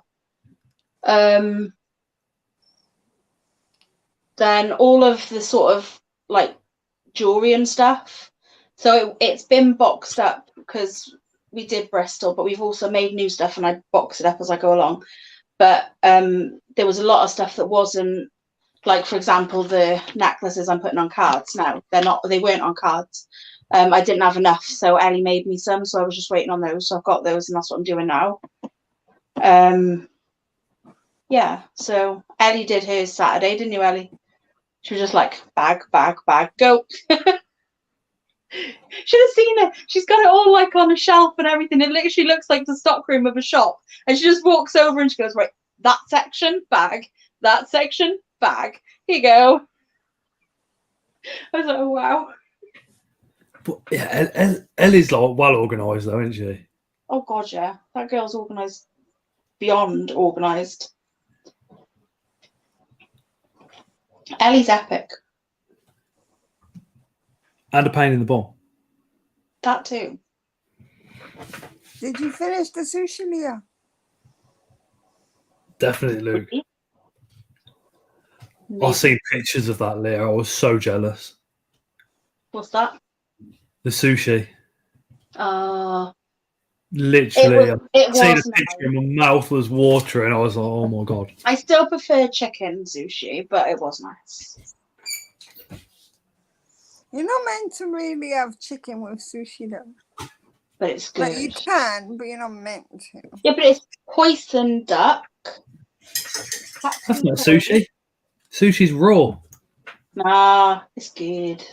Then all of the sort of like jewelry and stuff. So it's been boxed up because we did Bristol, but we've also made new stuff and I box it up as I go along. But there was a lot of stuff that wasn't Like, for example, the necklaces I'm putting on cards now, they weren't on cards. I didn't have enough, so Ellie made me some, so I was just waiting on those. So I've got those, and that's what I'm doing now. Yeah, so Ellie did hers Saturday, didn't you, Ellie? She was just like, bag, bag, bag, go. Should have seen it. She's got it all like on a shelf and everything. It literally looks like the stockroom of a shop. And she just walks over and she goes, right, that section, bag. That section, bag. Here you go. I was like, oh, wow. But yeah, Ellie's like well organised though, isn't she? Oh, God, yeah. That girl's organised beyond organised. Ellie's epic. And a pain in the bum. That too. Did you finish the sushi, Leah? Definitely, Luke. Maybe. I've seen pictures of that, Leah. I was so jealous. What's that? The sushi. Literally, it seen a was picture nice. and my mouth was watering. I was like, oh my God. I still prefer chicken sushi, but it was nice. You're not meant to really have chicken with sushi, though. But it's good. Like, you can, but you're not meant to. Yeah, but it's hoisin duck. That's not sushi. Sushi's raw. Nah, it's good.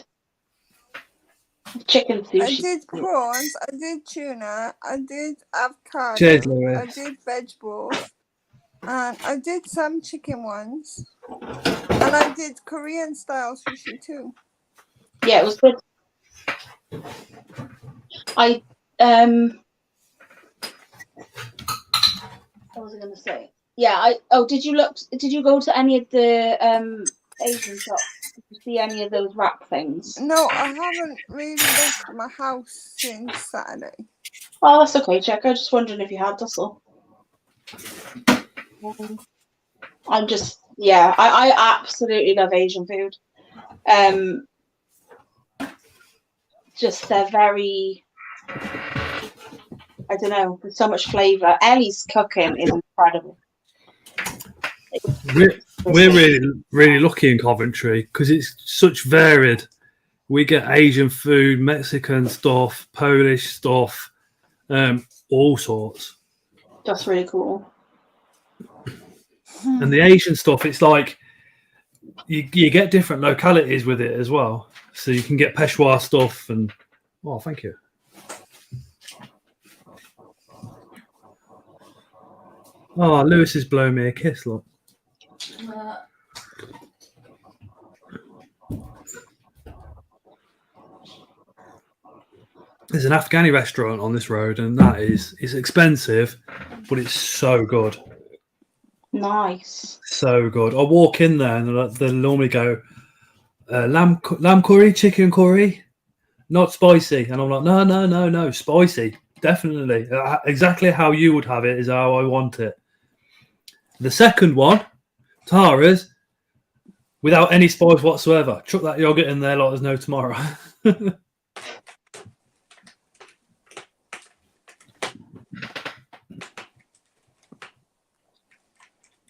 Chicken sushi. I did prawns, I did tuna, I did avocado, Cheers, Lewis. I did vegetables, and I did some chicken ones, and I did Korean style sushi too. Yeah, it was good. What was I going to say? Yeah, did you go to any of the Asian shops? Did you see any of those wrap things? No, I haven't really left my house since Saturday. Oh, that's okay, Jack. I was just wondering if you had, that's all. I'm just, yeah, I absolutely love Asian food. Just they're very, I don't know, there's so much flavour. Ellie's cooking is incredible. We're really lucky in Coventry because it's such varied. We get Asian food, Mexican stuff, Polish stuff, all sorts. That's really cool. And the Asian stuff, it's like you get different localities with it as well. So you can get Peshawar stuff and oh, thank you. Oh, Lewis is blowing me a kiss, look. There's an Afghani restaurant on this road, and it's expensive, but it's so good. Nice. So good. I walk in there, and they normally go, lamb curry, chicken curry, not spicy. And I'm like, no, spicy, definitely. Exactly how you would have it is how I want it. The second one, Tara's, without any spice whatsoever. Chuck that yogurt in there like there's no tomorrow.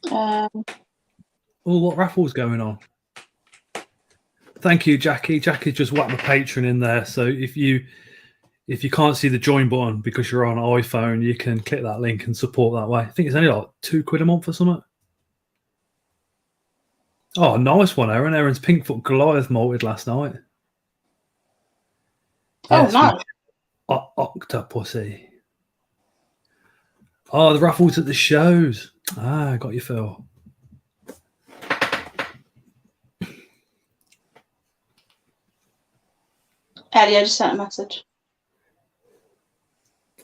Oh, what raffle's going on? Thank you, Jackie. Jackie just whacked the patron in there. So if you can't see the join button because you're on iPhone, you can click that link and support that way. I think it's only like £2 a month or something. Oh, nice one, Erin. Erin's Pinkfoot Goliath molted last night. Oh, Yes, nice. Octopussy. Oh, the raffles at the shows. Ah, got you, Phil. Ellie, I just sent a message.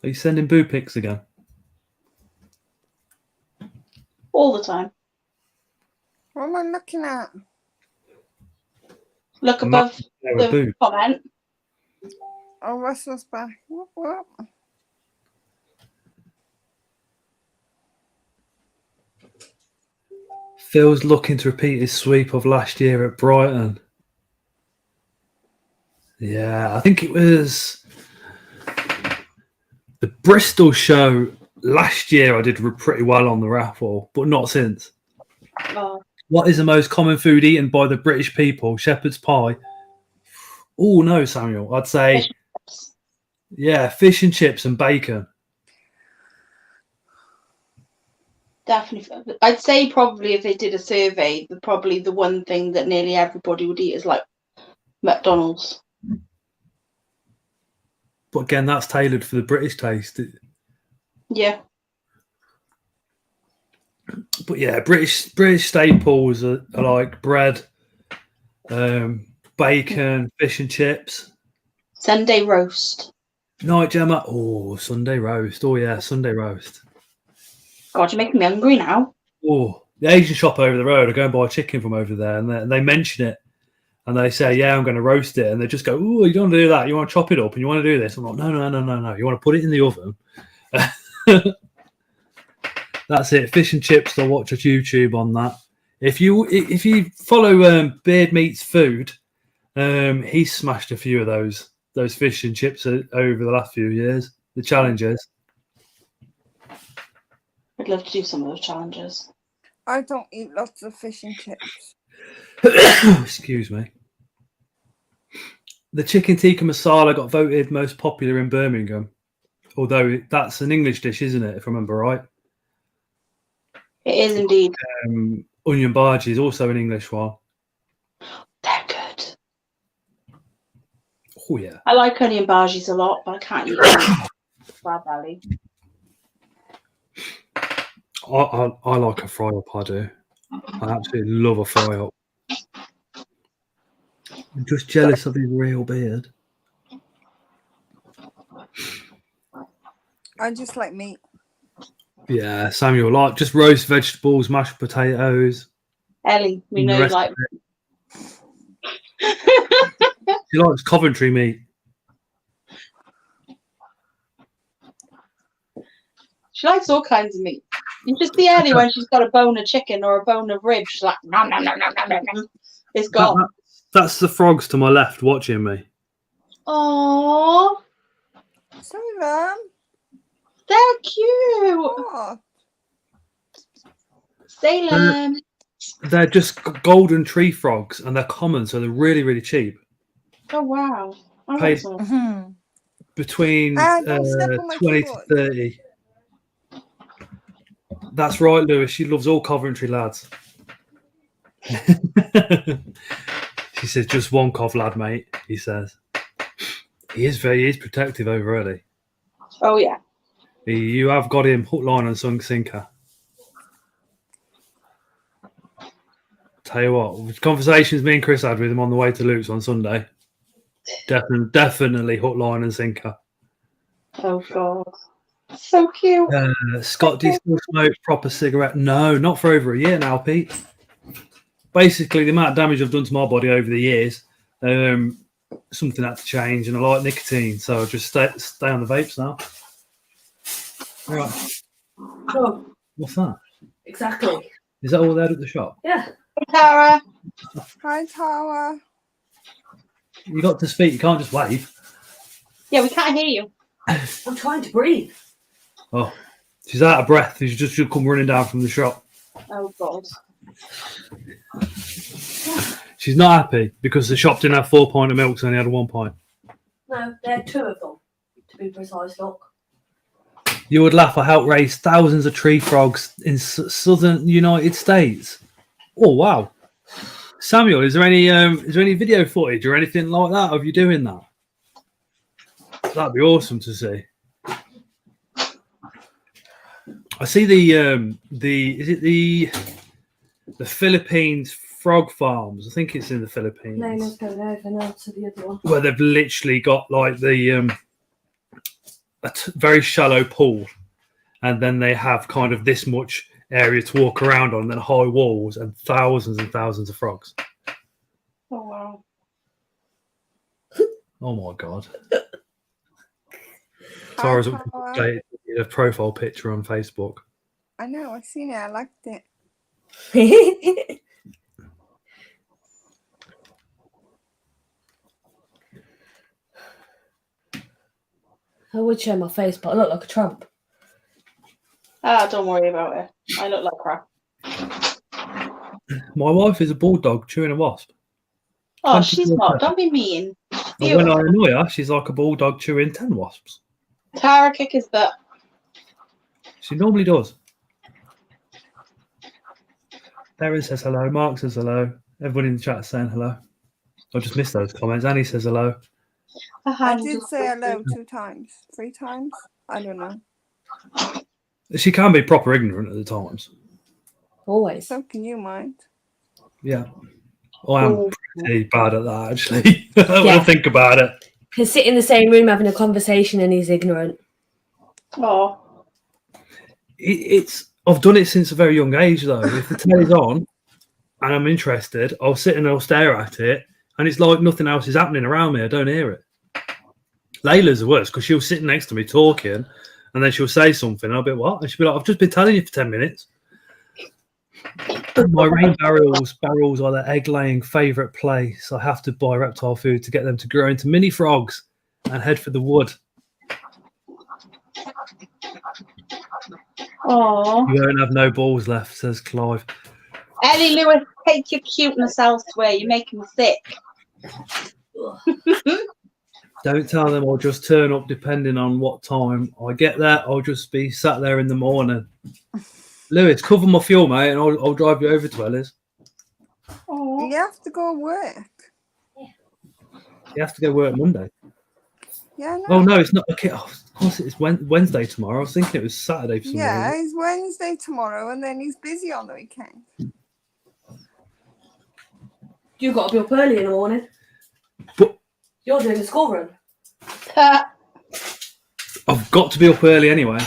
Are you sending boo pics again? All the time. What am I looking at? Look above the boo. comment. Oh, Russell's back. What? Phil's looking to repeat his sweep of last year at Brighton. Yeah, I think it was the Bristol show last year. I did pretty well on the raffle, but not since. Oh. What is the most common food eaten by the British people? Shepherd's pie. Oh no, Samuel. I'd say fish and chips and bacon. Definitely. I'd say probably if they did a survey, probably the one thing that nearly everybody would eat is like McDonald's. But again, that's tailored for the British taste. Yeah. But yeah, British staples are like bread, bacon, fish and chips. Sunday roast. Night Gemma. Oh, Sunday roast. Oh yeah, Sunday roast. God, you're making me hungry now. Oh, the Asian shop over the road. I go and buy chicken from over there, and they mention it, and they say, "Yeah, I'm going to roast it," and they just go, "Oh, you don't want to do that. You want to chop it up, and you want to do this." I'm like, "No. You want to put it in the oven." That's it. Fish and chips. I'll watch a YouTube on that. If you follow Beard Meats Food, he smashed a few of those fish and chips over the last few years. The challenges. I'd love to do some of those challenges. I don't eat lots of fish and chips. Excuse me. The chicken tikka masala got voted most popular in Birmingham, although that's an English dish, isn't it? If I remember right. It is indeed. Onion bhaji is also an English one. They're good. Oh yeah. I like onion bhajis a lot, but I can't eat them. Bad belly. I like a fry up. I do. I absolutely love a fry up. I'm just jealous of his real beard. I just like meat. Yeah, Samuel, like just roast vegetables, mashed potatoes. Ellie, we know you like. She likes Coventry meat. She likes all kinds of meat. You just see Ellie when she's got a bone of chicken or a bone of rib. She's like, nom, nom, nom, nom, nom, nom. It's got. That's the frogs to my left watching me. Aww. Salem. They're cute. Oh. Salem. They're just golden tree frogs, and they're common, so they're really, really cheap. Oh wow! Paid Mm-hmm. between Don't step on my 20 foot. to 30. That's right, Lewis. She loves all Coventry lads. She says, "Just one Cov lad, mate." He says, "He is protective over Ellie." Oh yeah. You have got him hook, line, and sinker. Tell you what, conversations me and Chris had with him on the way to Luke's on Sunday. Definitely hook, line, and sinker. Oh god, so cute. Scott, do you still smoke proper cigarette? No, not for over a year now, Pete. Basically, the amount of damage I've done to my body over the years, something had to change, and I like nicotine, so I just stay on the vapes now. Right. Oh, What's that? exactly. Is that all they had at the shop? Yeah. Hey, Tara. Hi, Tara. You got to speak. You can't just wave. Yeah, we can't hear you. I'm trying to breathe. Oh, she's out of breath. She'll come running down from the shop. Oh god. She's not happy because the shop didn't have 4 pints of milk, so only had 1 pint. No, there are 2 of them, to be precise, look. You would laugh. I helped raise thousands of tree frogs in southern United States. Oh wow, Samuel, is there any video footage or anything like that of you doing that? That'd be awesome to see. I see the Philippines frog farms. I think it's in the Philippines. No, let's go over now to the other one. Where they've literally got like very shallow pool, and then they have kind of this much area to walk around on, and then high walls and thousands of frogs. Oh wow. Oh my god. Hi, Tara's Tara. updated a profile picture on Facebook. I know, I've seen it. I liked it. I would show my face, but I look like a tramp. Ah, don't worry about it. I look like crap. My wife is a bulldog chewing a wasp. Oh, she's not. Don't be mean. And when I annoy her, she's like a bulldog chewing 10 wasps. Tara, kick his butt. She normally does. Darren says hello. Mark says hello. Everybody in the chat is saying hello. I just missed those comments. Annie says hello. I did say hello 2 times, 3 times. I don't know. She can be proper ignorant at the times. Always. So can you, mind? Yeah. I am pretty bad at that, actually. When I think about it. Can sit in the same room having a conversation and he's ignorant. Oh. I've done it since a very young age, though. If the telly's on and I'm interested, I'll sit and I'll stare at it, and it's like nothing else is happening around me. I don't hear it. Layla's the worst because she'll sit next to me talking, and then she'll say something, and I'll be, what? And she'll be like, I've just been telling you for 10 minutes. My rain barrels are their egg-laying favourite place. I have to buy reptile food to get them to grow into mini frogs and head for the wood. Oh. You don't have no balls left, says Clive. Ellie Lewis, take your cuteness elsewhere. You're making me sick. Don't tell them I'll just turn up depending on what time I get there. I'll just be sat there in the morning. Lewis, cover my fuel, mate, and I'll drive you over to Ellie's. Oh. You have to go work. You have to go work Monday. Yeah, no. Oh, no, it's not. Okay, of course, it's Wednesday tomorrow. I was thinking it was Saturday for some Yeah, reason. it's Wednesday tomorrow, and then he's busy on the weekend. You've got to be up early in the morning. But You're doing the school run. I've got to be up early anyway.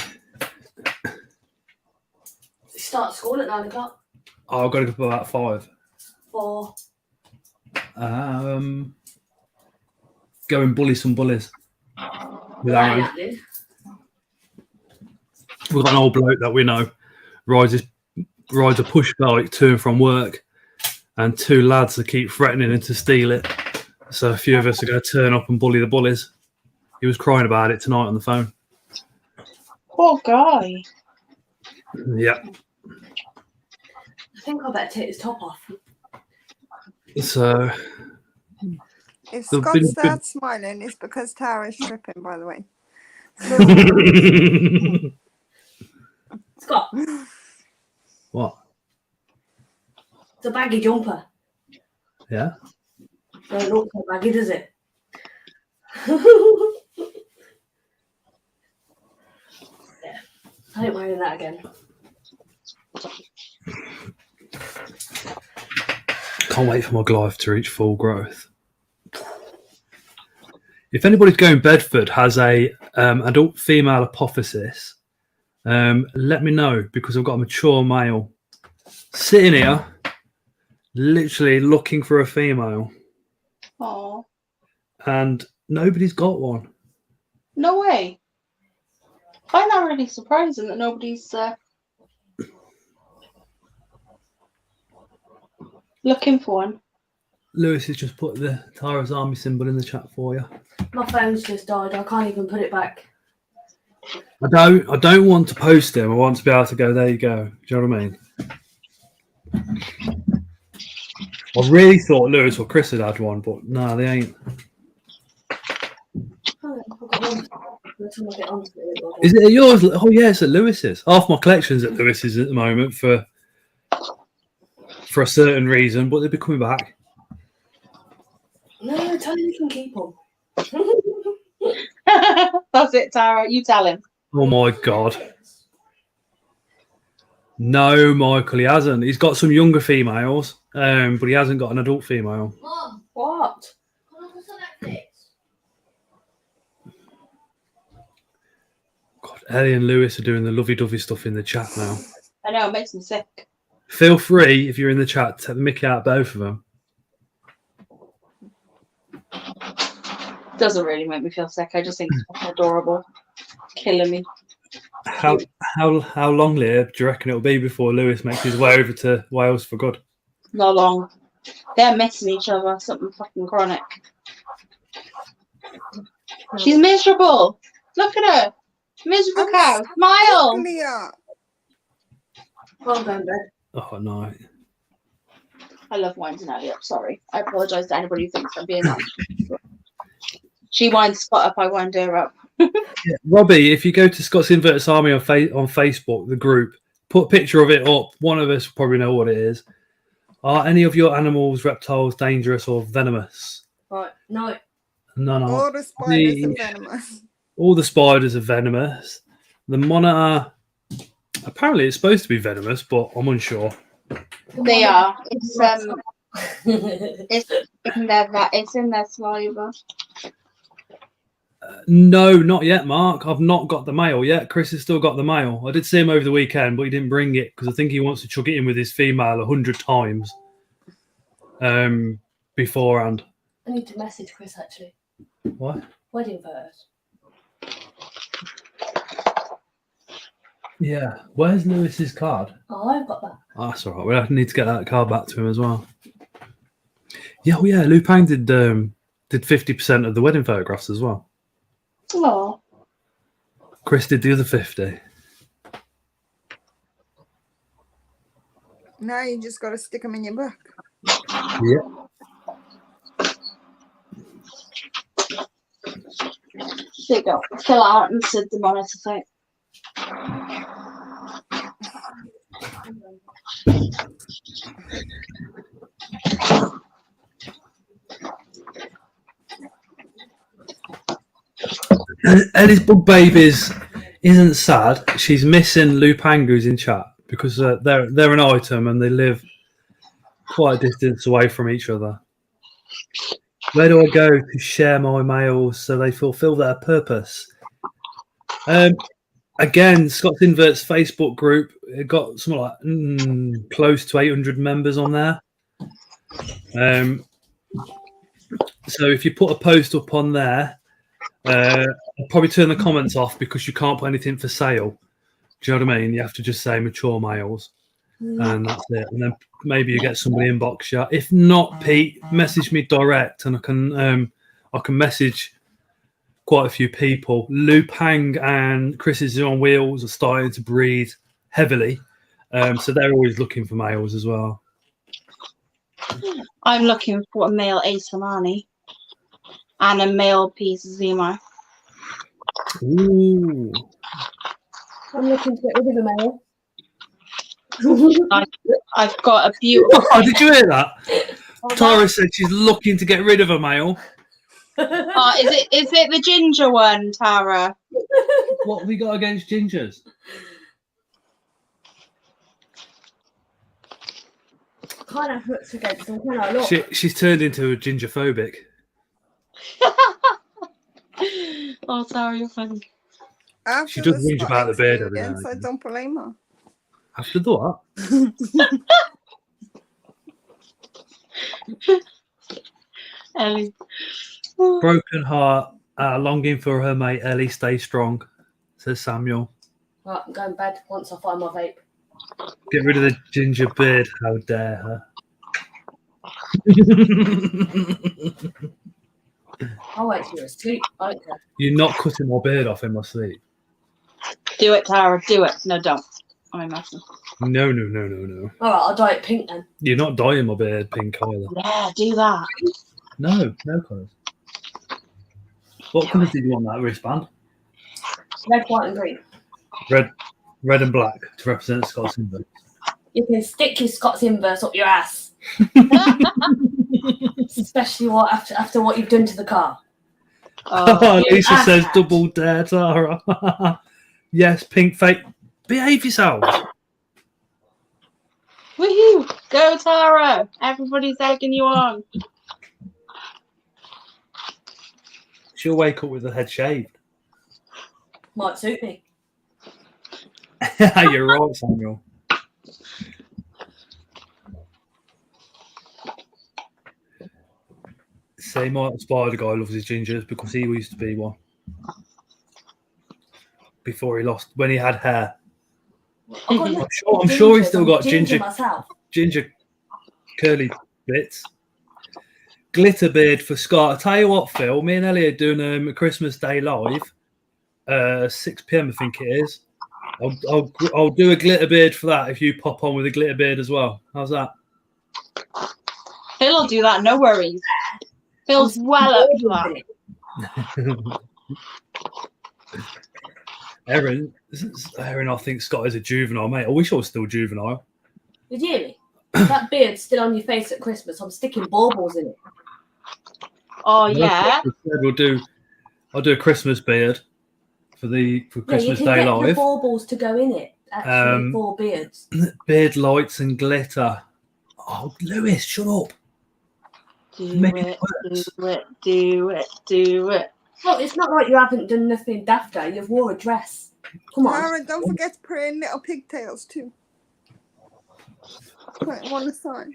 You start school at 9 o'clock. I've got to go up about 5. 4. Go and bully some bullies. With Aaron. We've got an old bloke that we know rides a push bike to and from work, and 2 lads that keep threatening him to steal it. So a few of us are going to turn up and bully the bullies. He was crying about it tonight on the phone. Poor guy. Yeah. I think I better take his top off. So If There'll Scott be- starts smiling, it's because Tara's tripping, by the way. Scott, What? it's a baggy jumper. Yeah. Don't look so baggy, does it? Yeah. I ain't wearing that again. Can't wait for my Goliath to reach full growth. If anybody's going Bedford has a adult female apophysis, let me know, because I've got a mature male sitting here, literally looking for a female, Oh. and nobody's got one. No way. I find that really surprising that nobody's looking for one. Lewis has just put the Tara's Army symbol in the chat for you. My phone's just died. I can't even put it back. I don't want to post them. I want to be able to go, there you go. Do you know what I mean? I really thought Lewis or Chris had had one, but no, they ain't. Oh, I've got one. Let's not get onto it. Is it at yours? Oh, yeah, it's at Lewis's. Half my collection's at Lewis's at the moment for a certain reason, but they'll be coming back. No, tell him you can keep them. That's it, Tara. You tell him. Oh, my God. No, Michael, he hasn't. He's got some younger females, but he hasn't got an adult female. Mom, what? God, Ellie and Lewis are doing the lovey-dovey stuff in the chat now. I know, it makes me sick. Feel free, if you're in the chat, to take the mickey out of both of them. Doesn't really make me feel sick. I just think it's adorable. Killing me. How long, Leah, do you reckon it'll be before Lewis makes his way over to Wales for good? Not long. They're missing each other. Something fucking chronic. She's miserable. Look at her. Miserable cow. Smile. Leah. Well done, Ben. Oh, no. I love winding Ellie up. Sorry, I apologise to anybody who thinks I'm being nice. She winds Scott up. I wind her up. Yeah. Robbie, if you go to Scott's Inverts Army on Facebook, the group, put a picture of it up. One of us will probably know what it is. Are any of your animals, reptiles, dangerous or venomous? Right, no. None are. All the spiders are venomous. All the spiders are venomous. The monitor, apparently it's supposed to be venomous, but I'm unsure. They are. It's in their saliva. No, not yet, Mark. I've not got the mail yet. Chris has still got the mail. I did see him over the weekend, but he didn't bring it because I think he wants to chuck it in with his female 100 times beforehand. I need to message Chris actually. What? Wedding photos. Yeah. Where's Lewis's card? Oh, I've got that. Oh, that's all right. We'll need to get that card back to him as well. Yeah, well, yeah. Lou Pang did 50% of the wedding photographs as well. Oh. Chris did the other 50. Now you just got to stick them in your book. Yeah. There you go. Fill out and sit the monitor thing. Ellie's bug babies isn't sad. She's missing Lou Pangu's in chat because they're an item and they live quite a distance away from each other. Where do I go to share my mails so they fulfill their purpose? Again, Scott's Inverts Facebook group, it got something like close to 800 members on there. So if you put a post up on there, I'll probably turn the comments off because you can't put anything for sale. Do you know what I mean? You have to just say mature males, and that's it. And then maybe you get somebody inbox you. If not, Pete, message me direct, and I can message quite a few people. Lou Pang and Chris's on Wheels are starting to breed heavily, so they're always looking for males as well. I'm looking for a male Asamani and a male piece of Zemo. Ooh. I'm looking to get rid of the male. I've got a beautiful. Oh, did you hear that? Tara said she's looking to get rid of a male. Oh, is it the ginger one, Tara? What have we got against gingers? Can't have looks against them, can I? Look. She's turned into a gingerphobic. Oh, Tara, you're funny. After She does the whinge about the beard every experience, now I and don't blame her. After the what? Ellie. Broken heart, longing for her mate Ellie. Stay strong, says Samuel. Right, I'm going to bed once I find my vape. Get rid of the ginger beard. How dare her? I'll wait till you're asleep. I don't care. You're not cutting my beard off in my sleep. Do it, Tara. Do it. No, don't. I'm messing. No. All right, I'll dye it pink then. You're not dyeing my beard pink either. Yeah, do that. No colours. What colours did you want that wristband? Red, white, and green. Red and black to represent Scott's Inverts. You can stick your Scott's Inverts up your ass. Especially after what you've done to the car. Oh, Lisa ass says hat. double dare, Tara. Yes, pink fake. Behave yourselves. Woohoo! Go, Tara! Everybody's egging you on. She'll wake up with her head shaved. Might suit me. You're right, Samuel. Same like Spider Guy loves his gingers because he used to be one. Before he lost, when he had hair. I'm sure he's still got ginger curly bits. Glitter beard for Scott. I tell you what, Phil, me and Ellie are doing a Christmas Day live, 6 p.m. I think it is. I'll do a glitter beard for that if you pop on with a glitter beard as well. How's that? Phil'll do that, no worries. Phil's well up for that. Erin, I think Scott is a juvenile, mate. I wish I was still juvenile. Did you hear me? That beard's still on your face at Christmas. I'm sticking baubles in it. Oh yeah. I'll do a Christmas beard for Christmas Day get Live. The baubles to go in it. Actually, 4 beards. Beard lights and glitter. Oh, Lewis, shut up. Do it. Well, it's not like you haven't done nothing dafter. You've wore a dress. Come on. Tara, don't forget to put in little pigtails too. Put them on the side.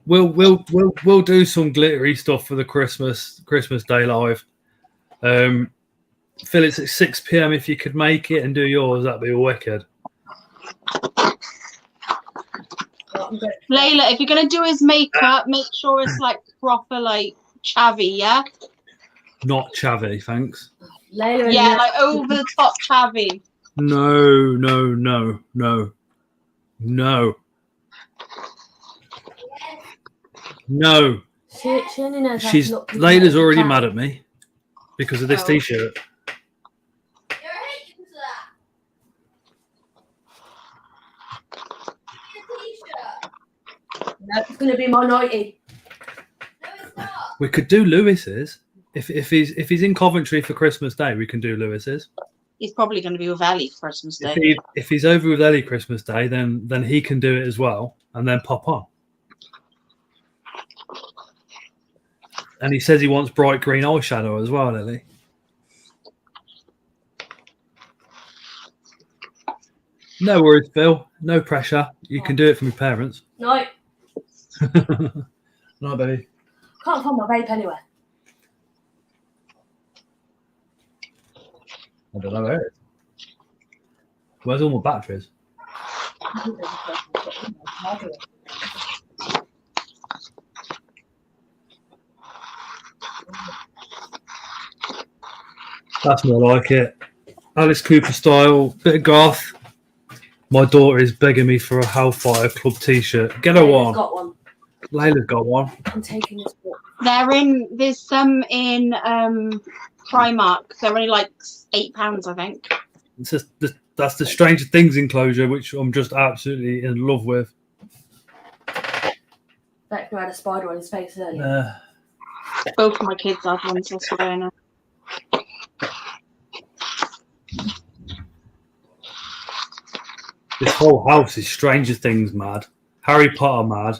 We'll do some glittery stuff for the Christmas Day Live. Phil, it's at 6 p.m. If you could make it and do yours, that'd be wicked. Layla, if you're gonna do his makeup, make sure it's like proper, like chavvy, yeah. Not chavvy, thanks. Layla, yeah, like over the top chavvy. No. She only knows how to look. Layla's already mad at me because of this t-shirt. No, it's going to be my 90. No, it's not. We could do Lewis's if he's in Coventry for Christmas Day. We can do Lewis's. He's probably going to be with Ellie for Christmas Day. If he's over with Ellie Christmas Day, then he can do it as well, and then pop on. And he says he wants bright green eyeshadow as well, Ellie. No worries, Phil. No pressure. You can do it for my parents. No. No, baby. Can't find my vape anywhere. I don't know where it is. Where's all my batteries? That's more like it. Alice Cooper style, bit of goth. My daughter is begging me for a Hellfire Club t-shirt. Get her one. Got one. Layla's got one. I'm taking this book. There's some in Primark. They're only like £8, I think. It's just that's the Stranger Things enclosure, which I'm just absolutely in love with. Beck had a spider on his face earlier. Both of my kids had ones, that's what I know. This whole house is Stranger Things mad, Harry Potter mad.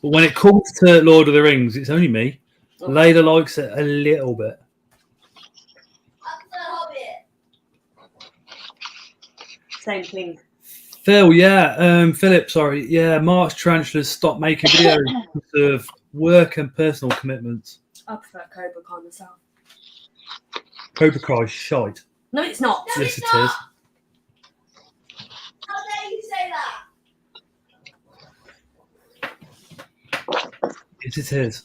But when it comes to Lord of the Rings, it's only me. Layla likes it a little bit. Same thing. Philip, sorry. Yeah, March tarantulas stopped making videos because of work and personal commitments. I prefer Cobra Kai myself. Cobra Kai's shite. No, it's not. Yes, it is. How dare you say that? Yes, it is.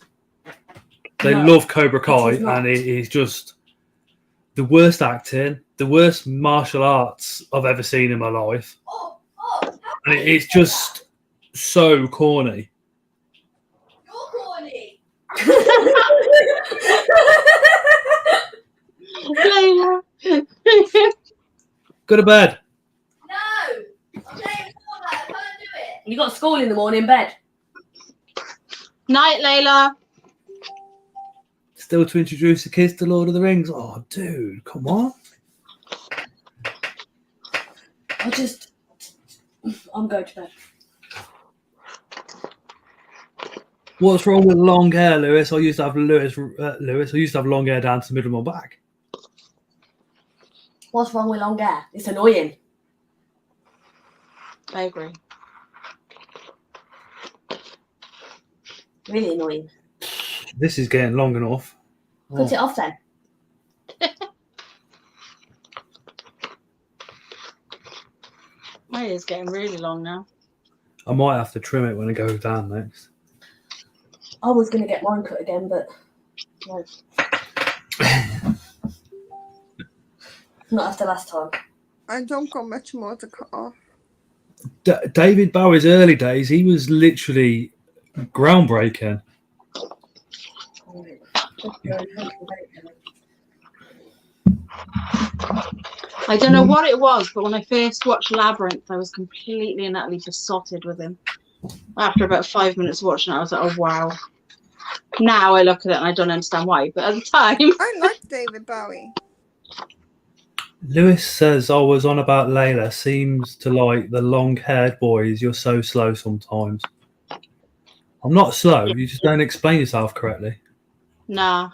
They love Cobra Kai, and it is just the worst acting, the worst martial arts I've ever seen in my life. And it's just so corny. You're corny. Go to bed. No. I'm playing Fortnite. I can't do it. You got school in the morning, bed. Night, Layla. Still to introduce the kids to Lord of the Rings. Oh, dude, come on. I'm going to bed. What's wrong with long hair, Lewis? I used to have Lewis. I used to have long hair down to the middle of my back. What's wrong with long hair? It's annoying. I agree. Really annoying. This is getting long enough. Cut it off then. My hair's getting really long now. I might have to trim it when it goes down next. I was going to get mine cut again, but no. Not after last time. I don't got much more to cut off. David Bowie's early days, he was literally groundbreaking. I don't know what it was, but when I first watched Labyrinth, I was completely and utterly besotted with him. After about 5 minutes of watching it, I was like, oh, wow. Now I look at it and I don't understand why, but at the time... I like David Bowie. Lewis says, I was on about Layla. Seems to like the long-haired boys. You're so slow sometimes. I'm not slow. You just don't explain yourself correctly. Nah.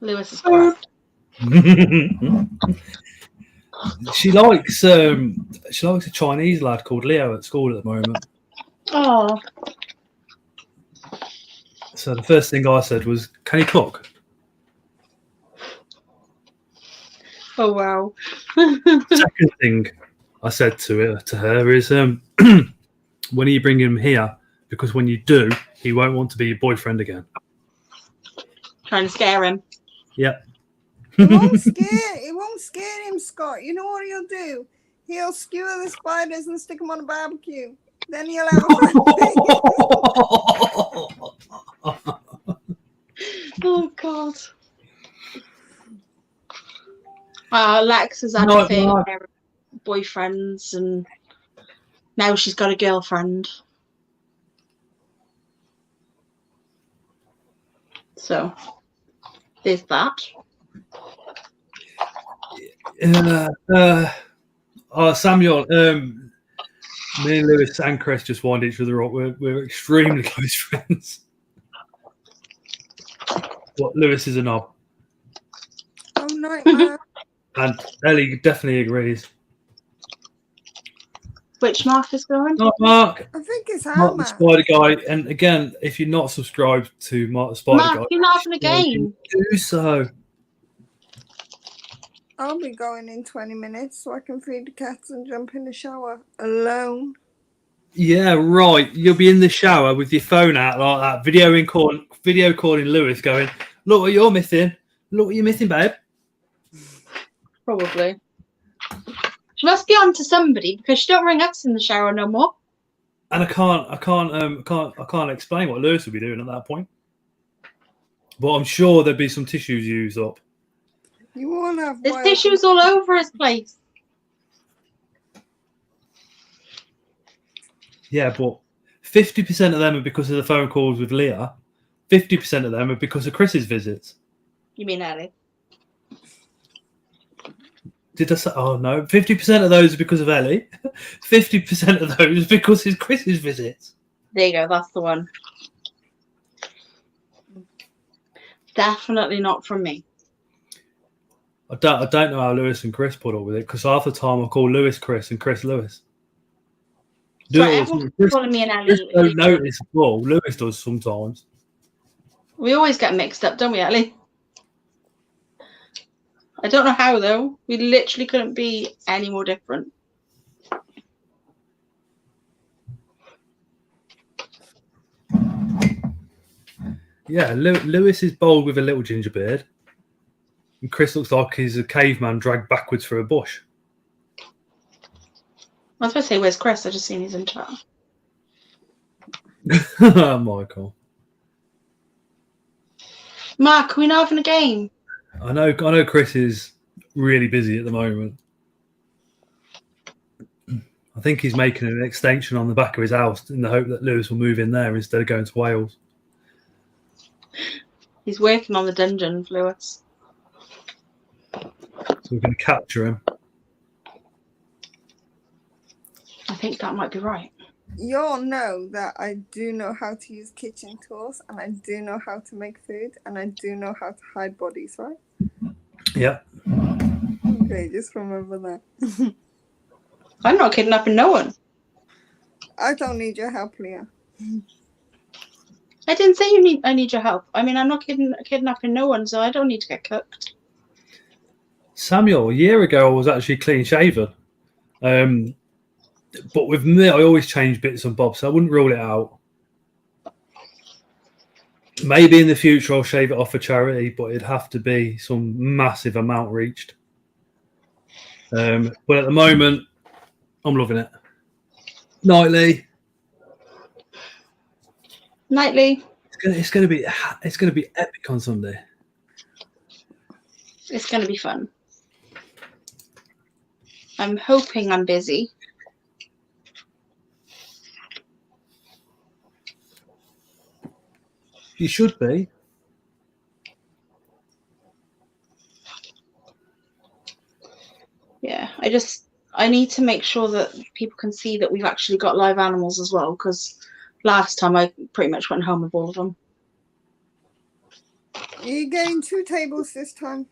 Lewis is correct. She likes a Chinese lad called Leah at school at the moment. Oh. So the first thing I said was, "Can he cook?" Oh, wow. Second thing I said to her is, when are you bringing him here? Because when you do, he won't want to be your boyfriend again. Trying to scare him. Yep. It won't scare him, Scott. You know what he'll do? He'll skewer the spiders and stick them on a barbecue. Then he'll have a friend. Oh, God. Lex has had a thing with her boyfriends, and now she's got a girlfriend. So, there's that. Samuel, me and Lewis and Chris just wind each other up. We're extremely close friends. What, Lewis is a knob. Oh, nightmare. And Ellie definitely agrees. Which Mark is going? Not Mark. I think it's Mark Hammer. the Spider Guy. And again, if you're not subscribed to Mark the Spider Guy, Mark, you're not having a game. do so. I'll be going in 20 minutes so I can feed the cats and jump in the shower alone. Yeah, right. You'll be in the shower with your phone out like that, video calling Lewis, going, "Look what you're missing. Look what you're missing, babe." Probably. She must be on to somebody because she don't ring us in the shower no more. And I can't explain what Lewis would be doing at that point. But I'm sure there'd be some tissues used up. You won't have There's tissues all over his place. Yeah, but 50% of them are because of the phone calls with Leah. 50% of them are because of Chris's visits. You mean Ellie? Did I say? Oh no, 50% of those are because of Ellie. 50% of those because it's Chris's visits. There you go. That's the one. Definitely not from me. I don't know how Lewis and Chris put up with it, because half the time I call Lewis Chris and Chris Lewis. Everyone's calling me an Ellie. Chris don't notice at all. Lewis does sometimes. We always get mixed up, don't we, Ellie? I don't know how, though. We literally couldn't be any more different. Yeah, Lewis is bold with a little ginger beard. And Chris looks like he's a caveman dragged backwards through a bush. I was going to say, where's Chris? I just seen he's in chat. Michael. Mark, are we not having a game? I know Chris is really busy at the moment. I think he's making an extension on the back of his house in the hope that Lewis will move in there instead of going to Wales. He's working on the dungeon, Lewis. So we're going to capture him. I think that might be right. You all know that I do know how to use kitchen tools, and I do know how to make food, and I do know how to hide bodies, right? Yeah. Okay, just remember that. I'm not kidnapping no one. I don't need your help, Leah. I didn't say I need your help. I mean, I'm not kidnapping no one, so I don't need to get cooked. Samuel, a year ago, I was actually clean shaven. But with me, I always change bits and bobs, so I wouldn't rule it out. Maybe in the future I'll shave it off for charity, but it'd have to be some massive amount reached. But at the moment, I'm loving it. Nightly. Nightly. It's gonna be epic on Sunday. It's going to be fun. I'm hoping I'm busy. You should be. Yeah, I need to make sure that people can see that we've actually got live animals as well, because last time I pretty much went home with all of them. Are you getting 2 tables this time?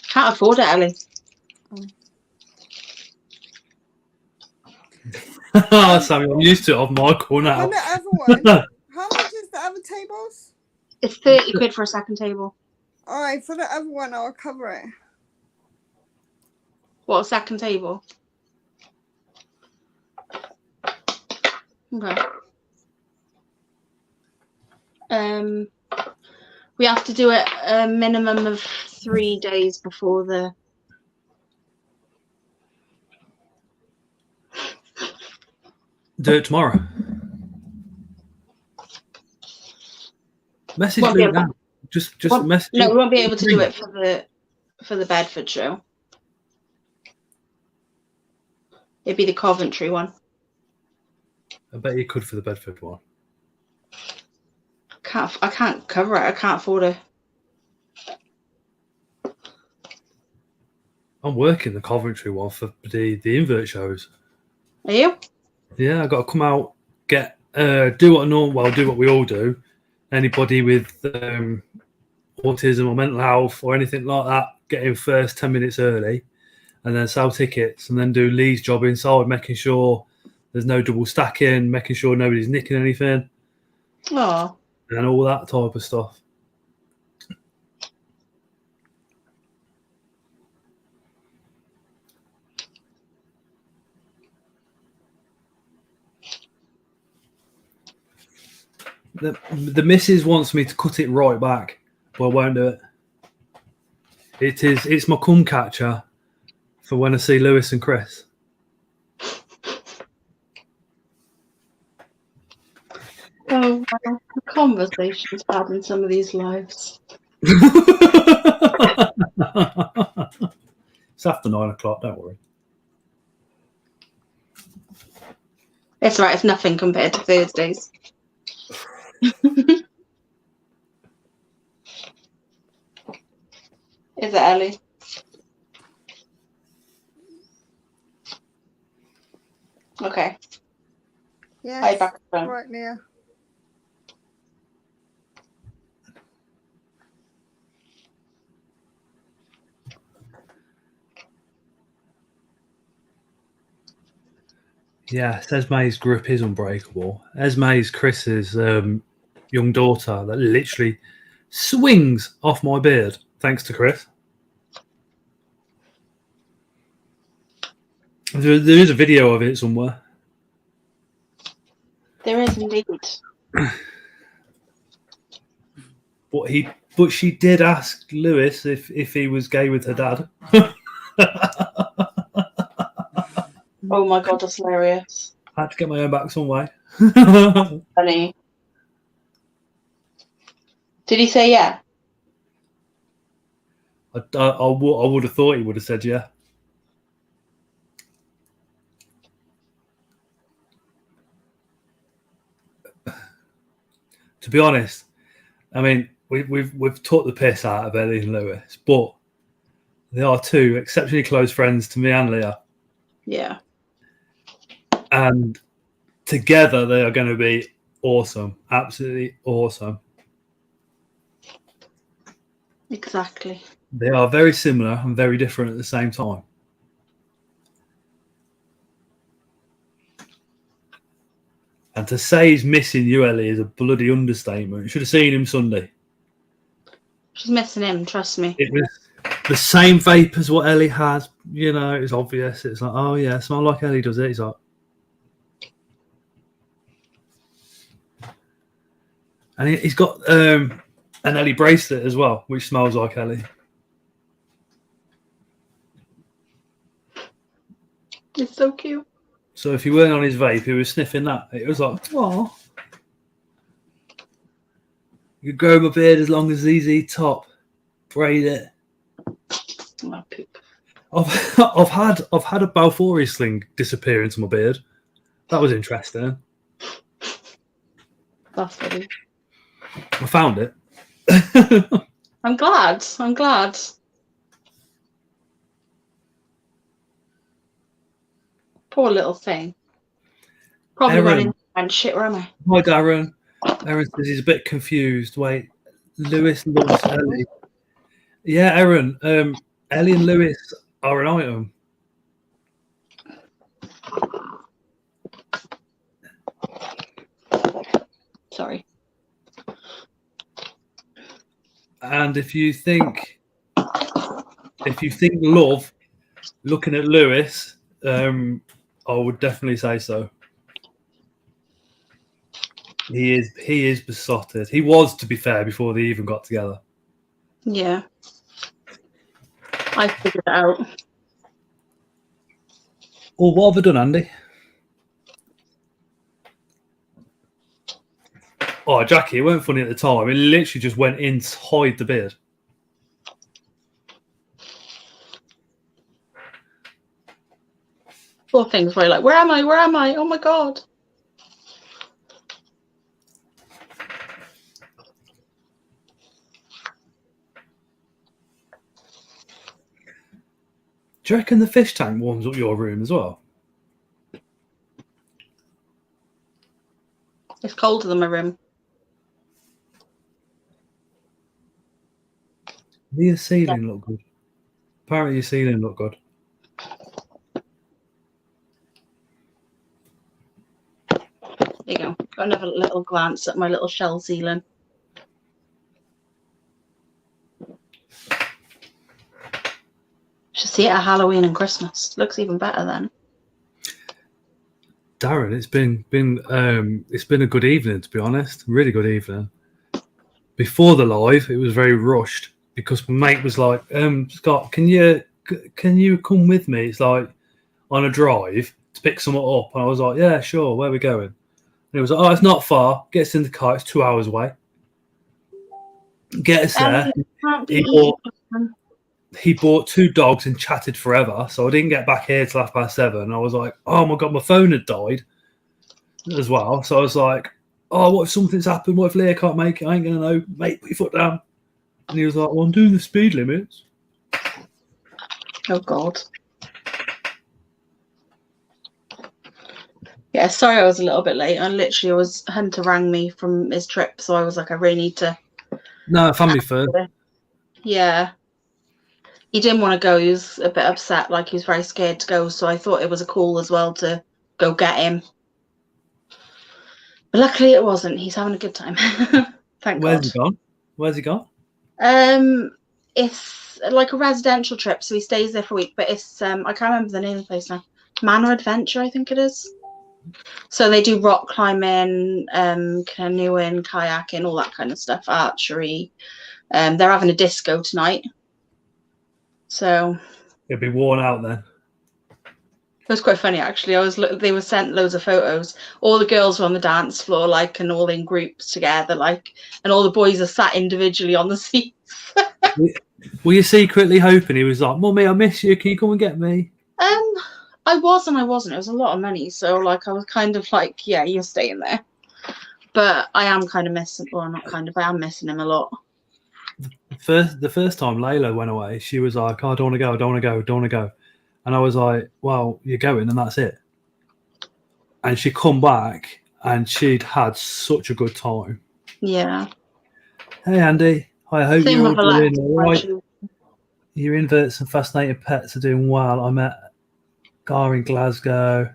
Can't afford it, Ellie. Sammy, I'm used to it off Michael now. And the other one, how much is the other tables? It's 30 quid for a second table. All right, for the other one, I'll cover it. What, a second table? Okay. We have to do it a minimum of 3 days before the... Do it tomorrow. Message Won't be Luke able- now. Just Won't- message. No, him. we won't be able to do it for the Bedford show. It'd be the Coventry one. I bet you could for the Bedford one. I can't cover it. I can't afford it. I'm working the Coventry one for the invert shows. Are you? Yeah, I got to come out, get do what we all do. Anybody with autism or mental health or anything like that, get in first 10 minutes early, and then sell tickets, and then do Lee's job inside, making sure there's no double stacking, making sure nobody's nicking anything, Oh, and all that type of stuff. The missus wants me to cut it right back, but I won't do it. It's my cum catcher for when I see Lewis and Chris. oh, wow. The conversations had in some of these lives. It's after 9 o'clock, don't worry. It's all right. It's nothing compared to Thursdays. Is it, Ellie? Okay. Yes. Hi, back phone. Right, Leah. Yeah, Esme's grip is unbreakable. Esme's Chris's young daughter that literally swings off my beard, thanks to Chris. There is a video of it somewhere. There is indeed. But she did ask Lewis if he was gay with her dad. Oh my god, that's hilarious. I had to get my own back some way. Funny. Did he say yeah? I would have thought he would have said yeah. To be honest, I mean, we've taught the piss out of Ellie and Lewis, but they are two exceptionally close friends to me and Leah. Yeah. And together they are going to be awesome. Absolutely awesome. Exactly. They are very similar and very different at the same time. And to say he's missing you, Ellie, is a bloody understatement. You should have seen him Sunday. She's missing him, trust me. It was the same vape as what Ellie has. You know, it's obvious. It's like, oh yeah, smell like Ellie does it. He's like, and he's got an Ellie bracelet as well, which smells like Ellie. It's so cute. So if he weren't on his vape, he was sniffing that. It was like, oh. You could grow my beard as long as ZZ Top. Braid it. Oh, poop. I've had a Balfouri sling disappear into my beard. That was interesting. That's funny. I found it. I'm glad. I'm glad. Poor little thing. Probably Erin. went in and shit, where am I? Hi, Darren. Aaron says he's a bit confused. Wait, Lewis loves Ellie. Yeah, Aaron. Ellie and Lewis are an item. Sorry. And if you think love, looking at Lewis, I would definitely say so. He is besotted. He was, to be fair, before they even got together. Yeah. I figured it out. Oh, what have I done, Andy? Oh, Jackie, it weren't funny at the time. It literally just went in to hide the beard. Poor things were like, where am I? Where am I? Oh my god. Do you reckon the fish tank warms up your room as well? It's colder than my room. Your ceiling looked good. Apparently your ceiling looked good. There you go. Got another little glance at my little shell ceiling. Should see it at Halloween and Christmas. Looks even better then. Darren, it's been a good evening, to be honest. Really good evening. Before the live, it was very rushed because my mate was like, Scott, can you come with me? It's like on a drive to pick someone up. And I was like, yeah, sure, where are we going? And he was like, oh, it's not far. Get us in the car, it's 2 hours away. Get us there. He bought 2 dogs and chatted forever, so I didn't get back here till 7:30. I was like, oh my god, my phone had died as well. So I was like, oh, what if something's happened? What if Leah can't make it? I ain't gonna know. Mate, put your foot down. And he was like, well, I'm doing the speed limits. Oh god. Yeah, sorry I was a little bit late. Hunter rang me from his trip, so I was like, I really need to. No, family first. Yeah. He didn't want to go. He was a bit upset, like he was very scared to go. So I thought it was a call as well to go get him. But luckily it wasn't. He's having a good time. Thank God. Where's he gone? Where's he gone? It's like a residential trip, so he stays there for a week. But it's I can't remember the name of the place now. Manor Adventure, I think it is. So they do rock climbing, canoeing, kayaking, all that kind of stuff. Archery. They're having a disco tonight. So He'll be worn out then. it was quite funny actually. They were sent loads of photos. All the girls were on the dance floor, like, and all in groups together, like, and all the boys are sat individually on the seats. Were you secretly hoping he was like, Mummy, I miss you, can you come and get me? I was and I wasn't. It was a lot of money, so like I was kind of like, yeah, you're staying there. But I am kind of missing. Well, not kind of. I am missing him a lot. The first time Layla went away, she was like, oh, I don't want to go, I don't want to go, I don't want to go. And I was like, well, you're going and that's it. And she'd come back and she'd had such a good time. Yeah. Hey, Andy. I hope Same you're with all doing Alexa, all right. Your inverts and fascinating pets are doing well. I met Gar in Glasgow.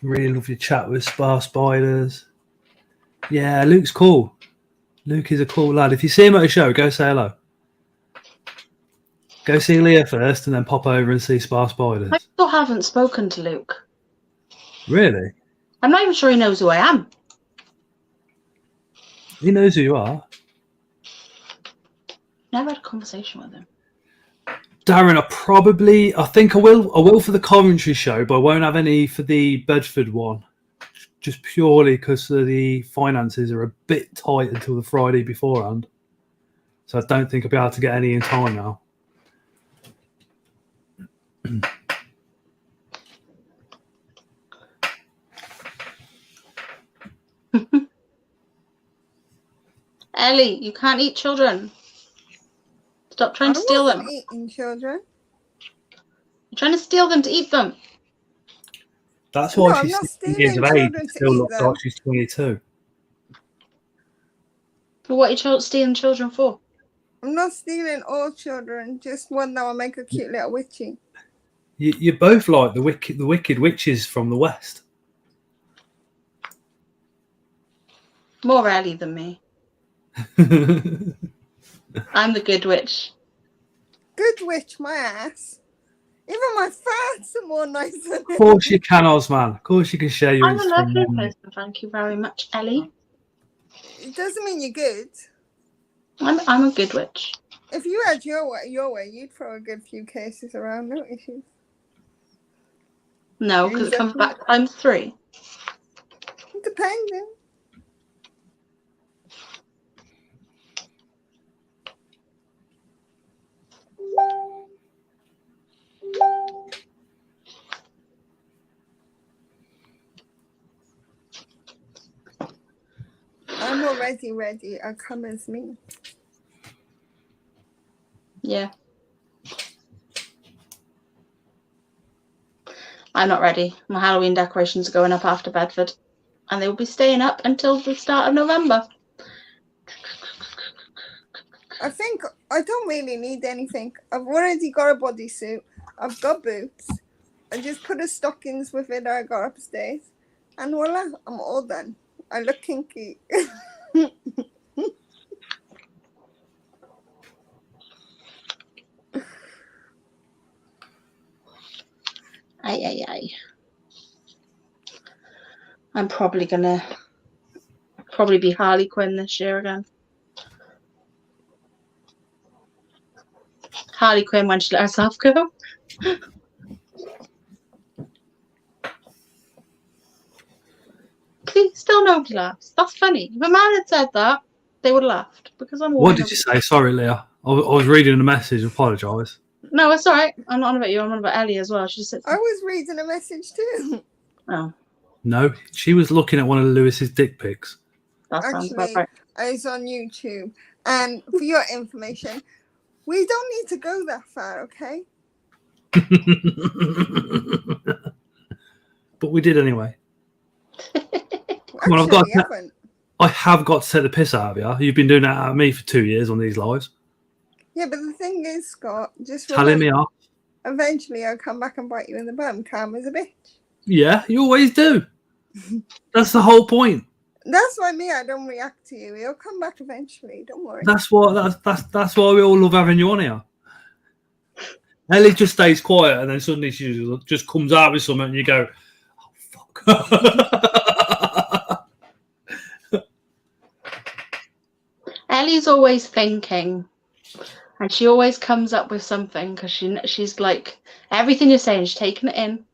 Really love your chat with Spar Spiders. Yeah, Luke's cool. Luke is a cool lad. If you see him at a show, go say hello. Go see Leah first and then pop over and see Spar Spiders. I still haven't spoken to Luke. Really? I'm not even sure he knows who I am. He knows who you are. Never had a conversation with him. Darren, I think I will for the Coventry show, but I won't have any for the Bedford one. Just purely because the finances are a bit tight until the Friday beforehand. So I don't think I'll be able to get any in time now. Ellie, you can't eat children. Stop trying to steal them. Eating children. You're trying to steal them to eat them. That's why I'm she's not 16 years of stealing age children and to still eat looks them. like she's 22. But what are you stealing children for? I'm not stealing all children, just one that will make a cute little witchy. You're both like the wicked witches from the West. More Ellie than me. I'm the good witch. Good witch, my ass. Even my farts are more nice than Of course you can, Osman. Of course you can share your I'm a Instagram. lovely person, thank you very much, Ellie. It doesn't mean you're good. I'm a good witch. If you had your way, you'd throw a good few cases around, no issues. No, because it comes back times 3. Depending. I'm already ready. I come as me. Yeah. I'm not ready. My Halloween decorations are going up after Bedford. And they will be staying up until the start of November. I think I don't really need anything. I've already got a bodysuit. I've got boots. I just put the stockings with it that I got upstairs. And voila, I'm all done. I look kinky. Aye. I'm probably gonna be Harley Quinn this year again. Harley Quinn when she let herself go. Please, still nobody laughs. That's funny. If a man had said that, they would have laughed because I'm. What did you say? Sorry, Leah. I was reading the message. Apologise. No, it's all right. I'm not on about you. I'm on about Ellie as well. She said. I was reading a message too. Oh. No, she was looking at one of Lewis's dick pics. That sounds about right. It's on YouTube. And for your information, we don't need to go that far, okay? But we did anyway. Come on, I have got to take the piss out of you. You've been doing that out of me for 2 years on these lives. Yeah, but the thing is, Scott, just telling me off. Eventually I'll come back and bite you in the bum, calm as a bitch. Yeah, you always do. That's the whole point. That's why I don't react to you. He'll come back eventually. Don't worry. That's why we all love having you on here. Ellie just stays quiet and then suddenly she just comes out with something and you go, oh, fuck. Ellie's always thinking and she always comes up with something because she's like, everything you're saying, she's taking it in.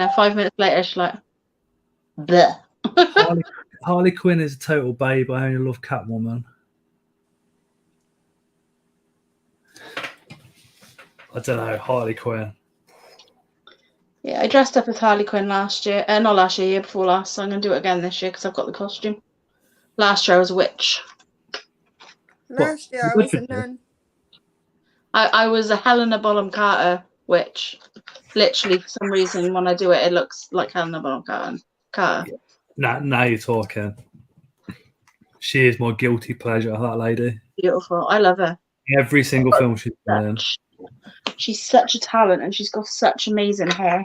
And 5 minutes later, she's like, bleh. Harley Quinn is a total babe. I only love Catwoman. I don't know, Harley Quinn. Yeah, I dressed up as Harley Quinn last year. Not last year, year before last. So I'm going to do it again this year because I've got the costume. Last year I was a witch. Last year I was a nun. I was a Helena Bonham Carter witch. Literally, for some reason, when I do it, it looks like Helena Bonham Carter. Now you're talking. She is my guilty pleasure, that lady. Beautiful. I love her. Every single film she's been in. She's such a talent and she's got such amazing hair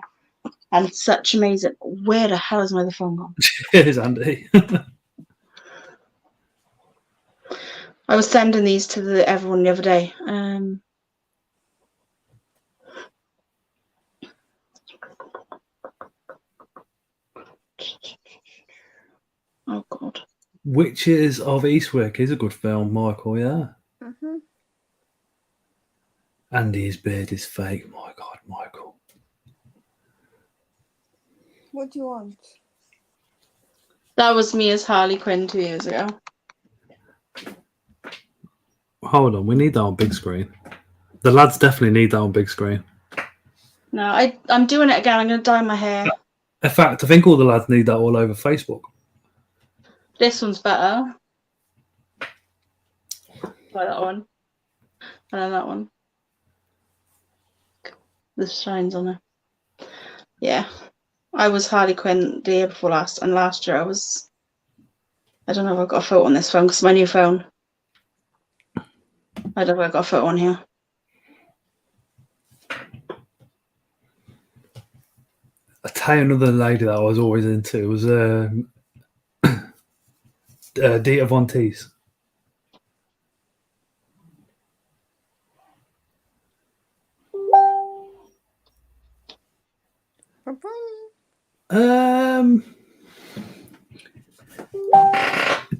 and such amazing. Where the hell is my other phone gone? It is, Andy. I was sending these to everyone the other day. Oh God. Witches of Eastwick is a good film, Michael. Yeah. Mm-hmm. Andy's beard is fake. My God, Michael. What do you want? That was me as Harley Quinn 2 years ago. Hold on, we need that on big screen. The lads definitely need that on big screen. No, I'm doing it again. I'm going to dye my hair. In fact, I think all the lads need that all over Facebook. This one's better. Try that one. And then that one. The shines on it. Yeah. I was Harley Quinn the year before last, and last year I was... I don't know if I've got a photo on this phone, because it's my new phone. I don't know if I've got a photo on here. I tell you another lady that I was always into was Dita Von Teese.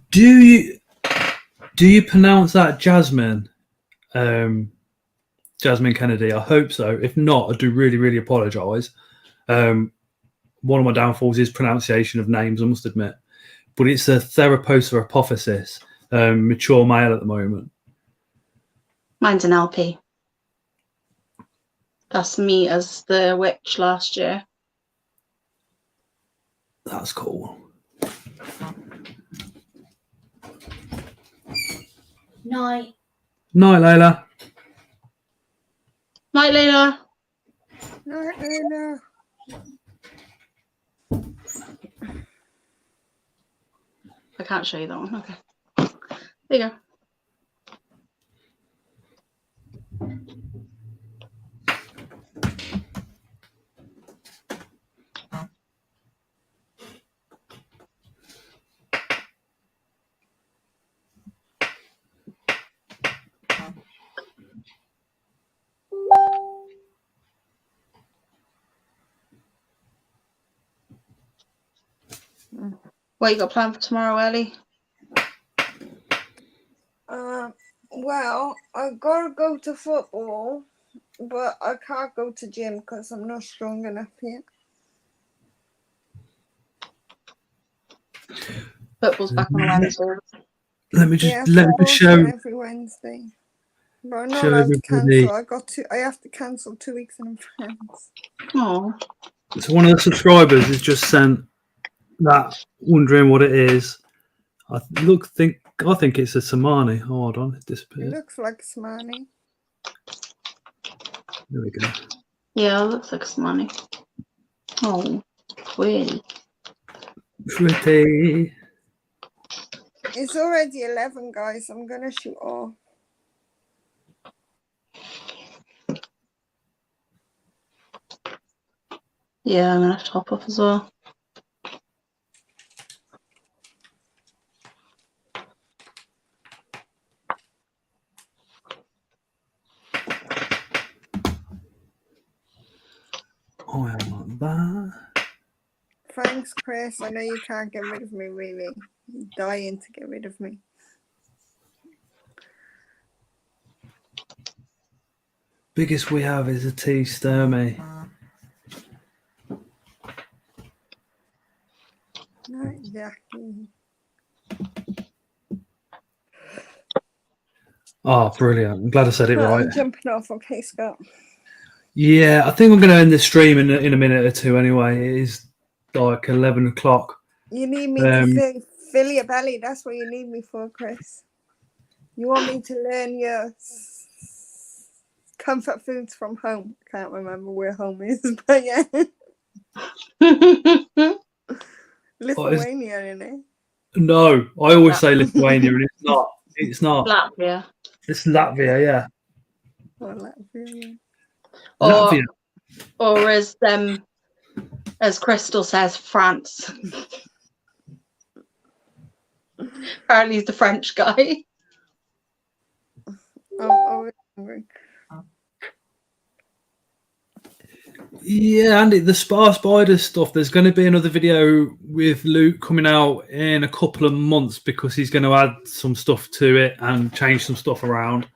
Do you pronounce that Jasmine? Jasmine Kennedy? I hope so. If not, I do really, really apologise. One of my downfalls is pronunciation of names, I must admit. But it's a Theraposa apophysis, mature male at the moment. Mine's an LP. That's me as the witch last year. That's cool. Night. Night, Layla. Night, Leah. No. I can't show you that one. Okay. There you go. What you got planned for tomorrow, Ellie? Well, I gotta go to football, but I can't go to gym because I'm not strong enough yet. Football's back on Wednesday. Let me just show every Wednesday. But I'm show not allowed to everybody. cancel. I have to cancel 2 weeks in advance. Oh. So one of the subscribers has just sent that, wondering what it is. I think it's a Samani. Hold on, it It disappeared. looks like Smani. There we go. Yeah, it looks like some money. Oh, pretty. Pretty. It's already 11, guys. I'm gonna shoot off. Yeah, I'm gonna have to hop off as well. Oh, I am like that. Thanks, Chris. I know you can't get rid of me, really. You're dying to get rid of me. Biggest we have is a T Sturmy. Not exactly. Oh, brilliant. I'm glad I said it right. I'm jumping off. Okay, Scott. Yeah, I think I'm going to end the stream in a minute or two anyway. It is like 11 o'clock. You need me to fill your belly. That's what you need me for, Chris. You want me to learn your comfort foods from home. I can't remember where home is, but yeah. Lithuania, isn't it? No, I always say Lithuania, and it's not. It's not. Latvia. It's Latvia, yeah. Or Latvia. Latvia. Or as Crystal says, France. Apparently he's the French guy. Oh, hungry. Yeah, Andy, the Spar Spider stuff, there's going to be another video with Luke coming out in a couple of months because he's going to add some stuff to it and change some stuff around.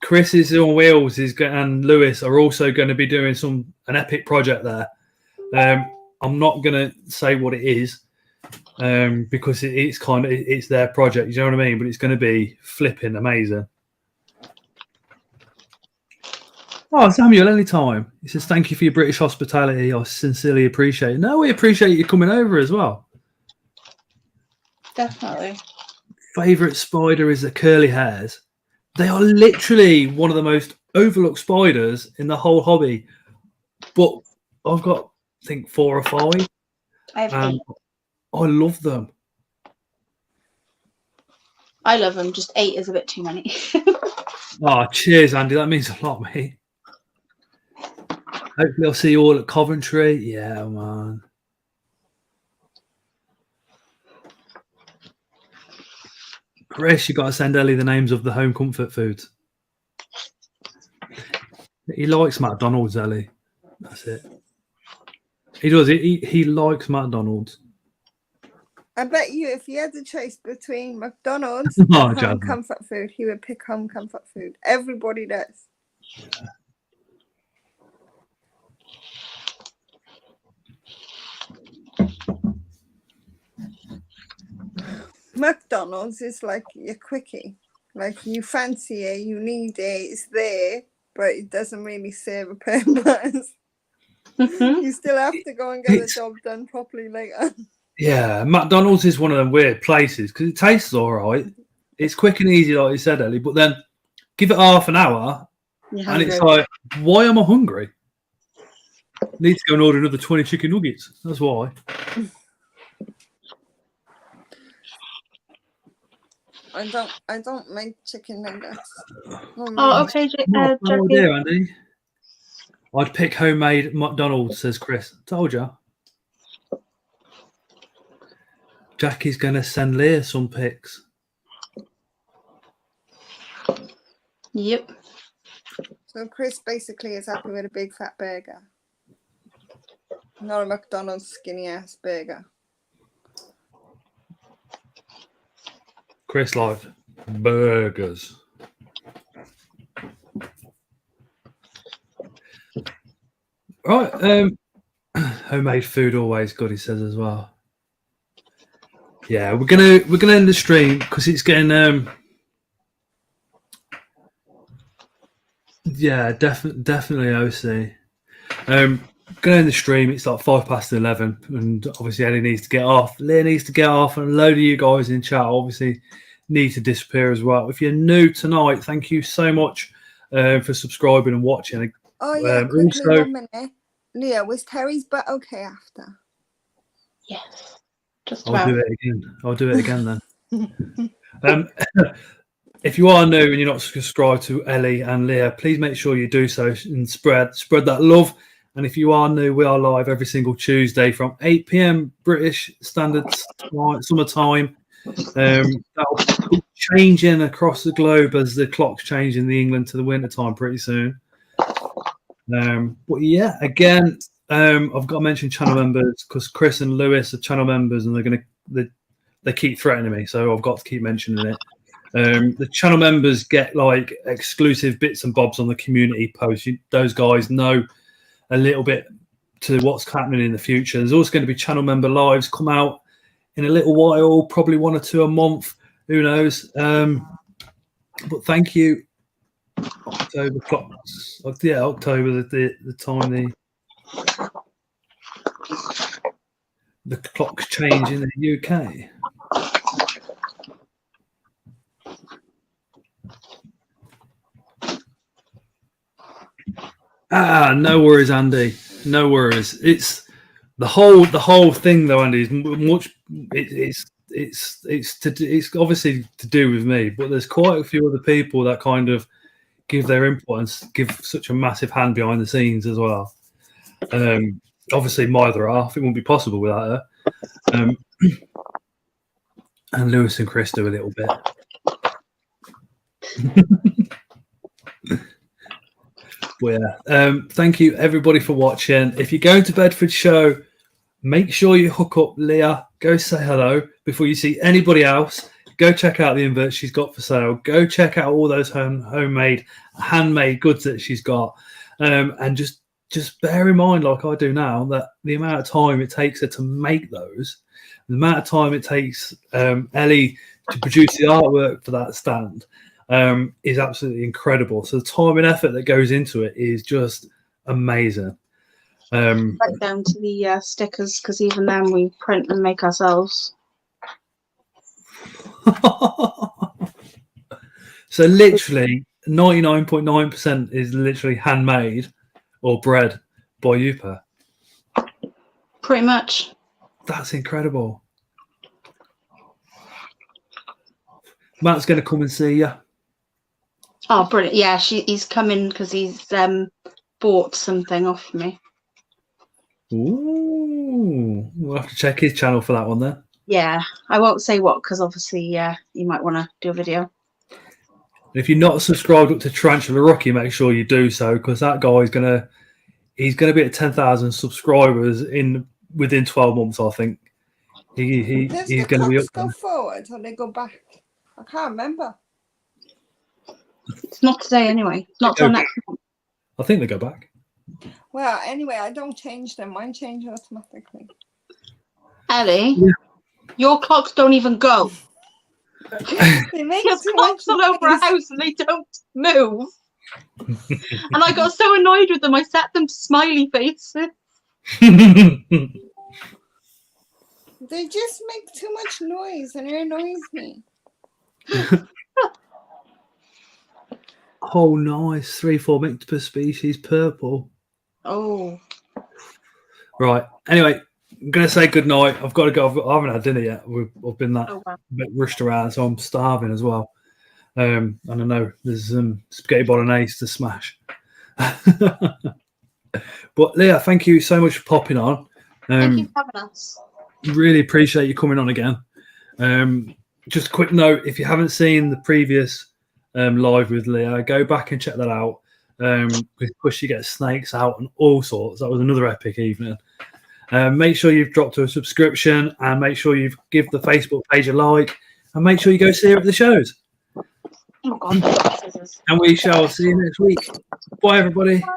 Chris is on wheels and Lewis are also going to be doing an epic project there. I'm not going to say what it is because it's their project. You know what I mean? But it's going to be flipping amazing. Oh, Samuel, anytime. He says, thank you for your British hospitality. I sincerely appreciate it. No, we appreciate you coming over as well. Definitely. Favourite spider is the curly hairs. They are literally one of the most overlooked spiders in the whole hobby. But I've got, I think, 4 or 5. I have 8. I love them. I love them. Just 8 is a bit too many. Oh, cheers, Andy. That means a lot, mate. Hopefully I'll see you all at Coventry. Yeah, man. Chris, you got to send Ellie the names of the home comfort foods. He likes McDonald's, Ellie. That's it. He does. He likes McDonald's. I bet you if he had the choice between McDonald's and home comfort food, he would pick home comfort food. Everybody does. Yeah. McDonald's is like your quickie. Like you fancy it, you need it, it's there, but it doesn't really serve a purpose. You still have to go and get the job done properly later. Yeah, McDonald's is one of them weird places because it tastes all right. It's quick and easy, like you said, Ellie, but then give it half an hour and it's like, why am I hungry? Need to go and order another 20 chicken nuggets. That's why. I don't make chicken nuggets. Oh, okay, Jackie. There, Andy. I'd pick homemade McDonald's, says Chris. Told you. Jackie's going to send Leah some pics. Yep. So Chris basically is happy with a big fat burger. Not a McDonald's skinny ass burger. Chris likes burgers. Right, homemade food always good, he says as well. Yeah, we're gonna end the stream because it's getting yeah, definitely OC. Gonna end the stream. It's like 11:05, and obviously Ellie needs to get off. Leah needs to get off, and a load of you guys in chat obviously need to disappear as well. If you're new tonight, thank you so much for subscribing and watching. Oh yeah, quickly, 1 minute. Leah, was Terry's butt okay after? Yes. Just I'll do it again then. If you are new and you're not subscribed to Ellie and Leah, please make sure you do so and spread that love. And if you are new, we are live every single Tuesday from 8 p.m. British Standard Summertime. That'll be changing across the globe as the clock's changing the England to the winter time pretty soon. But yeah, again, I've got to mention channel members because Chris and Lewis are channel members and they keep threatening me, so I've got to keep mentioning it. The channel members get like exclusive bits and bobs on the community posts. Those guys know a little bit to what's happening in the future. There's also going to be channel member lives come out in a little while, probably 1 or 2 a month, who knows. But thank you. October clocks. Yeah, October, the time the clocks change in the UK. No worries, Andy. No worries. It's the whole thing, though, Andy. Is much. It's obviously to do with me, but there's quite a few other people that kind of give their input and give such a massive hand behind the scenes as well. Obviously, my other half, it wouldn't be possible without her. And Lewis and Chris do a little bit. Well, yeah. Thank you everybody for watching. If you're going to Bedford show, make sure you hook up Leah. Go say hello before you see anybody else. Go check out the inverts she's got for sale. Go check out all those handmade goods that she's got, and just bear in mind, like I do now, that the amount of time it takes her to make those, the amount of time it takes Ellie to produce the artwork for that stand is absolutely incredible. So the time and effort that goes into it is just amazing. Right down to the stickers, because even then we print and make ourselves. So literally 99.9% is literally handmade or bred by you, Per. Pretty much. That's incredible. Matt's going to come and see you. Oh, brilliant. Yeah, he's coming because he's bought something off me. Ooh, we'll have to check his channel for that one then. Yeah, I won't say what, because obviously, you might want to do a video. If you're not subscribed up to Tarantula Rocky, make sure you do so, because that guy is gonna be at 10,000 subscribers within 12 months. I think he's going to be up there. Go forward or they go back? I can't remember. It's not today anyway. Not till next month. I think they go back. Well, anyway, I don't change them. Mine change automatically. Ellie, your clocks don't even go. They make Your too clocks much all over a noise. house and they don't move. And I got so annoyed with them, I set them to smiley faces. They just make too much noise and it annoys me. Oh, nice. 3-4 mixed per species, purple. Oh. Right. Anyway, I'm going to say good night. I've got to go. I haven't had dinner yet. I've been that Oh, wow. bit rushed around, so I'm starving as well. And I know there's some spaghetti bolognese to smash. But Leah, thank you so much for popping on. Thank you for having us. Really appreciate you coming on again. Just a quick note, if you haven't seen the previous live with Leah, go back and check that out. With Push, you get snakes out and all sorts. That was another epic evening. Make sure you've dropped a subscription and make sure you've give the Facebook page a like and make sure you go see her at the shows. Oh, God. And we shall see you next week. Bye, everybody. Bye.